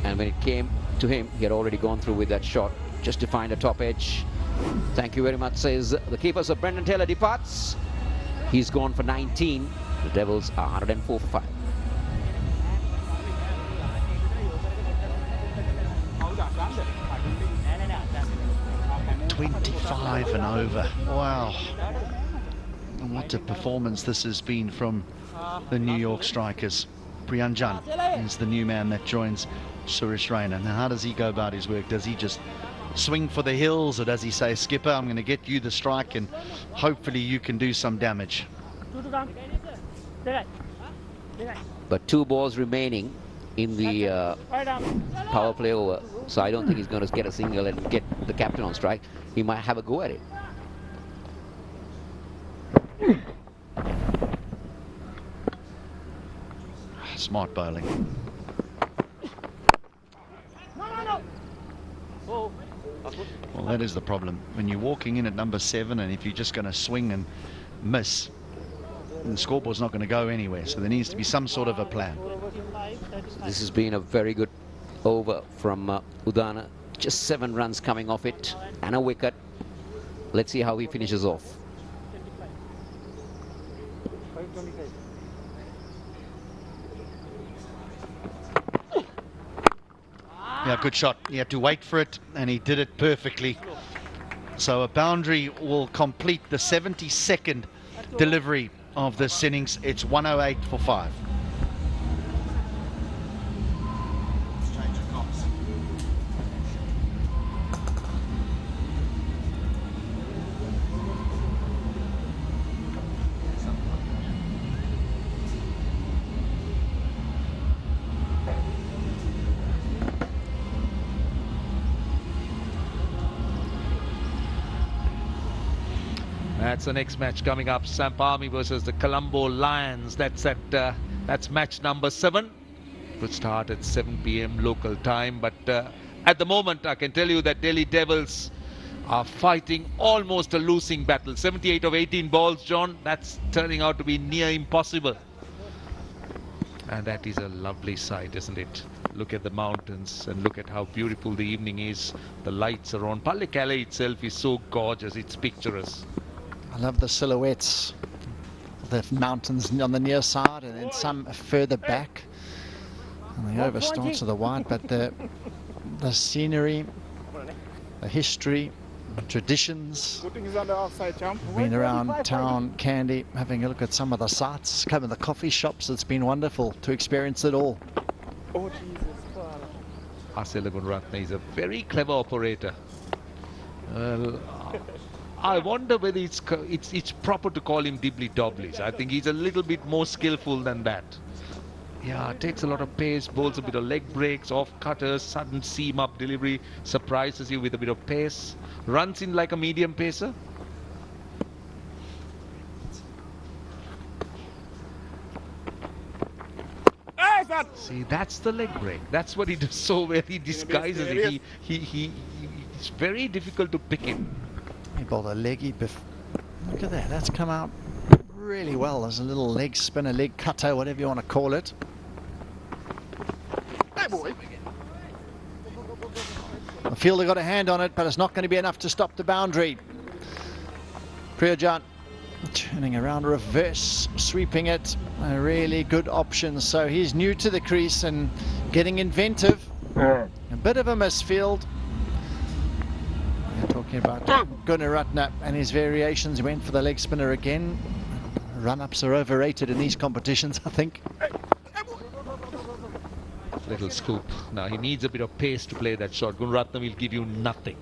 And when it came to him, he had already gone through with that shot just to find a top edge. Thank you very much, says the keeper. So Brendan Taylor departs. He's gone for 19. The Devils are 104 for 5. .25 and over. Wow. And what a performance this has been from the New York strikers. Priyanjan is the new man that joins Suresh Raina. Now, how does he go about his work? Does he just swing for the hills, or does he say, skipper, I'm going to get you the strike and hopefully you can do some damage? But 2 balls remaining in the power play over. So I don't think he's going to get a single and get the captain on strike. He might have a go at it. Smart bowling. Well, that is the problem. When you're walking in at number 7, and if you're just going to swing and miss, the scoreboard's not going to go anywhere. So there needs to be some sort of a plan. This has been a very good over from Udana. Just 7 runs coming off it and a wicket. Let's see how he finishes off. Yeah, good shot. He had to wait for it, and he did it perfectly. So a boundary will complete the 72nd delivery of this innings. It's 108 for 5. That's the next match coming up. Sampami versus the Colombo Lions. That's match number 7. Will start at 7 p.m. local time. But at the moment, I can tell you that Delhi Devils are fighting almost a losing battle. 78 of 18 balls, John. That's turning out to be near impossible. And that is a lovely sight, isn't it? Look at the mountains and look at how beautiful the evening is. The lights are on. Pallekele itself is so gorgeous. It's picturesque. I love the silhouettes, the mountains on the near side and then some further back. And the over starts to the wide, but the scenery, the history, the traditions. Been around town, Candy, having a look at some of the sights, come in the coffee shops. It's been wonderful to experience it all. Asela Gunratne is a very clever operator. I wonder whether it's proper to call him dibbly-dobblies. I think he's a little bit more skillful than that. Yeah, takes a lot of pace, bowls a bit of leg breaks, off cutters, sudden seam-up delivery, surprises you with a bit of pace, runs in like a medium pacer. See, that's the leg break. That's what he does so well. He disguises it. It's very difficult to pick him. He bowled a leggy. Look at that. That's come out really well. There's a little leg spinner, leg cutter, whatever you want to call it. Hey, boy. The fielder got a hand on it, but it's not going to be enough to stop the boundary. Harbhajan turning around reverse, sweeping it. A really good option. So he's new to the crease and getting inventive. A bit of a misfield. Talking about Gunaratne and his variations. He went for the leg spinner again. Run-ups are overrated in these competitions, I think. Little scoop. Now he needs a bit of pace to play that shot. Gunaratne will give you nothing.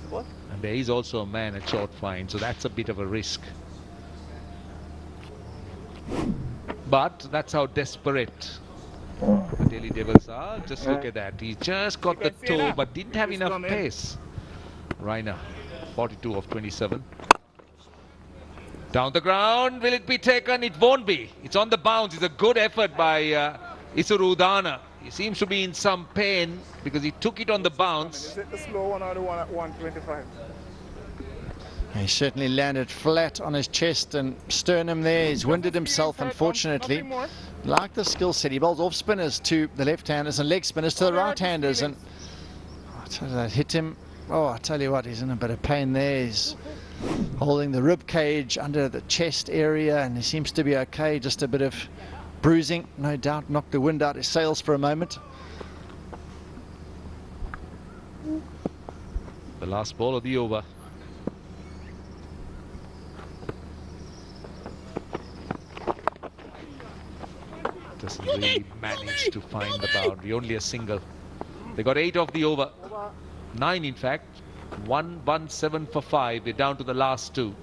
What? And there is also a man at short fine, so that's a bit of a risk. But that's how desperate the Delhi Devils are. Just look at that. He just got the toe, but didn't have enough pace. Raina, 42 of 27. Down the ground, will it be taken? It won't be. It's on the bounce. It's a good effort by Isuru Udana. He seems to be in some pain because he took it on the bounce. Is it the slow one or the one at 125? He certainly landed flat on his chest and sternum there. He's winded himself, unfortunately. Like the skill set, he bowls off spinners to the left-handers and leg spinners to the right-handers. And I tell you, that hit him. Oh, I tell you what, he's in a bit of pain there. He's holding the rib cage under the chest area, and he seems to be okay. Just a bit of bruising, no doubt. Knocked the wind out his sails for a moment. The last ball of the over. Doesn't really manage to find the boundary. Only a single. They got 8 off the over. 9 in fact. 117 for 5. We're down to the last 2.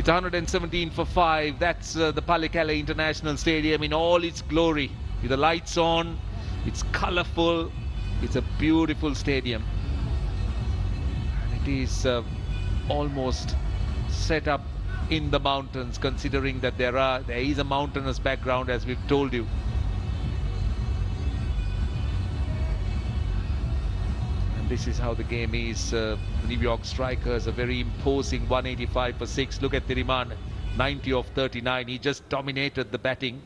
The 117 for 5. That's the Palikale International Stadium in all its glory. With the lights on, it's colourful, it's a beautiful stadium. And it is almost set up in the mountains, considering that there is a mountainous background, as we've told you. And this is how the game is. New York Strikers, a very imposing 185 for 6. Look at Thimana, 90 of 39. He just dominated the batting.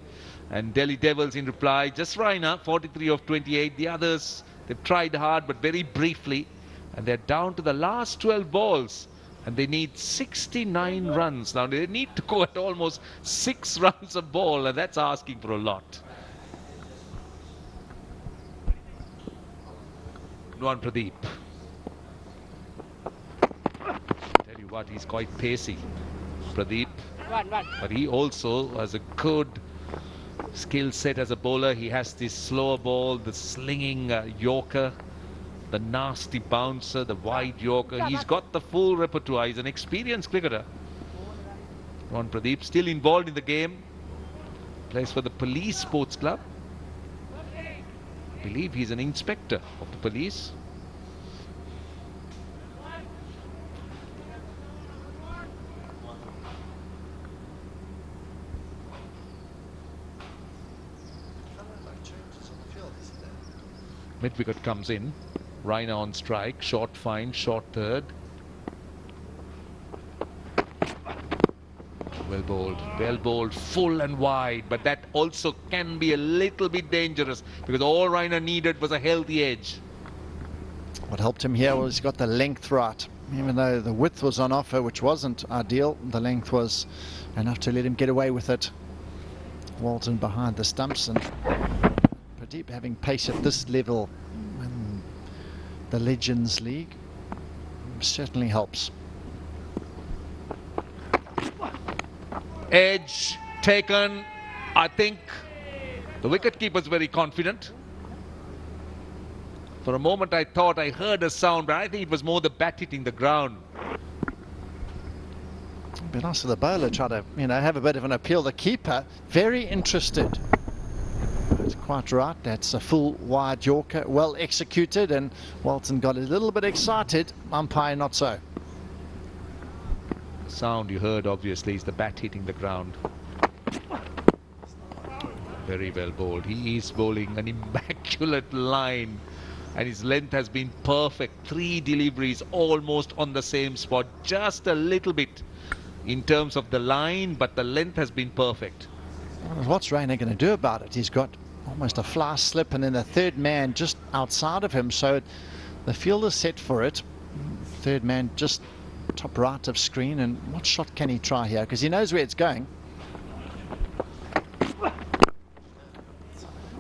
And Delhi Devils in reply, just Raina, 43 of 28. The others, they've tried hard, but very briefly. And they're down to the last 12 balls. And they need 69 runs. Now, they need to go at almost 6 runs a ball, and that's asking for a lot. Nuan Pradeep. Tell you what, he's quite pacey, Pradeep. But he also has a good skill set as a bowler. He has this slower ball, the slinging Yorker, the nasty bouncer, the wide Yorker. He's got the full repertoire. He's an experienced cricketer. Nuan Pradeep still involved in the game. Plays for the Police Sports Club. I believe he's an inspector of the police. Mid-wicket comes in. Raina on strike. Short fine, short third. Well bowled, full and wide, but that also can be a little bit dangerous because all Raina needed was a healthy edge. What helped him here was he got the length right. Even though the width was on offer, which wasn't ideal, the length was enough to let him get away with it. Walton behind the stumps, and Pradeep having pace at this level in the Legends League certainly helps. Edge taken. I think the wicketkeeper's very confident. For a moment I thought I heard a sound, but I think it was more the bat hitting the ground. It'd be nice for the bowler try to, have a bit of an appeal. The keeper very interested. That's quite right. That's a full wide Yorker, well executed, and Walton got a little bit excited. Umpire not so. Sound you heard obviously is the bat hitting the ground. Very well bowled. He is bowling an immaculate line, and his length has been perfect. 3 deliveries almost on the same spot, just a little bit in terms of the line, but the length has been perfect. What's Raina going to do about it? He's got almost a fly slip, and then the third man just outside of him, so the fielder's set for it. Third man just top right of screen, and what shot can he try here? Because he knows where it's going.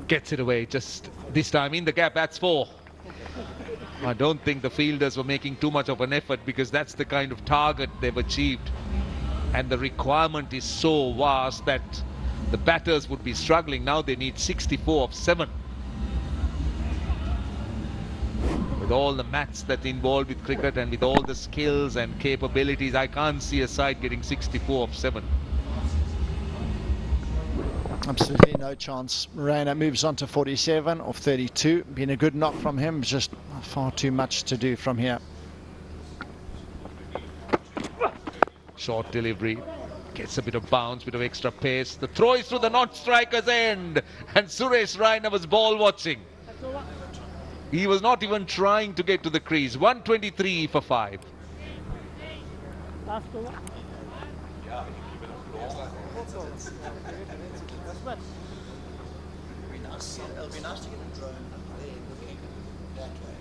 Gets it away just this time in the gap. That's 4. I don't think the fielders were making too much of an effort, because that's the kind of target they've achieved, and the requirement is so vast that the batters would be struggling. Now they need 64 of 7. With all the maths that involved with cricket and with all the skills and capabilities, I can't see a side getting 64 of 7. Absolutely no chance. Raina moves on to 47 of 32. Been a good knock from him, just far too much to do from here. Short delivery, gets a bit of bounce, bit of extra pace. The throw is through the non-striker's end, and Suresh Raina was ball watching. He was not even trying to get to the crease. 123 for 5. Last over. It'll be nice to get a drone there looking that way.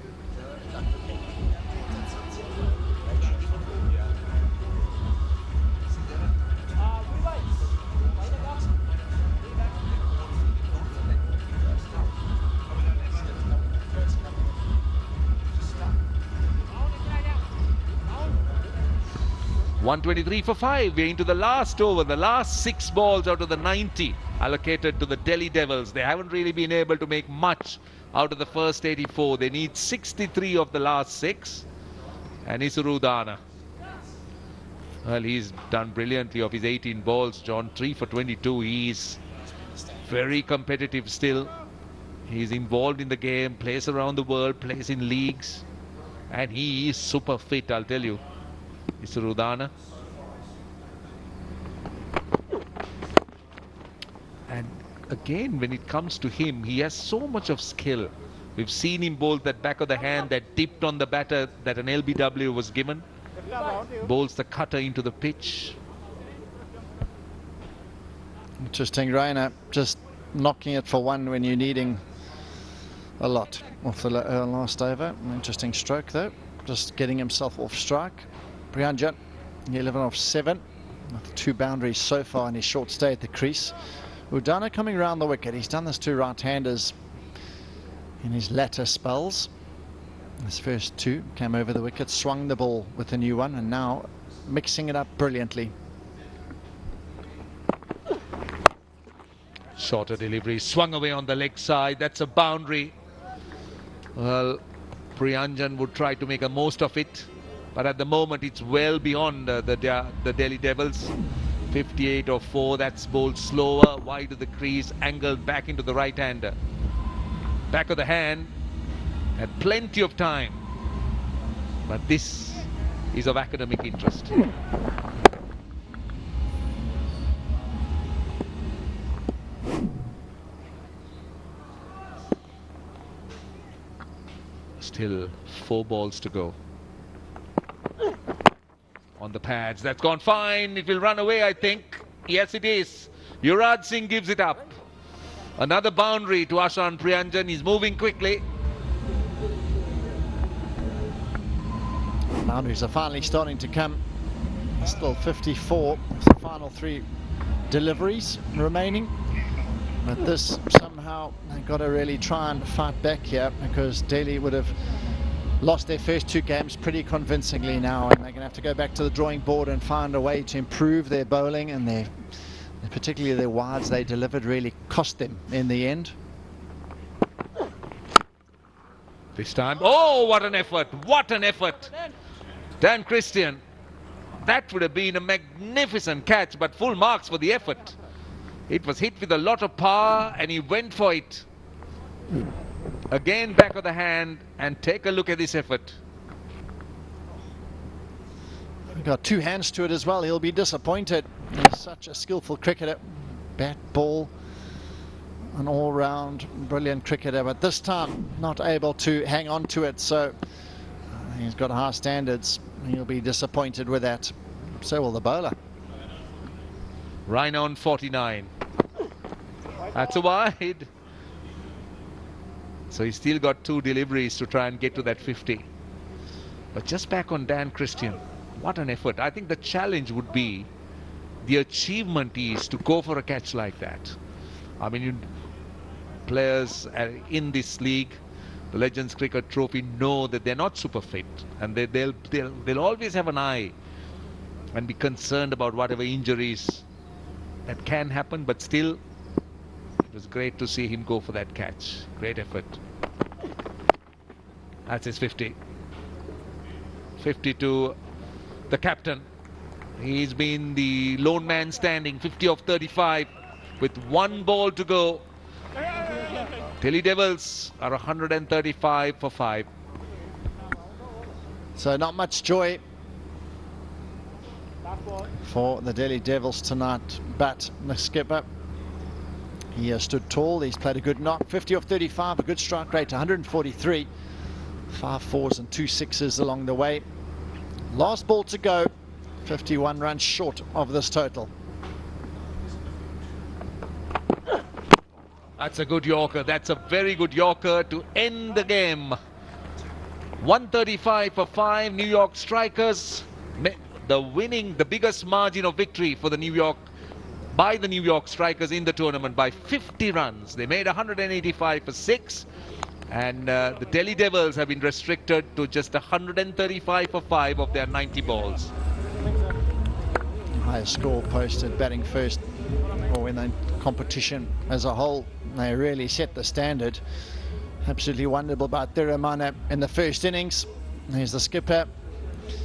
123 for 5. We're into the last over, the last 6 balls out of the 90 allocated to the Delhi Devils. They haven't really been able to make much out of the first 84. They need 63 of the last 6. And Isurudana Well, he's done brilliantly of his 18 balls, John. 3 for 22. He's very competitive still. He's involved in the game, plays around the world, plays in leagues. And he is super fit, I'll tell you. Mr. Udana. And again, when it comes to him, he has so much of skill. We've seen him bowl that back of the hand that dipped on the batter that an LBW was given. Bowls the cutter into the pitch. Interesting, Raina, just knocking it for one when you're needing a lot off the last over. Interesting stroke though, just getting himself off strike. Priyanjan, 11 off 7, with 2 boundaries so far in his short stay at the crease. Udana coming round the wicket. He's done this to right-handers in his latter spells. His first 2 came over the wicket, swung the ball with a new one, and now mixing it up brilliantly. Shorter delivery, swung away on the leg side. That's a boundary. Well, Priyanjan would try to make a most of it, but at the moment it's well beyond the Delhi Devils. 58 or 4, that's bowled slower, wide of the crease, angled back into the right-hander. Back of the hand, had plenty of time, but this is of academic interest. Still 4 balls to go. On the pads, that's gone fine. It will run away, I think. Yes, it is. Yuvraj Singh gives it up. Another boundary to Ashan Priyanjan. He's moving quickly. Boundaries are finally starting to come. Still 54 with the final 3 deliveries remaining. But this somehow they've got to really try and fight back here, because Delhi would have lost their first 2 games pretty convincingly now, and they're going to have to go back to the drawing board and find a way to improve their bowling, and particularly their wides they delivered really cost them in the end. This time, oh, what an effort, what an effort. Dan Christian, that would have been a magnificent catch, but full marks for the effort. It was hit with a lot of power and he went for it. Again, back of the hand, and take a look at this effort. Got 2 hands to it as well. He'll be disappointed. He's such a skillful cricketer. Bat, ball, an all-round brilliant cricketer, but this time not able to hang on to it. So he's got high standards. He'll be disappointed with that. So will the bowler. Raina on 49. That's a wide. So he's still got 2 deliveries to try and get to that 50. But just back on Dan Christian, what an effort. I think the challenge would be, the achievement is to go for a catch like that. I mean, players in this league, the Legends Cricket Trophy, know that they're not super fit, and they'll always have an eye and be concerned about whatever injuries that can happen, but still it was great to see him go for that catch. Great effort. That's his 50. 50 to the captain. He's been the lone man standing, 50 of 35 with 1 ball to go. Delhi Devils are 135 for 5. So not much joy for the Delhi Devils tonight, but the skipper, he has stood tall. He's played a good knock, 50 of 35, a good strike rate, 143, 5 4s and 2 6s along the way. Last ball to go, 51 runs short of this total. That's a good Yorker. That's a very good Yorker to end the game. 135 for 5. New York Strikers, the biggest margin of victory for the New York Strikers in the tournament by 50 runs. They made 185 for 6, and the Delhi Devils have been restricted to just 135 for 5 of their 90 balls. Highest score posted batting first, or in the competition as a whole. They really set the standard. Absolutely wonderful about Thimana in the first innings. There's the skipper.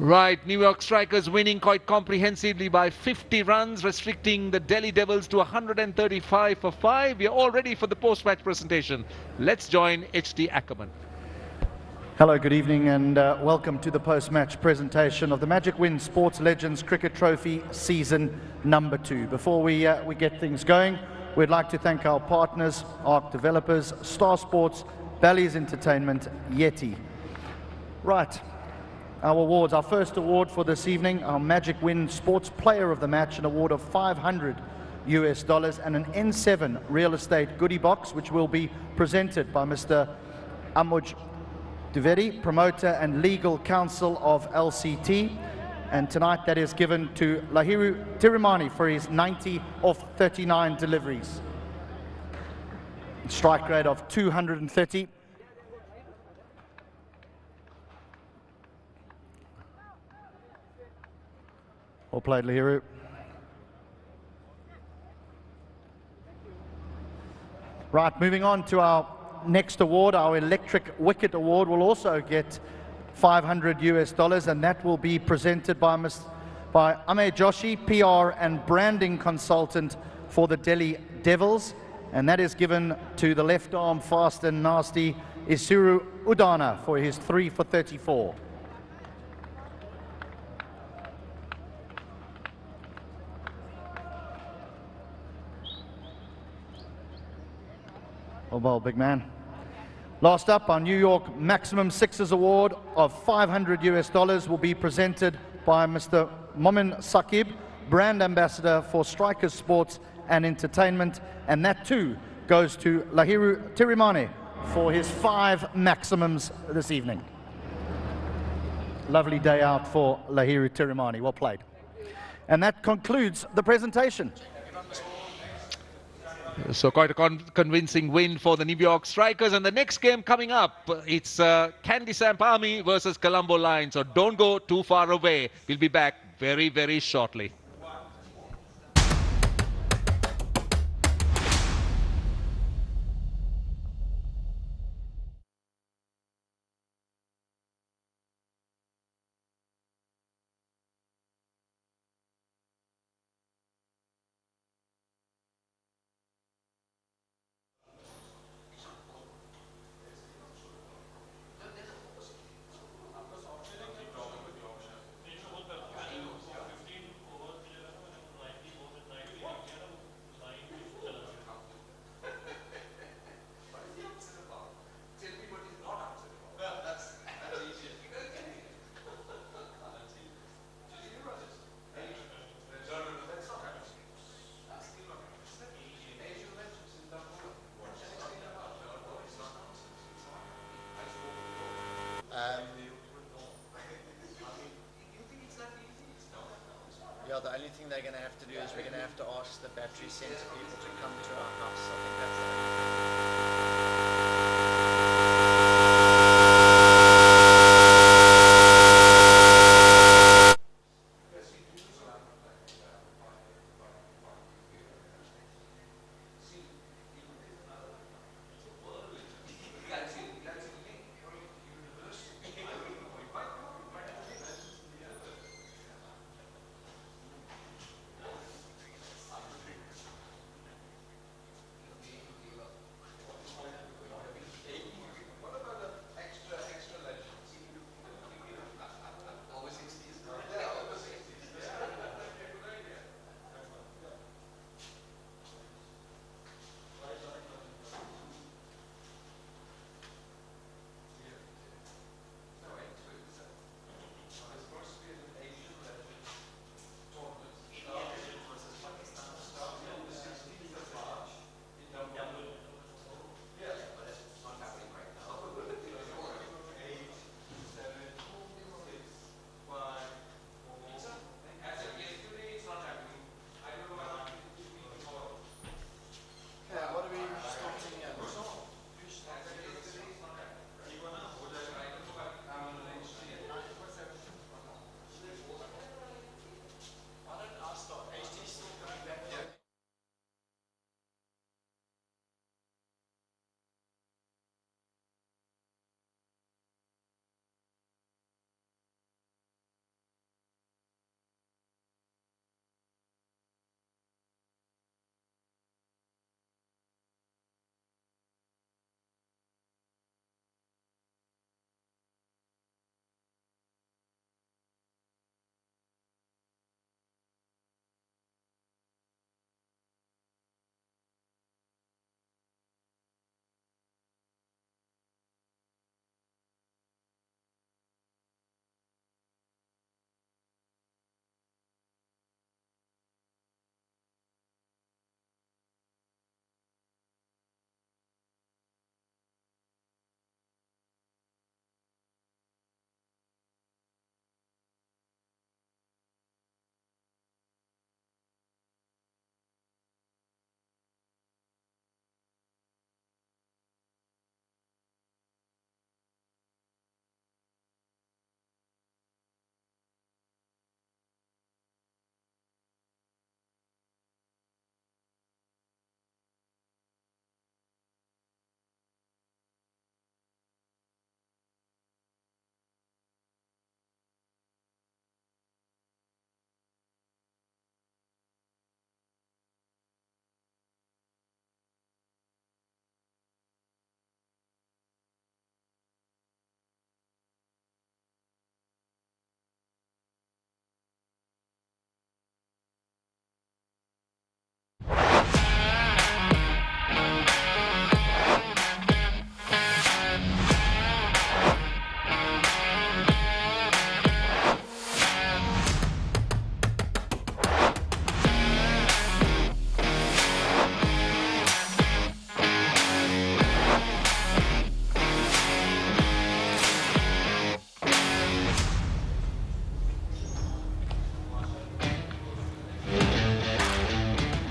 Right, New York Strikers winning quite comprehensively by 50 runs, restricting the Delhi Devils to 135 for 5. We are all ready for the post-match presentation. Let's join HT Ackerman. Hello, good evening, and welcome to the post-match presentation of the Magic Win Sports Legends Cricket Trophy Season number 2. Before we get things going, we'd like to thank our partners, ARC Developers, Star Sports, Bally's Entertainment, Yeti. Right. Our awards, our first award for this evening, our Magic Win Sports Player of the Match, an award of $500 and an N7 real estate goodie box, which will be presented by Mr. Amuj Dwivedi, promoter and legal counsel of LCT. And tonight that is given to Lahiru Tirumani for his 90 of 39 deliveries. Strike rate of 230. Well played, Lahiru. Right, moving on to our next award, our Electric Wicket Award will also get $500 and that will be presented by Amey Joshi, PR and branding consultant for the Delhi Devils, and that is given to the left arm fast and nasty Isuru Udana for his 3 for 34. Oh, well, big man. Last up, our New York Maximum Sixes Award of $500 will be presented by Mr. Momin Saqib, brand ambassador for Strikers Sports and Entertainment, and that too goes to Lahiru Tirumani for his 5 maximums this evening. Lovely day out for Lahiru Tirumani. Well played. And that concludes the presentation. So quite a convincing win for the New York Strikers. And the next game coming up, it's Candy Samp Army versus Colombo Lions. So don't go too far away. We'll be back very, very shortly. Yeah, the only thing they're going to have to do is we're going to have to ask the battery center people to come to our house. I think that's the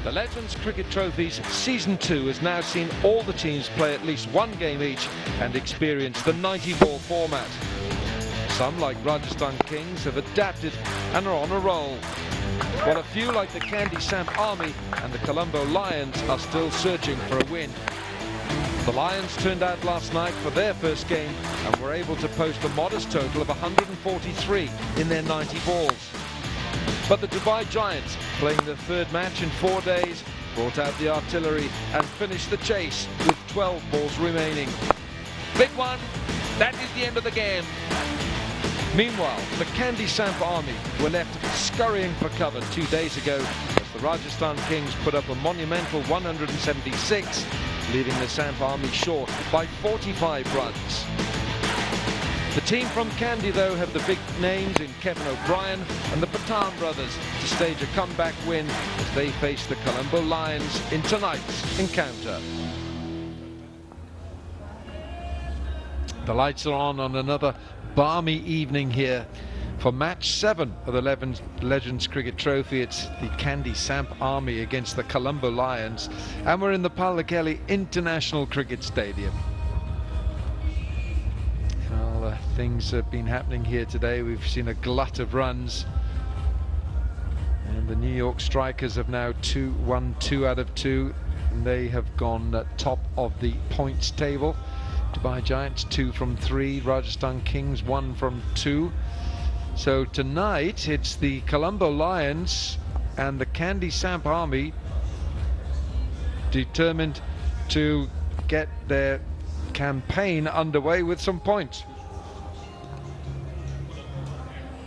The Legends Cricket Trophies Season 2 has now seen all the teams play at least one game each and experience the 90-ball format. Some, like Rajasthan Kings, have adapted and are on a roll, while a few, like the Candy Samp Army and the Colombo Lions, are still searching for a win. The Lions turned out last night for their first game and were able to post a modest total of 143 in their 90 balls. But the Dubai Giants, playing their third match in 4 days, brought out the artillery and finished the chase with 12 balls remaining. Big one, that is the end of the game. Meanwhile, the Candy Samp Army were left scurrying for cover 2 days ago as the Rajasthan Kings put up a monumental 176, leaving the Samp Army short by 45 runs. The team from Candy, though, have the big names in Kevin O'Brien and the Pathan brothers to stage a comeback win as they face the Colombo Lions in tonight's encounter. The lights are on another balmy evening here for match 7 of the Legends Cricket Trophy. It's the Candy Samp Army against the Colombo Lions, and we're in the Pallekele International Cricket Stadium. Well, things have been happening here today. We've seen a glut of runs, and the New York Strikers have now won 2 out of 2, and they have gone top of the points table. Dubai Giants 2 from 3, Rajasthan Kings 1 from 2. So tonight it's the Colombo Lions and the Candy Samp Army determined to get their campaign underway with some points.